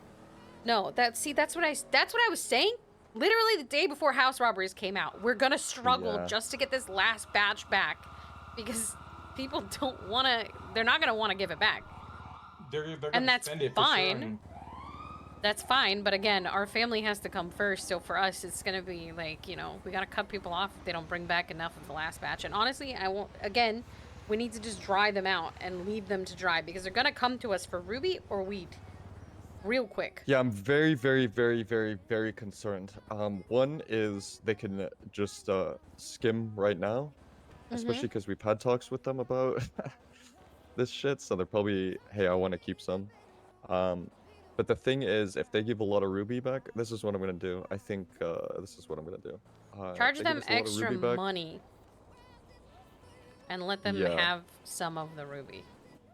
No, that's what I was saying. Literally the day before house robberies came out, we're gonna struggle Yeah. just to get this last batch back, because people don't want to. They're not gonna want to give it back. They're gonna And that's spend it for sure. fine. That's fine, but again, our family has to come first. So for us, it's gonna be like, you know, we gotta cut people off if they don't bring back enough of the last batch. And honestly, I won't. Again, we need to just dry them out and leave them to dry, because they're gonna come to us for ruby or wheat, real quick. Yeah, I'm very, very, very, very, very concerned. One is they can just skim right now, especially because we've had talks with them about this shit. So they're probably, hey, I want to keep some. But the thing is, if they give a lot of ruby back, this is what I'm gonna do. I think this is what I'm gonna do. Charge if they give them us a lot of extra ruby back- money and let them Yeah. have some of the ruby.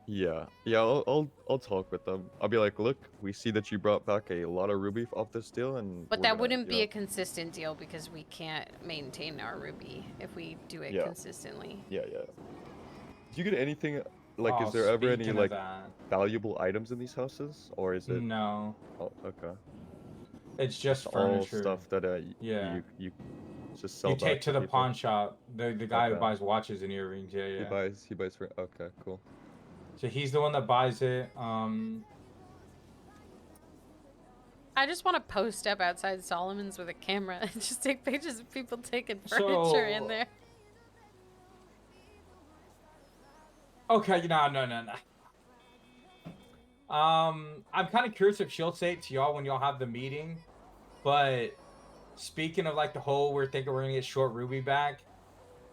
Yeah, I'll talk with them. I'll be like, look, we see that you brought back a lot of ruby off this deal, and But we're that gonna, wouldn't you be know- a consistent deal, because we can't maintain our ruby if we do it Yeah. consistently. Yeah. Do you get anything? Like, Oh, is there ever any speaking of like that, valuable items in these houses, or is it? no, Oh, okay. it's just It's all furniture. stuff that Yeah. you just sell You take back to the people? pawn shop. The guy who Okay. buys watches and earrings. Yeah, He yeah. buys for. Okay, cool. So he's the one that buys it. I just want to post up outside Solomon's with a camera and just take pictures of people taking furniture So- in there. Okay, no. I'm kind of curious if she'll say it to y'all when y'all have the meeting, but speaking of like the whole we're thinking we're gonna get short Ruby back,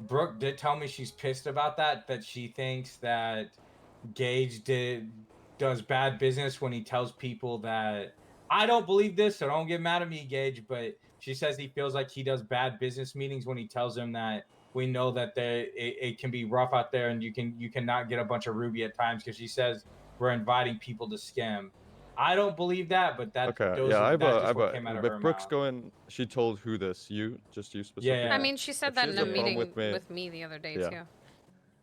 Brooke did tell me she's pissed about that she thinks that Gage does bad business when he tells people that. I don't believe this, so don't get mad at me, Gage, but she says he feels like he does bad business meetings when he tells them that we know that it can be rough out there and you cannot get a bunch of ruby at times, because she says we're inviting people to scam. I don't believe that, but that Okay, those yeah, are, I've that's just what came out of her if Brooke's mouth. going, she told who this? You specifically? Yeah. I mean, she said If that she in has a a problem meeting with me- the other day Yeah. too.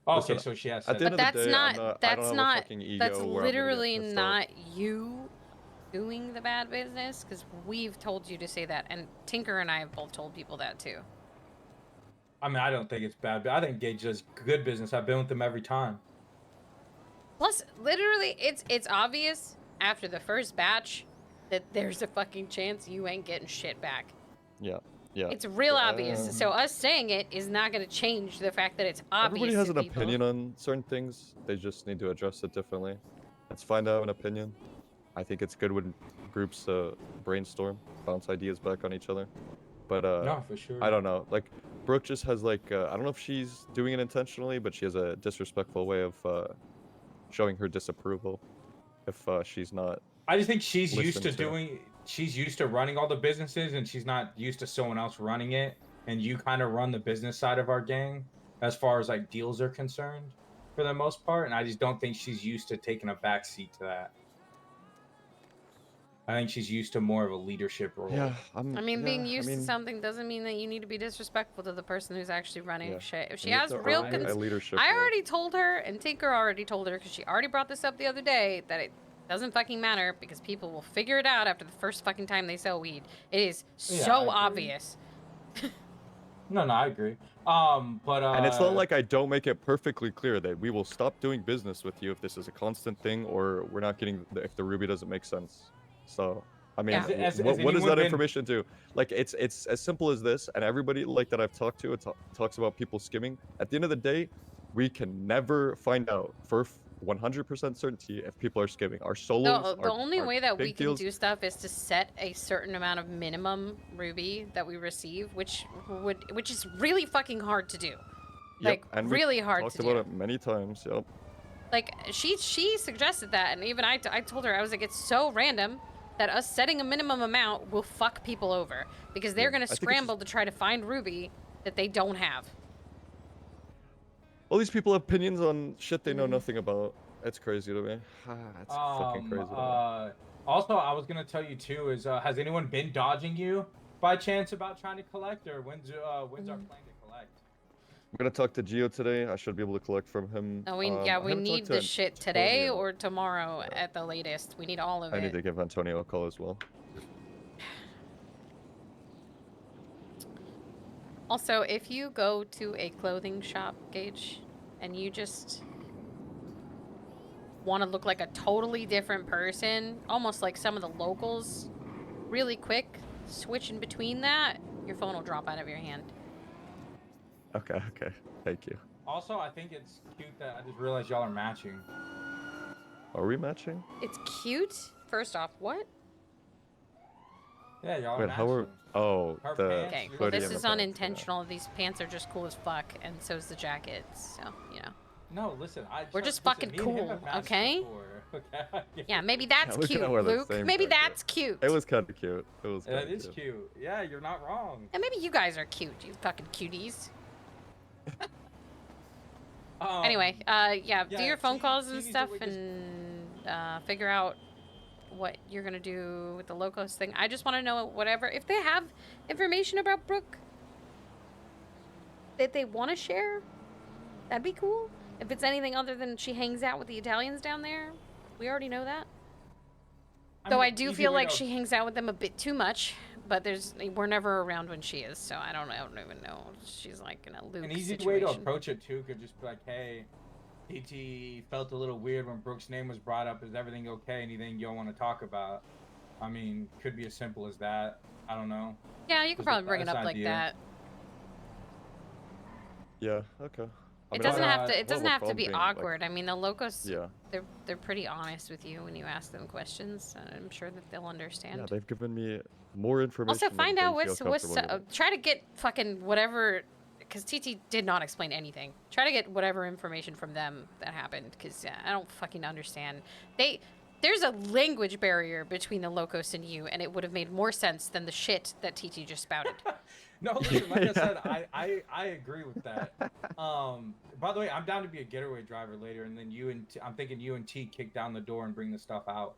Okay, Listen, so she has at said the end But of that. the day, I I don't don't have not a fucking ego that's where I'm gonna get literally pissed off. not you doing the bad business, because we've told you to say that, and Tinker and I have both told people that too. I mean, I don't think it's bad, but I think Gage does good business. I've been with him every time. Plus, literally, it's obvious after the first batch that there's a fucking chance you ain't getting shit back. Yeah. It's real obvious. So us saying it is not going to change the fact that it's obvious. Everybody has to an people. opinion on certain things. They just need to address it differently. Let's find out an opinion. I think it's good when groups brainstorm, bounce ideas back on each other. But No, for sure. I don't know. Like, Brooke just has like I don't know if she's doing it intentionally, but she has a disrespectful way of showing her disapproval if she's not. I just think she's used to Listen she's used to running all the businesses, and she's not used to someone else running it. And you kind of run the business side of our gang as far as like deals are concerned for the most part. And I just don't think she's used to taking a back seat to that. I think she's used to more of a leadership role. Yeah, I mean, being used to something doesn't mean that you need to be disrespectful to the person who's actually running shit. If she has real leadership, I already told her, and Tinker already told her, because she already brought this up the other day, that it doesn't fucking matter, because people will figure it out after the first fucking time they sell weed. It is Yeah, I so agree. obvious. No, I agree. But and it's not like I don't make it perfectly clear that we will stop doing business with you if this is a constant thing, or we're not getting if the ruby doesn't make sense. So I mean, Has what does anyone that been- information do? Like, it's as simple as this, and everybody like that I've talked to talks about people skimming. At the end of the day, we can never find out for 100% certainty if people are skimming. Our solos. The only way that we big can deals- do stuff is to set a certain amount of minimum ruby that we receive, which is really fucking hard to do. Like, and really hard talked to about do. it many times. Yep. Like, she suggested that, and even I told her, I was like, it's so random that us setting a minimum amount will fuck people over, because they're Yeah, gonna I think it's scramble to try to find ruby that they don't have. All these people have opinions on shit they know nothing about. It's crazy to me. It's fucking crazy to me. Also, I was gonna tell you too is has anyone been dodging you by chance about trying to collect, or when's our plan to collect? I'm gonna talk to Gio today. I should be able to collect from him. No, we I we haven't need talked to the shit today Antonio. or tomorrow at the latest. We need all of I it. need to give Antonio a call as well. Also, if you go to a clothing shop, Gage, and you just want to look like a totally different person, almost like some of the locals, really quick, switch in between that, your phone will drop out of your hand. Okay. Thank you. Also, I think it's cute that I just realized y'all are matching. Are we matching? It's cute? First off, what? Yeah, y'all are Wait, matching. how are... Oh, Her the pants, Okay, your well, hoodie this and the is pants, unintentional. These pants are just cool as fuck, and so's the jacket, so, you know. No, listen, We're just fucking cool, okay? Okay. Yeah, maybe that's we cute, kinda wear the Luke. same Maybe jacket. that's cute. It was kind of cute. It was. That kinda is cute. cute. Yeah, you're not wrong. And maybe you guys are cute, you fucking cuties. Um, Anyway, yeah, do your phone T- calls and TV's stuff always just- and figure out what you're gonna do with the Locos thing. I just want to know whatever, if they have information about Brooke that they want to share, that'd be cool. If it's anything other than she hangs out with the Italians down there, we already know that. Though I do feel like she hangs out with them a bit too much, but we're never around when she is, so I don't even know. She's like in a Luke An easy situation. way to approach it too could just be like, hey, PT felt a little weird when Brooke's name was brought up. Is everything okay? Anything you want to talk about? I mean, could be as simple as that. I don't know. Yeah, you could Just probably bring it an up like idea. that. Yeah. Okay. It doesn't have to. It we'll doesn't a have to problem be being, like- awkward. I mean, the Locos. Yeah. They're pretty honest with you when you ask them questions. And I'm sure that they'll understand. Yeah, they've given me more information. Also, than find they out feel what's comfortable giving. try to get fucking whatever, because TT did not explain anything. Try to get whatever information from them that happened, because I don't fucking understand. There's a language barrier between the Locos and you, and it would have made more sense than the shit that TT just spouted. No, listen, like I said, I agree with that. By the way, I'm down to be a getaway driver later, and then I'm thinking you and T kick down the door and bring the stuff out.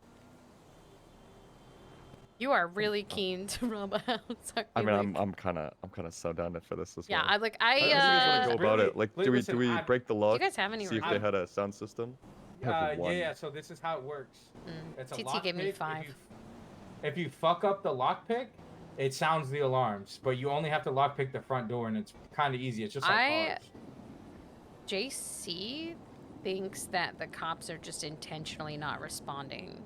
You are really keen to rob a house. I mean, I'm kind of so down for this as Yeah, well. I like How do you guys want to go about Really- it? Like, listen, do we break the lock? Do you guys have any See if they review? had a sound system. Have one. Yeah, so this is how it works. It's a TT gave me lockpick. 5. If you fuck up the lockpick, it sounds the alarms, but you only have to lockpick the front door, and it's kind of easy. It's just like cars. JC thinks that the cops are just intentionally not responding.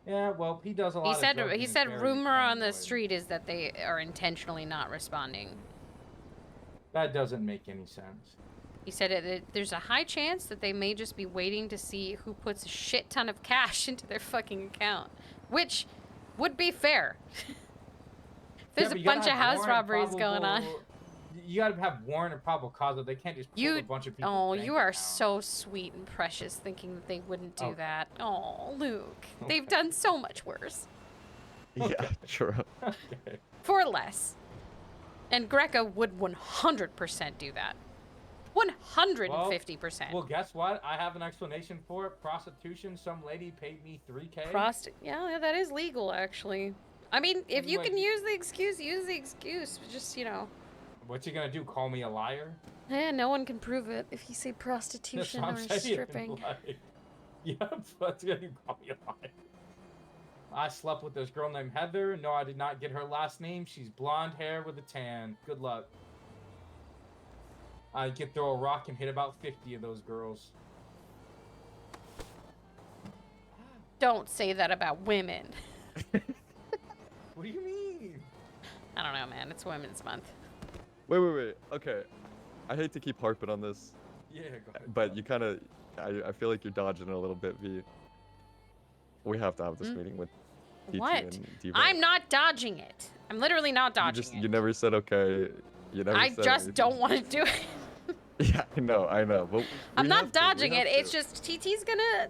Yeah, well, he does a lot. He said rumor on the street is that they are intentionally not responding. That doesn't make any sense. He said there's a high chance that they may just be waiting to see who puts a shit ton of cash into their fucking account, which would be fair. There's a bunch of house robberies going on. You gotta have warrant and probable cause, but they can't just pull a bunch of people. Oh, you are so sweet and precious, thinking that they wouldn't do that. Oh, Luke, they've done so much worse. Yeah, true. Okay. For less. And Greca would 100% do that. 150%. Well, guess what? I have an explanation for it. Prostitution. Some lady paid me $3K. Yeah, that is legal, actually. I mean, if you Like- can use the excuse, use the excuse. Just, you know. What you gonna do? Call me a liar? No one can prove it if you say That's prostitution what I'm or saying. stripping. Like, yep, what's gonna do? Call me a liar. I slept with this girl named Heather. No, I did not get her last name. She's blonde hair with a tan. Good luck. I could throw a rock and hit about 50 of those girls. Don't say that about women. What do you mean? I don't know, man. It's Women's Month. Wait. Okay. I hate to keep harping on this, Yeah, go ahead. but you kind of, I feel like you're dodging it a little bit, V. We have to have this meeting with TT What? and Diva. I'm not dodging it. I'm literally not dodging it. You never said okay. You never I said just anything. don't want to do it. Yeah, I know. But I'm we not have to, we dodging have it. It's to. just TT's gonna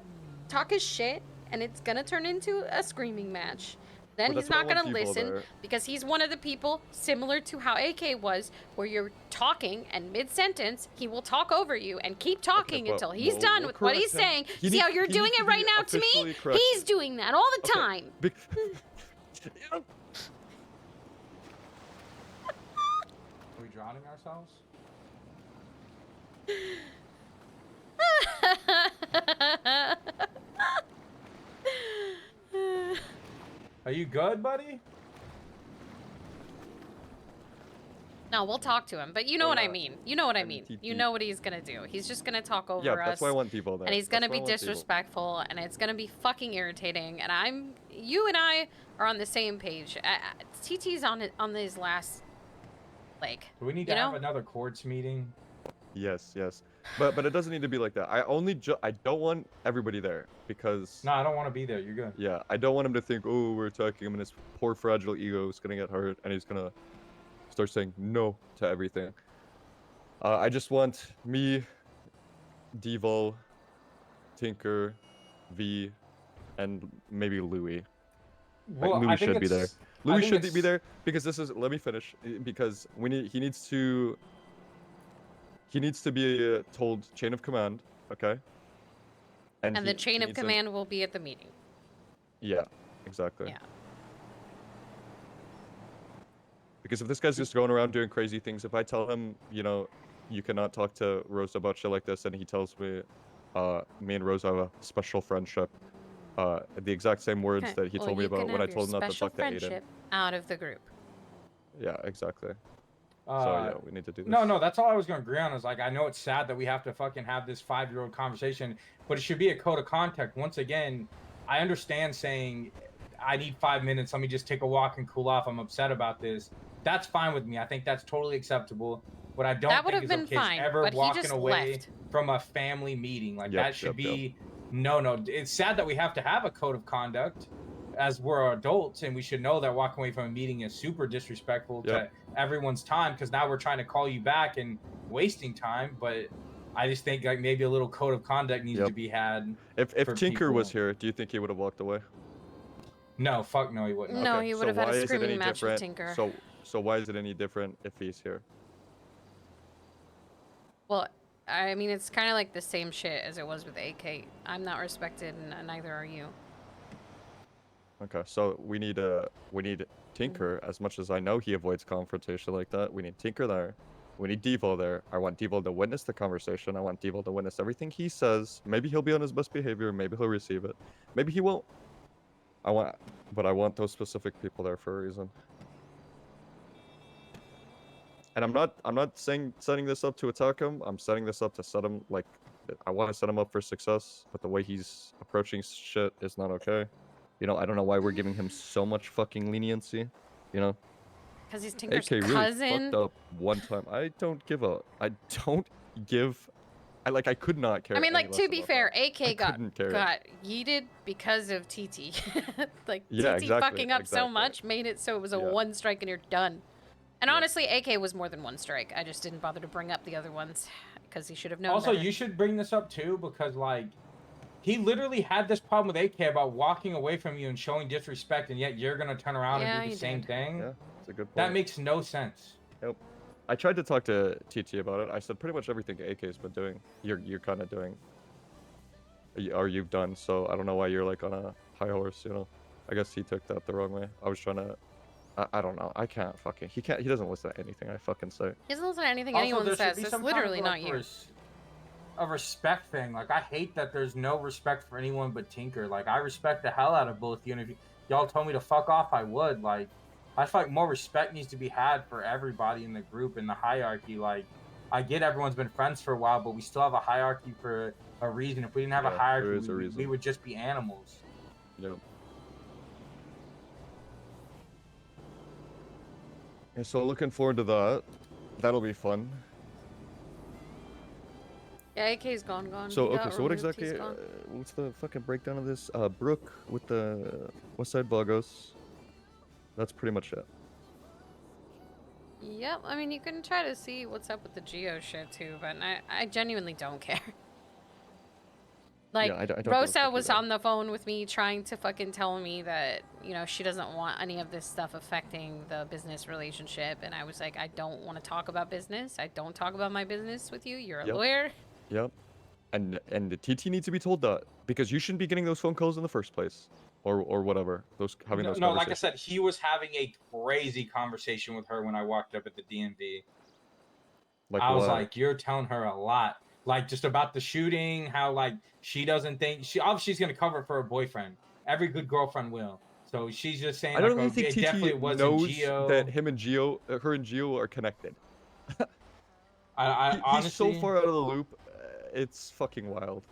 talk his shit, and it's gonna turn into a screaming match. then But he's that's why I not going want to Devo listen there. because he's one of the people similar to how AK was, where you're talking and mid-sentence he will talk over you and keep talking but until he's we'll- done we'll with what he's correct him. saying. He See how needs- you're he doing needs to it right be now to me? officially corrected. He's doing that all the Okay, time. Are we drowning ourselves? Are you good, buddy? No, we'll talk to him, but you know Oh, what I yeah. mean. You know what I And mean. TT. You know what he's gonna do. He's just gonna talk over Yeah, us. that's why I want Devo there. And he's gonna That's why be I want Devo. disrespectful, and it's gonna be fucking irritating. And you and I are on the same page. TT's on his last leg. Do we need you to know? have another courts meeting? Yes, yes. But it doesn't need to be like that. I don't want everybody there because No, I don't want to be there. You're good. yeah, I don't want him to think, oh, we're attacking him and his poor fragile ego is gonna get hurt and he's gonna start saying no to everything. I just want me, Devo, Tinker, V, and maybe Louis. Well, Louis I think should be there. it's- I Louis think should be it's- there because this is. Let me finish. Because he needs to. He needs to be told chain of command, okay? And the he chain of needs to- command will be at the meeting. Yeah, exactly. Yeah. Because if this guy's just going around doing crazy things, if I tell him, you know, you cannot talk to Rosa about shit like this, and he tells me, me and Rosa have a special friendship, the exact same words Okay, that he well, told me you about can when I have your told him not to special talk to Aiden. friendship out of the group. Yeah, exactly. So yeah, we need to do this. No, that's all I was going to agree on. Is like, I know it's sad that we have to fucking have this 5-year-old conversation, but it should be a code of conduct. Once again, I understand saying, I need 5 minutes. Let me just take a walk and cool off. I'm upset about this. That's fine with me. I think that's totally acceptable. What I don't That would think have is been okay fine, is ever but he walking just away left. from a family meeting. Like Yep, that should yep, yep. be no. It's sad that we have to have a code of conduct as we're adults, and we should know that walking away from a meeting is super disrespectful Yep. to everyone's time, because now we're trying to call you back and wasting time. But I just think like maybe a little code of conduct needs Yep. to be had. If for Tinker was people. here, do you think he would have walked away? No, fuck no, he wouldn't. No, Okay, he so would have had why a is it screaming any match with different? Tinker. So why is it any different if he's here? Well, I mean, it's kind of like the same shit as it was with AK. I'm not respected, and neither are you. Okay, so we need Tinker. As much as I know he avoids confrontation like that, we need Tinker there. We need Devo there. I want Devo to witness the conversation. I want Devo to witness everything he says. Maybe he'll be on his best behavior. Maybe he'll receive it. Maybe he won't. I want those specific people there for a reason. And I'm not setting this up to attack him. I'm setting this up to set him like I want to set him up for success. But the way he's approaching shit is not okay. You know, I don't know why we're giving him so much fucking leniency. You know. Because he's Tinker's AK really cousin. fucked up one time. I don't give. I could not care. I mean, any like, less to be about fair, that. AK I couldn't care. got yeeted because of TT. Like, Yeah, TT exactly, fucking up so exactly. much made it so it was a Yeah. one strike and you're done. And Yeah. honestly, AK was more than one strike. I just didn't bother to bring up the other ones because he should have known Also, better. you should bring this up too, because like he literally had this problem with AK about walking away from you and showing disrespect, and yet you're gonna turn around Yeah, and do he the same did. thing. Yeah, it's a good point. That makes no sense. Yep. I tried to talk to TT about it. I said pretty much everything AK's been doing. You're kind of doing. Or you've done. So I don't know why you're like on a high horse. You know. I guess he took that the wrong way. I was trying to. I don't know. I can't fucking. He doesn't listen to anything I fucking say. He doesn't listen to anything Also, anyone there should says. be It's some kind literally of, not like, you. a respect thing. Like I hate that there's no respect for anyone but Tinker. Like I respect the hell out of both you, and if y'all told me to fuck off, I would. Like I feel like more respect needs to be had for everybody in the group in the hierarchy. Like I get everyone's been friends for a while, but we still have a hierarchy for a reason. If we didn't have Yeah, a there hierarchy, is a reason. we would just be animals. Yep. Yeah, so looking forward to that. That'll be fun. Yeah, AK's gone. So He okay, got so what removed, exactly? he's gone. What's the fucking breakdown of this? Brooke with the West Side Vagos. That's pretty much it. Yep, I mean, you can try to see what's up with the Geo shit too, but I genuinely don't care. Like, I don't know if Rosa I do was that. on the phone with me trying to fucking tell me that, you know, she doesn't want any of this stuff affecting the business relationship. And I was like, I don't want to talk about business. I don't talk about my business with you. You're a Yep. lawyer. Yep. And the TT needs to be told that because you shouldn't be getting those phone calls in the first place, or whatever. Having those No, like I conversations. said, he was having a crazy conversation with her when I walked up at the DMV. Like I was what? like, you're telling her a lot. Like just about the shooting, how like she doesn't think she obviously she's gonna cover it for her boyfriend. Every good girlfriend will. So she's just saying I like, don't oh, even think it definitely TT wasn't knows that Gio. him and Gio, her and Gio are connected. I He's so honestly, far out of the loop. It's fucking wild.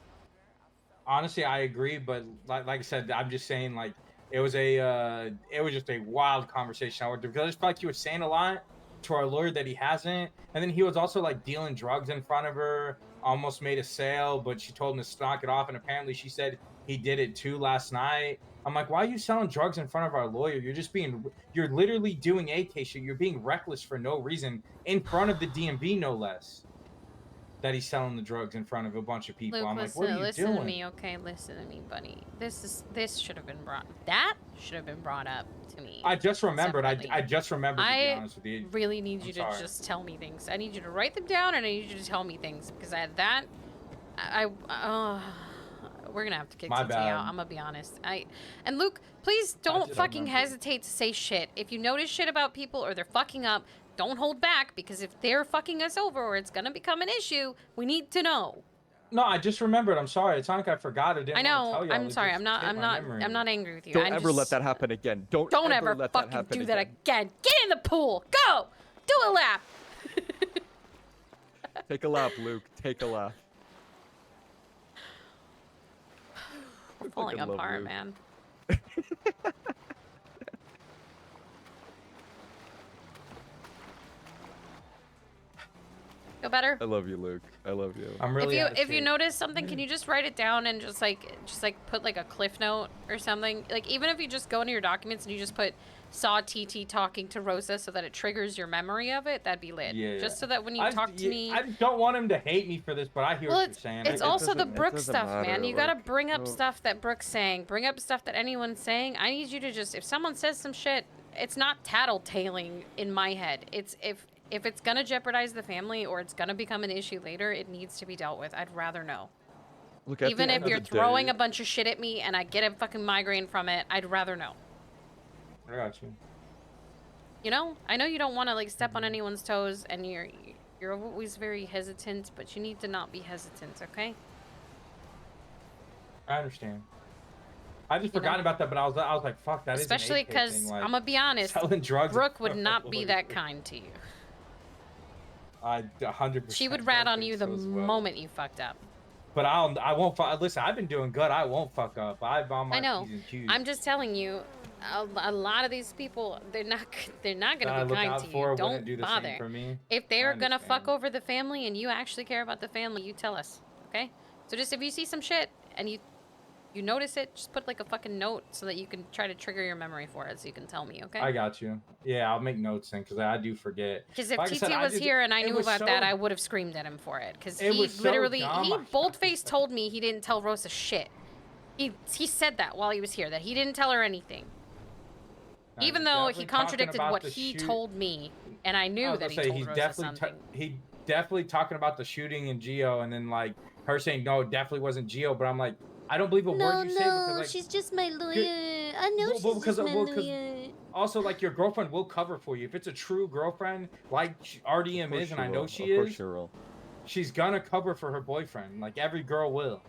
honestly, I agree, but like I said, I'm just saying like it was just a wild conversation. I just felt like he was saying a lot to our lawyer that he hasn't, and then he was also like dealing drugs in front of her. Almost made a sale, but she told him to knock it off, and apparently she said he did it too last night. I'm like, why are you selling drugs in front of our lawyer? You're literally doing AK shit. You're being reckless for no reason in front of the DMV, no less. That he's selling the drugs in front of a bunch of people. Luke, I'm like, what are you listen doing? to me, okay? Listen to me, buddy. This should have been brought up to me. I just remembered. separately. I just remembered, to be honest with you. really need I'm you sorry. to just tell me things. I need you to write them down, and I need you to tell me things because we're gonna have to kick My TT bad. out. I'm gonna be honest. And Luke, please don't just fucking remembered. hesitate to say shit. If you notice shit about people or they're fucking up, don't hold back because if they're fucking us over or it's gonna become an issue, we need to know. No, I just remembered. I'm sorry. It's not like I forgot. I didn't I want to know. tell y'all. I'm It sorry. just I'm not. hit I'm my not. memory. I'm not angry with you. Don't I'm ever let just- that happen again. Don't ever let fucking that happen do that again. again. Get in the pool. Go. Do a lap. Take a lap, Luke. Take a lap. We're falling fucking love apart, Luke. man. Feel better? I love you, Luke. I love you. I'm really. If you notice something, can you just write it down and just like put like a cliff note or something? Like even if you just go into your documents and you just put saw TT talking to Rosa so that it triggers your memory of it, that'd be lit. Yeah. Just so that when you talk to me. I don't want him to hate me for this, but I hear Well, what you're saying. it's It also the doesn't- it Brooke doesn't stuff, man. matter, You gotta like, bring up no. stuff that Brooke's saying. Bring up stuff that anyone's saying. I need you to just, if someone says some shit, it's not tattletaling in my head. It's if it's gonna jeopardize the family or it's gonna become an issue later, it needs to be dealt with. I'd rather know. Look, at Even the if end of you're the throwing day- a bunch of shit at me and I get a fucking migraine from it, I'd rather know. I got you. You know? I know you don't want to like step on anyone's toes and you're always very hesitant, but you need to not be hesitant, okay? I understand. I just You forgot know? about that, but I was like, fuck, that is an Especially AK because thing, like, I'm gonna be honest, selling drugs. Brooke would not be that kind to you. I 100%. She would rat don't on think you the so as well. moment you fucked up. But I won't. Listen, I've been doing good. I won't fuck up. I'm on my I know. P's and Q's. I'm just telling you, a lot of these people, they're not that I gonna be look kind out to you. for Don't wouldn't do the bother. same for me. If they're gonna fuck understand. over the family and you actually care about the family, you tell us, okay? So just if you see some shit and you notice it, just put like a fucking note so that you can try to trigger your memory for it, so you can tell me, okay? I got you. Yeah, I'll make notes then, because I do forget. Because if Like I TT said, I was just- here and I it knew was about so- that, I would have screamed at him for it. Because It he was so literally, dumb. he bold-faced told me he didn't tell Rosa shit. He said that while he was here, that he didn't tell her anything. Nah, Even he's though definitely he talking contradicted about what the he shoot- told me, and I I knew was that gonna he say, told he's Rosa definitely something. he definitely talking about the shooting in Geo, and then like her saying no, it definitely wasn't Geo. But I'm like, I don't believe a word you say because like she's just my lawyer. good- I know well, she's because- just my well, 'cause- lawyer. also like your girlfriend will cover for you if it's a true girlfriend like RDM is, and I know she Of course is. she will. She's gonna cover for her boyfriend. Like every girl will.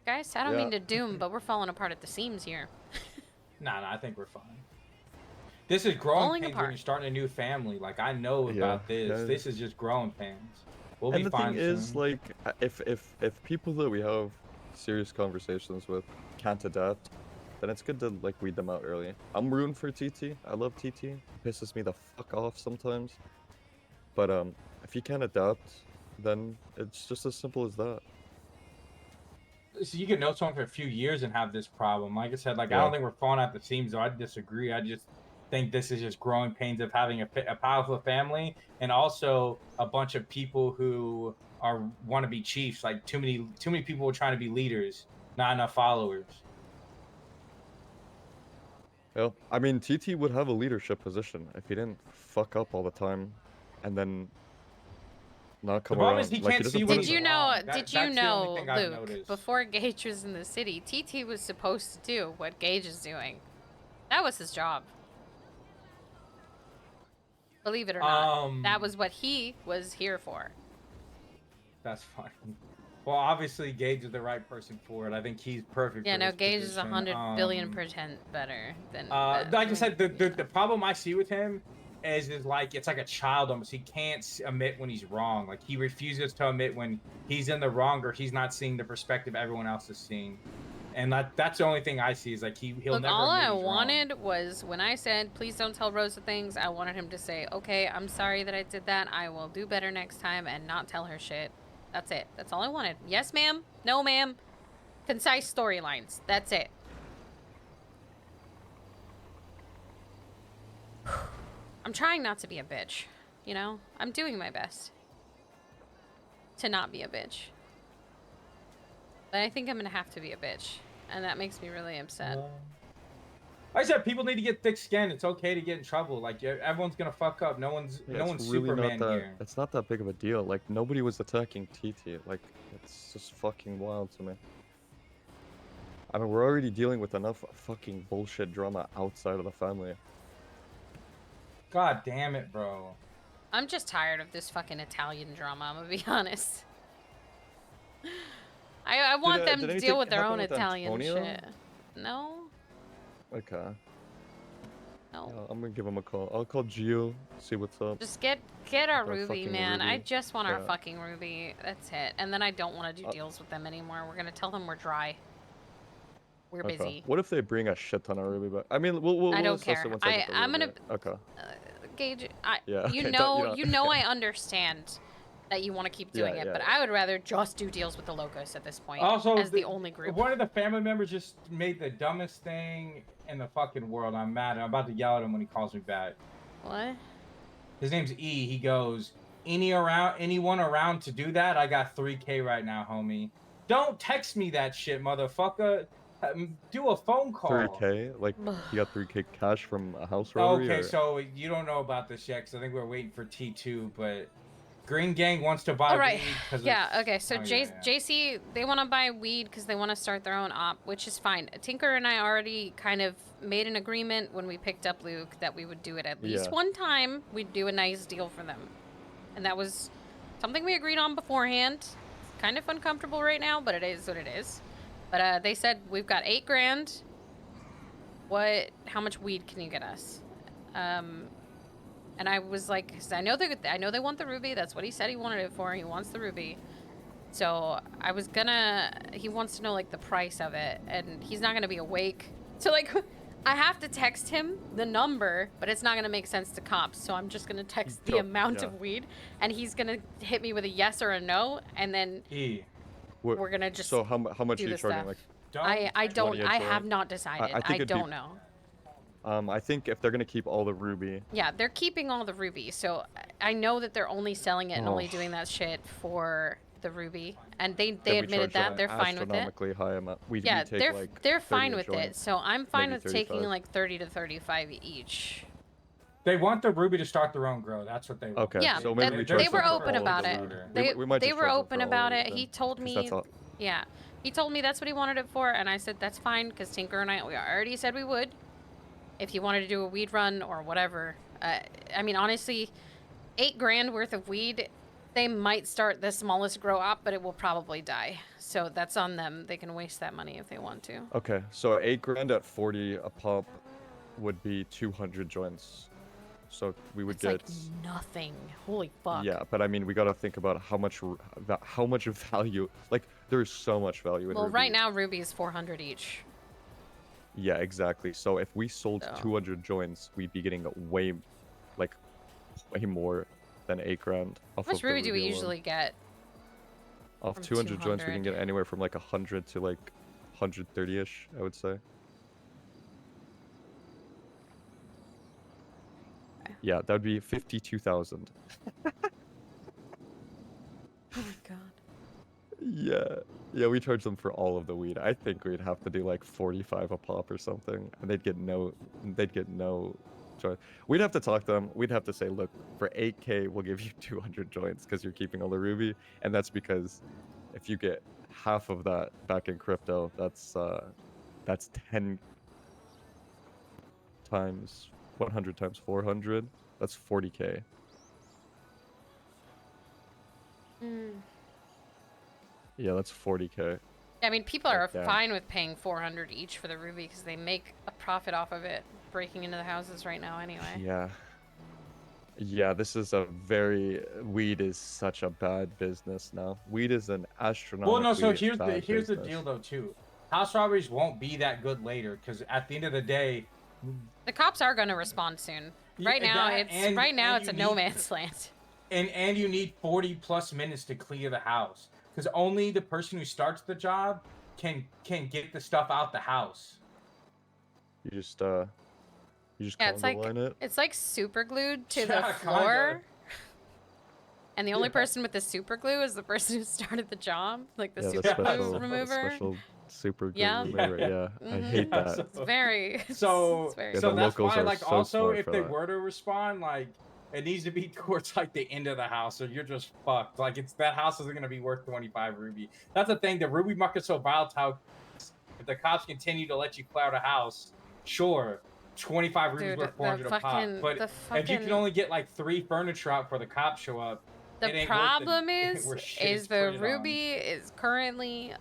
Guys, I don't Yeah. mean to doom, but we're falling apart at the seams here. Nah, I think we're fine. This is growing Falling pains apart. when you're starting a new family. Like I know Yeah, about this. yeah. This is just growing pains. We'll And be the fine thing is, soon. like, if people that we have serious conversations with can't adapt, then it's good to like weed them out early. I'm rooting for TT. I love TT. It pisses me the fuck off sometimes. But if you can't adapt, then it's just as simple as that. So you can know someone for a few years and have this problem. Like I said, like I Yeah. don't think we're falling at the seams. Though I disagree. think this is just growing pains of having a powerful family, and also a bunch of people who want to be chiefs. Like too many people trying to be leaders, not enough followers. Well, I mean, TT would have a leadership position if he didn't fuck up all the time, and then not come problem is around. he Like can't he doesn't see put when in Did he's you know? wrong. Did That's you the only know, thing I've Luke? noticed. Before Gage was in the city, TT was supposed to do what Gage is doing. That was his job. Believe it or not, that was what he was here for. That's fine. Well, obviously Gage is the right person for it. I think he's perfect. Yeah, for no, his Gage is position. 100 billion% better than. Like I said, the problem I see with him is like it's like a child almost. He can't admit when he's wrong. Like he refuses to admit when he's in the wrong or he's not seeing the perspective everyone else is seeing. And that's the only thing I see is like he'll Look, never all admit I he's wanted wrong. was when I said, please don't tell Rosa things, I wanted him to say, okay, I'm sorry that I did that. I will do better next time and not tell her shit. That's it. That's all I wanted. Yes, ma'am. No, ma'am. Concise storylines. That's it. I'm trying not to be a bitch. You know? I'm doing my best to not be a bitch. But I think I'm gonna have to be a bitch. And that makes me really upset. Like I said, people need to get thick skin. It's okay to get in trouble. Like everyone's gonna fuck up. No one's really Superman not that, here. It's not that big of a deal. Like nobody was attacking TT. Like it's just fucking wild to me. I mean, we're already dealing with enough fucking bullshit drama outside of the family. God damn it, bro. I'm just tired of this fucking Italian drama, I'm gonna be honest. I want them to deal with their own Italian shit. No? Okay. No. Yeah, I'm gonna give him a call. I'll call Gio, see what's up. Just get our Our Ruby, fucking man. I Ruby. just want our Yeah. fucking Ruby. That's it. And then I don't want to do deals with them anymore. We're gonna tell them we're dry. We're busy. What if they bring a shit ton of Ruby back? I mean, we'll I don't assess care. it once I get the I'm Ruby. gonna Okay. Gage. Yeah, You okay, know, you know. I understand that you want to keep doing it, but yeah. I would rather just do deals with the Locust at this point. Also, as the only group. One of the family members just made the dumbest thing in the fucking world. I'm mad. I'm about to yell at him when he calls me back. What? His name's E. He goes, anyone around to do that? I got 3K right now, homie. Don't text me that shit, motherfucker. Do a phone call. 3K? Like, you got 3K cash from a house robbery? Okay, or... so you don't know about this yet, because I think we're waiting for T2, but Green Gang wants to buy All right. weed. Yeah, okay, so yeah. JC, they want to buy weed because they want to start their own op, which is fine. Tinker and I already kind of made an agreement when we picked up Luke that we would do it at least one time. We'd do a nice deal for them. And that was something we agreed on beforehand. It's kind of uncomfortable right now, but it is what it is. But they said, we've got 8 grand. How much weed can you get us? And I was like, 'cause I know they want the Ruby. That's what he said he wanted it for. He wants the Ruby. So I was he wants to know like the price of it, and he's not gonna be awake. So like, I have to text him the number, but it's not gonna make sense to cops. So I'm just gonna text the amount of weed, and he's gonna hit me with a yes or a no, and then we're gonna just. So how much are you charging? Like, I have not decided. I don't know. I think if they're gonna keep all the Ruby. Yeah, they're keeping all the Ruby. So I know that they're only selling it and only doing that shit for the Ruby, and they admitted that they're fine with it. Astronomically high amount. Yeah, we take like they're fine 30 with joint, it. So I'm fine maybe with taking 35. like 30 to 35 each. They want the Ruby to start their own grow. That's what they want. Okay. Yeah, so maybe they were open about it. We might They just were charge them open for all about of it. then, He told 'cause me. that's all. Yeah, he told me that's what he wanted it for, and I said that's fine because Tinker and we already said we would. If you wanted to do a weed run or whatever. I mean, honestly, 8 grand worth of weed, they might start the smallest grow op, but it will probably die. So that's on them. They can waste that money if they want to. Okay, so 8 grand at 40 a pop would be 200 joints. So we would get like nothing. Holy fuck. Yeah, but I mean, we gotta think about how much value. Like, there's so much value in. Well, Ruby. right now Ruby is 400 each. Yeah, exactly. So if we sold 200 joints, we'd be getting way more than 8 grand. How much Ruby do we usually get? Off 200 joints, we can get anywhere from like 100 to like 130-ish, I would say. Yeah, that would be 52,000. Oh my god. Yeah. Yeah, we charge them for all of the weed. I think we'd have to do like 45 a pop or something, and they'd get no joint. We'd have to talk to them. We'd have to say, look, for 8K, we'll give you 200 joints because you're keeping all the ruby, and that's because if you get half of that back in crypto, that's 10 times 100 times 400. That's 40K. Mm. Yeah, that's 40K. I mean, people are Damn. fine with paying 400 each for the ruby because they make a profit off of it breaking into the houses right now anyway. Yeah. Yeah, this is a very weed is such a bad business now. Weed is an astronomically Well, no. So bad here's the business. deal though too. House robberies won't be that good later because at the end of the day, The cops are going to respond soon. Right now, it's a no man's land. And you need 40 plus minutes to clear the house because only the person who starts the job can get the stuff out the house. You just Yeah, it's like super glued to the floor. And the only person with the super glue is the person who started the job, like the super glue remover. Special super glue Yeah. remover. Yeah, I hate that. It's very. So it's very Yeah, so the that's locals why are like so also smart if for they that. were to respond, like it needs to be towards like the end of the house, or you're just fucked. Like it's that house isn't gonna be worth 25 ruby. That's the thing. The ruby market's so volatile. If the cops continue to let you clear the house, sure, 25 rubies worth 400 a pop. But if you can only get like 3 furniture out before the cops show up, the problem is the ruby is currently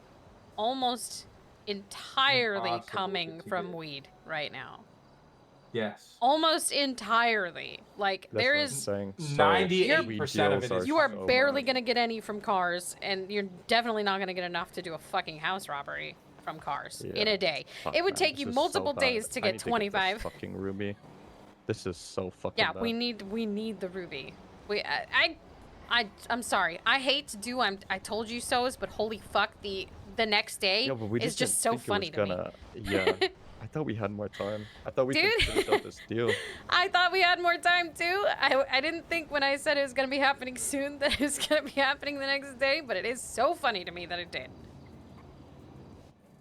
almost entirely coming from weed right now. Yes. Almost entirely. Like That's there what I'm is saying. 98% of it is. You are barely gonna get any from cars, and you're definitely not gonna get enough to do a fucking house robbery from cars in a day. Fuck, It would man, take this you is multiple so days bad. to I get need this 25. fucking ruby. This is so fucking Yeah, bad. we need the ruby. I'm sorry. I hate to do I told you so's, but holy fuck, the next day Yeah, but we is just so didn't think funny it was to gonna... me. Yeah. I thought we had more time. I thought we could finish out this deal. I thought we had more time too. I didn't think when I said it was gonna be happening soon that it was gonna be happening the next day, but it is so funny to me that it did.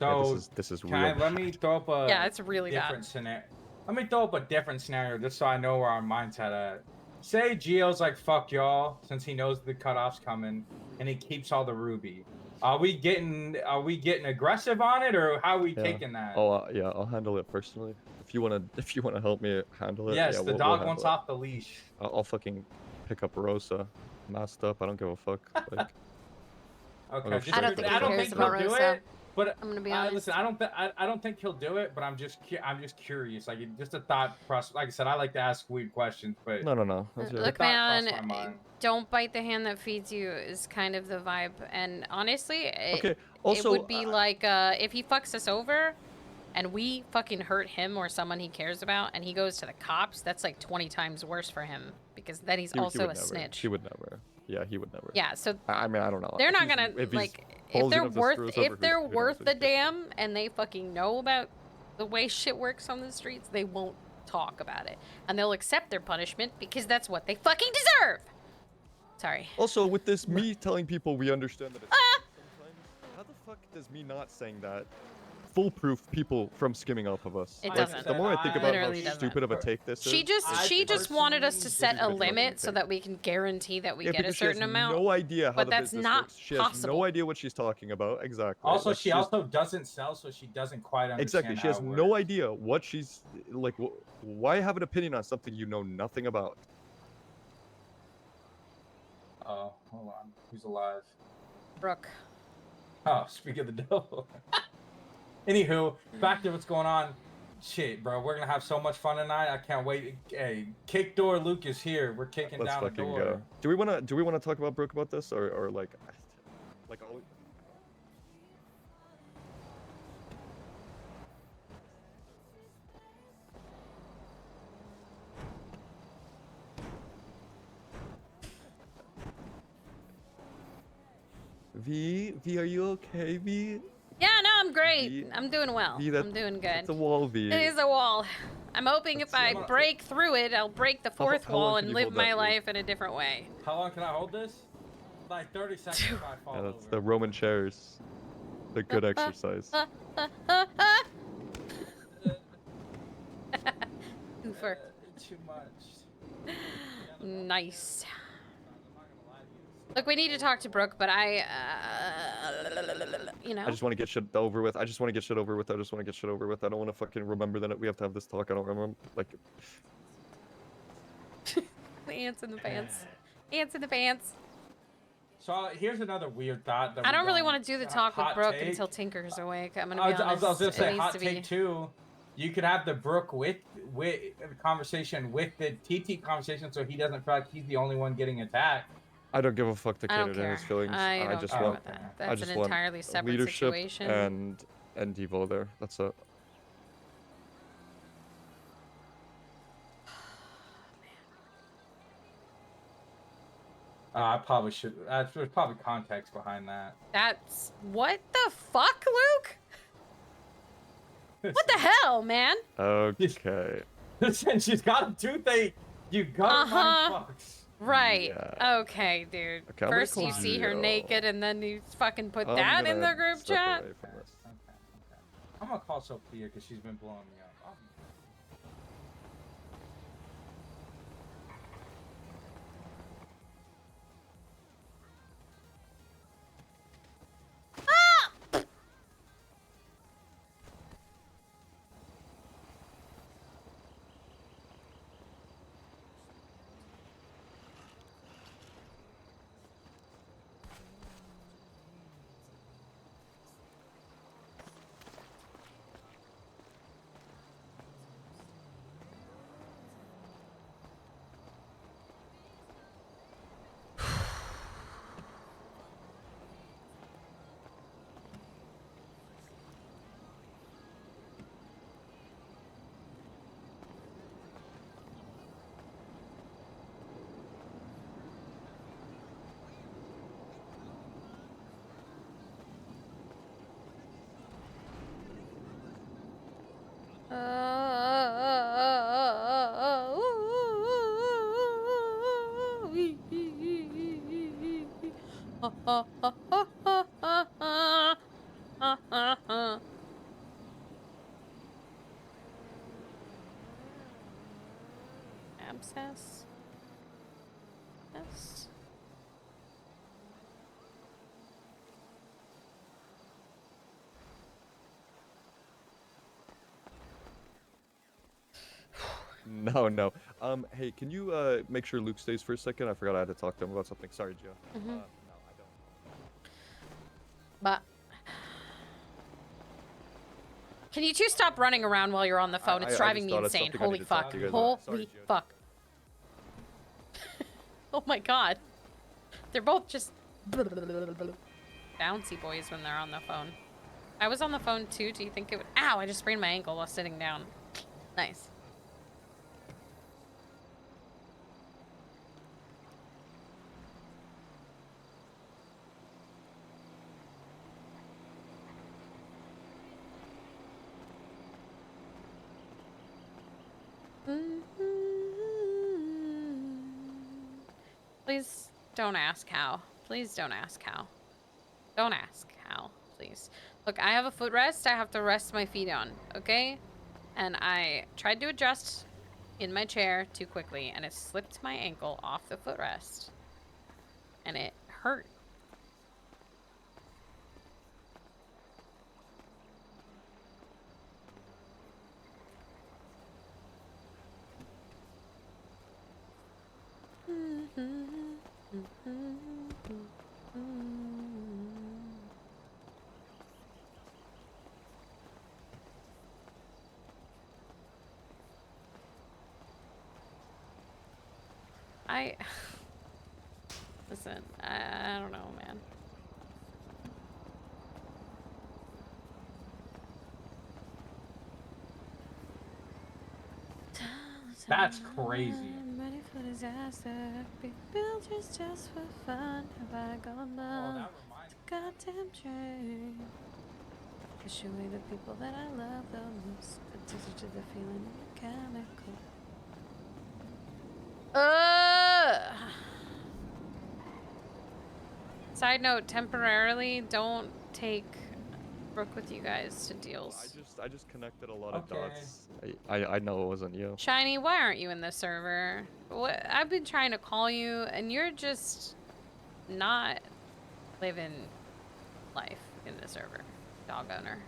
So yeah, this is can real I, let me throw up a Yeah, it's really different bad. scenario. Let me throw up a different scenario just so I know where our mind's at. Say Gio's like, fuck y'all, since he knows the cutoff's coming, and he keeps all the ruby. Are we getting aggressive on it, or how are we taking that? Oh yeah, I'll handle it personally. If you wanna help me handle it, Yes, yeah, the we'll dog handle wants it. off the leash. I'll fucking pick up Rosa, masked up. I don't give a fuck. Like, Okay, I don't think he cares he'll about do Rosa. it. But I'm gonna be honest. listen, I don't think he'll do it. But I'm just curious, like just a thought process. Like I said, I like to ask weird questions, but no. Look, man, don't bite the hand that feeds you is kind of the vibe. And honestly, it would be like if he fucks us over, and we fucking hurt him or someone he cares about, and he goes to the cops. That's like 20 times worse for him because then he's also a snitch. He would never. Yeah, he would never. Yeah, so I mean, I don't know. They're not gonna like if they're worth the damn and they fucking know about the way shit works on the streets, they won't talk about it. And they'll accept their punishment because that's what they fucking deserve. Sorry. Also, with this me telling people we understand that it's sometimes, how the fuck does me not saying that foolproof people from skimming off of us? It doesn't. The more I think about how Literally stupid of a take this She is... she just wanted us to set a limit so that we can guarantee that we get a certain amount. No idea how but the that's business not works. She has possible. no idea what she's talking about. Exactly. Also, Like, she also doesn't sell, so she doesn't quite understand. Exactly. She has no idea what she's like. Why have an opinion on something you know nothing about? Oh, hold on. Who's alive? Brooke. Oh, speak of the devil. Anywho, back to what's going on. Shit, bro, we're gonna have so much fun tonight. I can't wait. Hey, kick door Luke is here. We're kicking Let's down the fucking door. go. Do we wanna talk about Brooke about this or like always? V, are you okay, V? Yeah, no, I'm great. V, I'm doing well. V, that, I'm doing good. It's a wall, V. It is a wall. I'm hoping if I That's- break through it, I'll break the fourth how long wall can and you live hold my that, Luke? life in a different way. How long can I hold this? Like 30 seconds if I fall Yeah, that's over. the Roman chairs. The good exercise. Oofer. Too much. Nice. Look, we need to talk to Brooke, but you know. I just want to get shit over with. I just want to get shit over with. I just want to get shit over with. I don't want to fucking remember that we have to have this talk. I don't remember. Like. The ants in the pants. Ants in the pants. So here's another weird thought. That I we don't really want to do the talk with hot Brooke take. until Tinker's awake. I'm gonna I be was honest. gonna It say needs hot to take be... too. You could have the Brooke with the conversation with the TT conversation, so he doesn't feel like he's the only one getting attacked. I don't give a fuck the I don't kid and his care. feelings. I don't just care want, about that. I That's just an want entirely separate leadership situation. and Evo there. That's it. I probably should. There's probably context behind that. That's... What the fuck, Luke? What the hell, man? Okay. Listen, she's got a toothache. You got fucks. Right. Yeah. Okay, dude. Okay, I'm gonna First you call see her Gio. naked, and then you fucking put I'm that in the gonna group step chat. away from this. Okay. I'm gonna call Sophia because she's been blowing me up. Abscess. Yes. No, no. Hey, can you make sure Luke stays for a second? I forgot I had to talk to him about something. Sorry, Gio. No, I don't. But can you two stop running around while you're on the phone? It's I driving just me thought it's insane. something I Holy need to talk fuck. to you guys about. Holy Sorry, Gio. fuck. Oh my god. They're both just bouncy boys when they're on the phone. I was on the phone too. Do you think it would... Ow, I just sprained my ankle while sitting down. Nice. Please don't ask how. Please don't ask how. Don't ask how, please. Look, I have a footrest I have to rest my feet on, okay? And I tried to adjust in my chair too quickly, and it slipped my ankle off the footrest. And it hurt. Listen, I don't know, man. That's crazy. I'm ready for disaster. Big builders just for fun. Have I gone down? that reminds me. Goddamn train. Push away the people that I love the most. Addicted to the feeling of the chemical. Side note, temporarily don't take Brooke with you guys to deals. I just connected a lot of Okay. dots. I know it wasn't you. Shiny, why aren't you in the server? What, I've been trying to call you and you're just not living life in the server. Dog owner.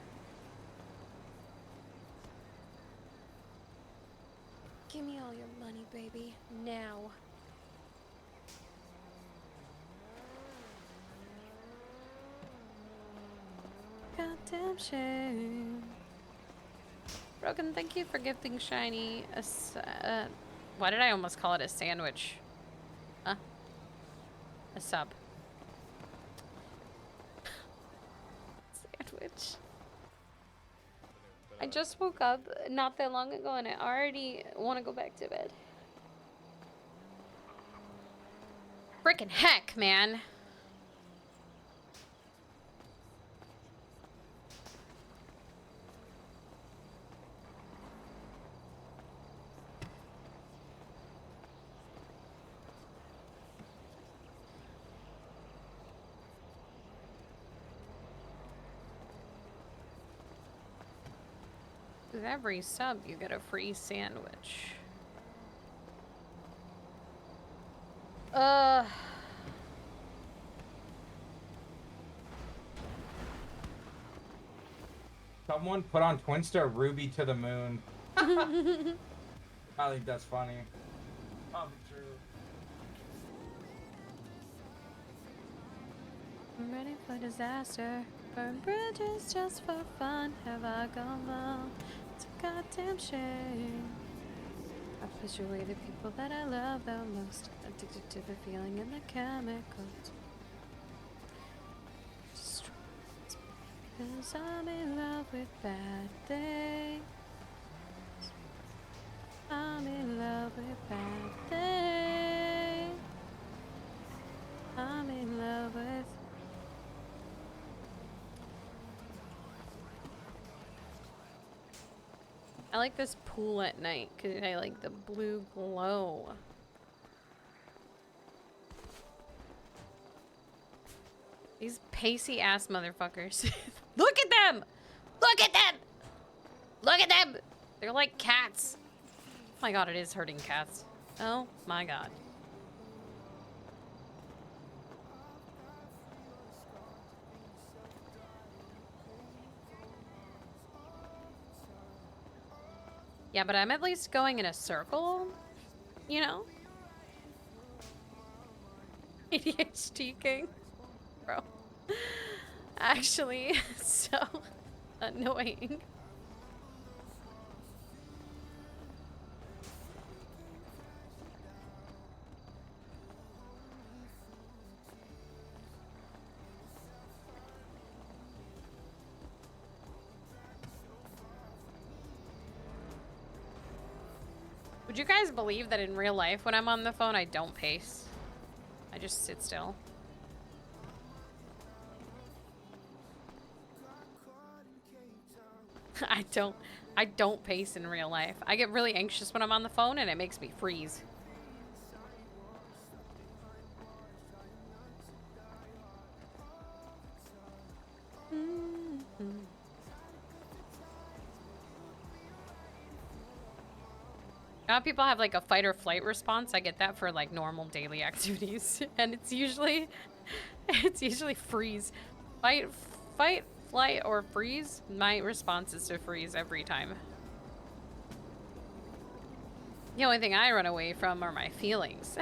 Give me all your money, baby. Now. Goddamn shame. Broken, thank you for gifting Shiny a why did I almost call it a sandwich? Huh? A sub. Sandwich. I just woke up not that long ago and I already want to go back to bed. Frickin' heck, man. With every sub, you get a free sandwich. Someone put on Twinster Ruby to the moon. I think that's funny. Probably true. I'm ready for disaster. Burn bridges just for fun. Have I gone wrong? It's a goddamn shame. I push away the people that I love the most. Addicted to the feeling and the chemicals. Cause I'm in love with bad things. I'm in love with bad things. I'm in love with I like this pool at night because I like the blue glow. These pacey ass motherfuckers. Look at them! Look at them! Look at them! They're like cats. Oh my god, it is hurting cats. Oh my god. Yeah, but I'm at least going in a circle, you know? ADHD king. Bro. Actually, so annoying. Would you guys believe that in real life when I'm on the phone I don't pace? I just sit still. I don't pace in real life. I get really anxious when I'm on the phone and it makes me freeze. Now people have like a fight or flight response. I get that for like normal daily activities, and it's usually freeze, fight, flight, or freeze. My response is to freeze every time. The only thing I run away from are my feelings.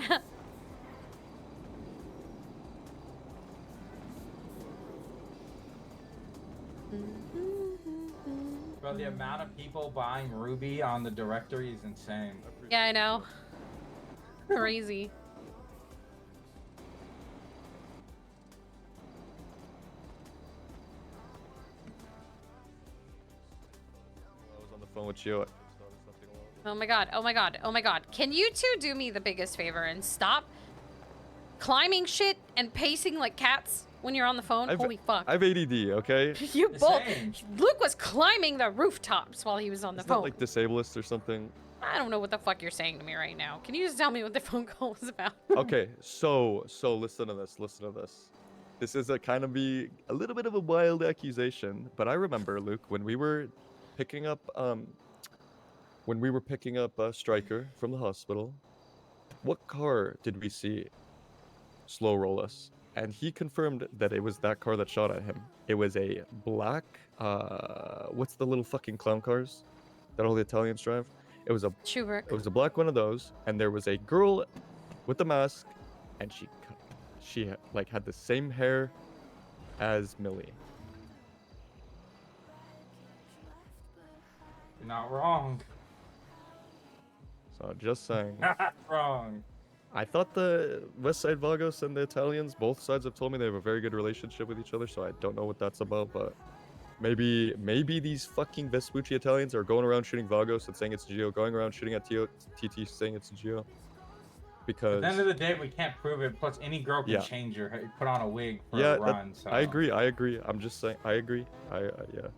Bro, the amount of people buying Ruby on the directory is insane. Yeah, I know. Crazy. I was on the phone with you. Oh my god, oh my god, oh my god. Can you two do me the biggest favor and stop climbing shit and pacing like cats? when you're on the phone. Holy fuck. I've ADD, okay? You The both. same. Luke was climbing the rooftops while he was on the It's not phone. like disablest or something. I don't know what the fuck you're saying to me right now. Can you just tell me what the phone call was about? Okay, so listen to this. Listen to this. This is a kind of be a little bit of a wild accusation, but I remember, Luke, when we were picking up Stryker from the hospital, what car did we see slow roll us? And he confirmed that it was that car that shot at him. It was a black what's the little fucking clown cars that all the Italians drive? It was a Schubert. It was a black one of those, and there was a girl with the mask, and she like had the same hair as Millie. You're not wrong. So just saying. Not wrong. I thought the West Side Vagos and the Italians, both sides have told me they have a very good relationship with each other, so I don't know what that's about, but maybe these fucking Vespucci Italians are going around shooting Vagos and saying it's Gio, going around shooting at TT saying it's Gio. Because At the end of the day, we can't prove it. Plus, any girl can Yeah. change her, put on a wig for yeah, a run. So I agree. I'm just saying, I agree. Yeah.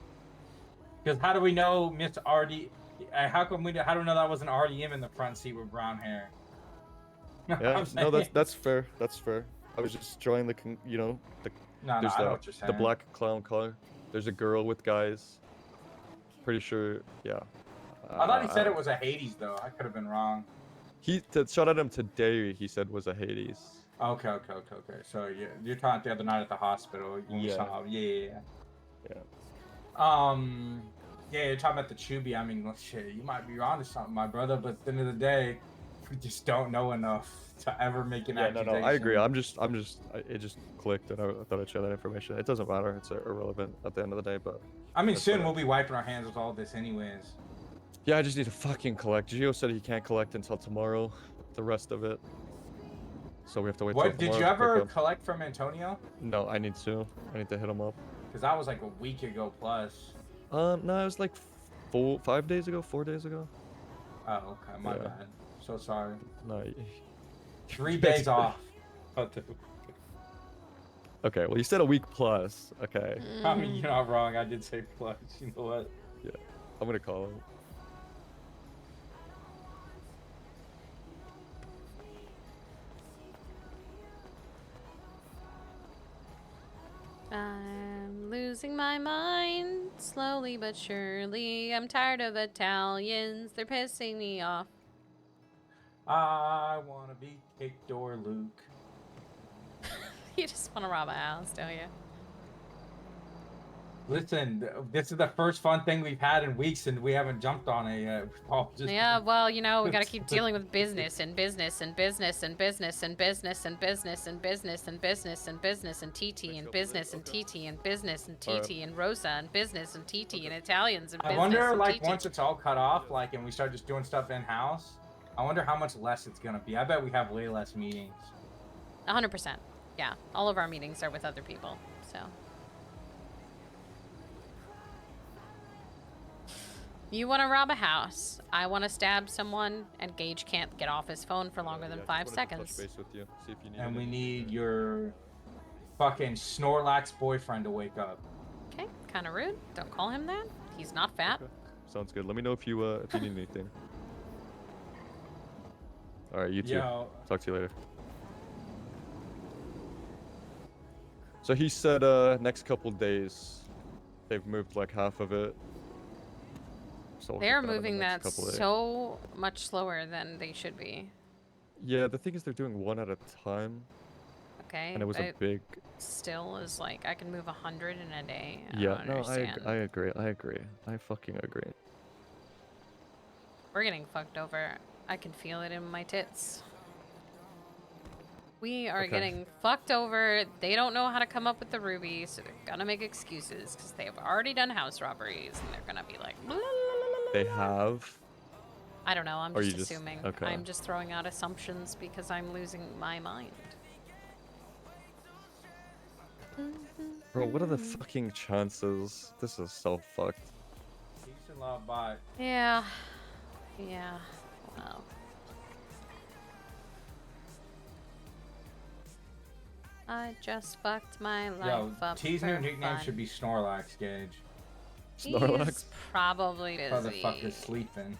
Because how do we know Miss RD? How do we know that wasn't RDM in the front seat with brown hair? You know what Yeah, I'm no, saying? that's fair. That's fair. I was just drawing the, No, there's I know the, what you're saying. the black clown car. There's a girl with guys. Pretty sure, yeah. I thought he said it was a Hades, though. I could have been wrong. He shot at him today. He said was a Hades. Okay. So you're talking the other night at the hospital. When we Yeah. saw, yeah. Yeah. Yeah, you're talking about the Chubby. I mean, well, shit, you might be onto something, my brother. But at the end of the day, we just don't know enough to ever make an Yeah, no, accusation. I agree. It just clicked, and I thought I'd share that information. It doesn't matter. It's irrelevant at the end of the day, but. I mean, That's soon what- we'll be wiping our hands with all this, anyways. Yeah, I just need to fucking collect. Gio said he can't collect until tomorrow, the rest of it. So we have to wait till What did tomorrow you to pick ever up. collect from Antonio? No, I need to hit him up. Because that was like a week ago plus. No, it was like 4 days ago. Oh, okay, my Yeah. bad. So sorry. No. 3 days off. Okay, well you said a week plus. Okay, I mean, you're not wrong. I did say plus. You know what? I'm gonna call him. I'm losing my mind, slowly but surely. I'm tired of Italians, they're pissing me off. I want to be kicked or Luke. You just want to rob a house, don't you? Listen, this is the first fun thing we've had in weeks, and we haven't jumped on it yet. We've all just Yeah, well, you know, we gotta keep dealing with business and business and business and business and business and business and business and business and business and TT and business and TT and business and TT and Rosa and business and TT and Italians and I business wonder, and like, TT. once it's all cut off, like, and we start just doing stuff in house. I wonder how much less it's gonna be. I bet we have way less meetings. 100%. Yeah, all of our meetings are with other people, so. You want to rob a house. I want to stab someone, and Gage can't get off his phone for longer than 5 seconds. Touch base with you, see if you need And we anything. need your fucking Snorlax boyfriend to wake up. Okay, kind of rude. Don't call him that. He's not fat. Okay. Sounds good. Let me know if you need anything. All right, you too. Yo, Talk to you later. So he said next couple days they've moved like half of it. So we'll They're get that in the moving next that couple days. so much slower than they should be. Yeah, the thing is they're doing one at a time, Okay, and it was a but big. still is like I can move 100 in a day. I Yeah, don't no, understand. I agree. I fucking agree. We're getting fucked over. I can feel it in my tits. We are Okay. getting fucked over. They don't know how to come up with the rubies, so they're gonna make excuses because they have already done house robberies, and they're gonna be like, "Blah, blah, blah, blah, blah, They blah." have. I don't know. I'm Or just you just- assuming. okay. I'm just throwing out assumptions because I'm losing my mind. Bro, what are the fucking chances? This is so fucked. peace and love, bye. Yeah. Yeah. Well. I just fucked my life Yo, up. T's for new nickname fun. should be Snorlax, Gage. He's Snorlax. probably busy. Motherfucker's sleeping.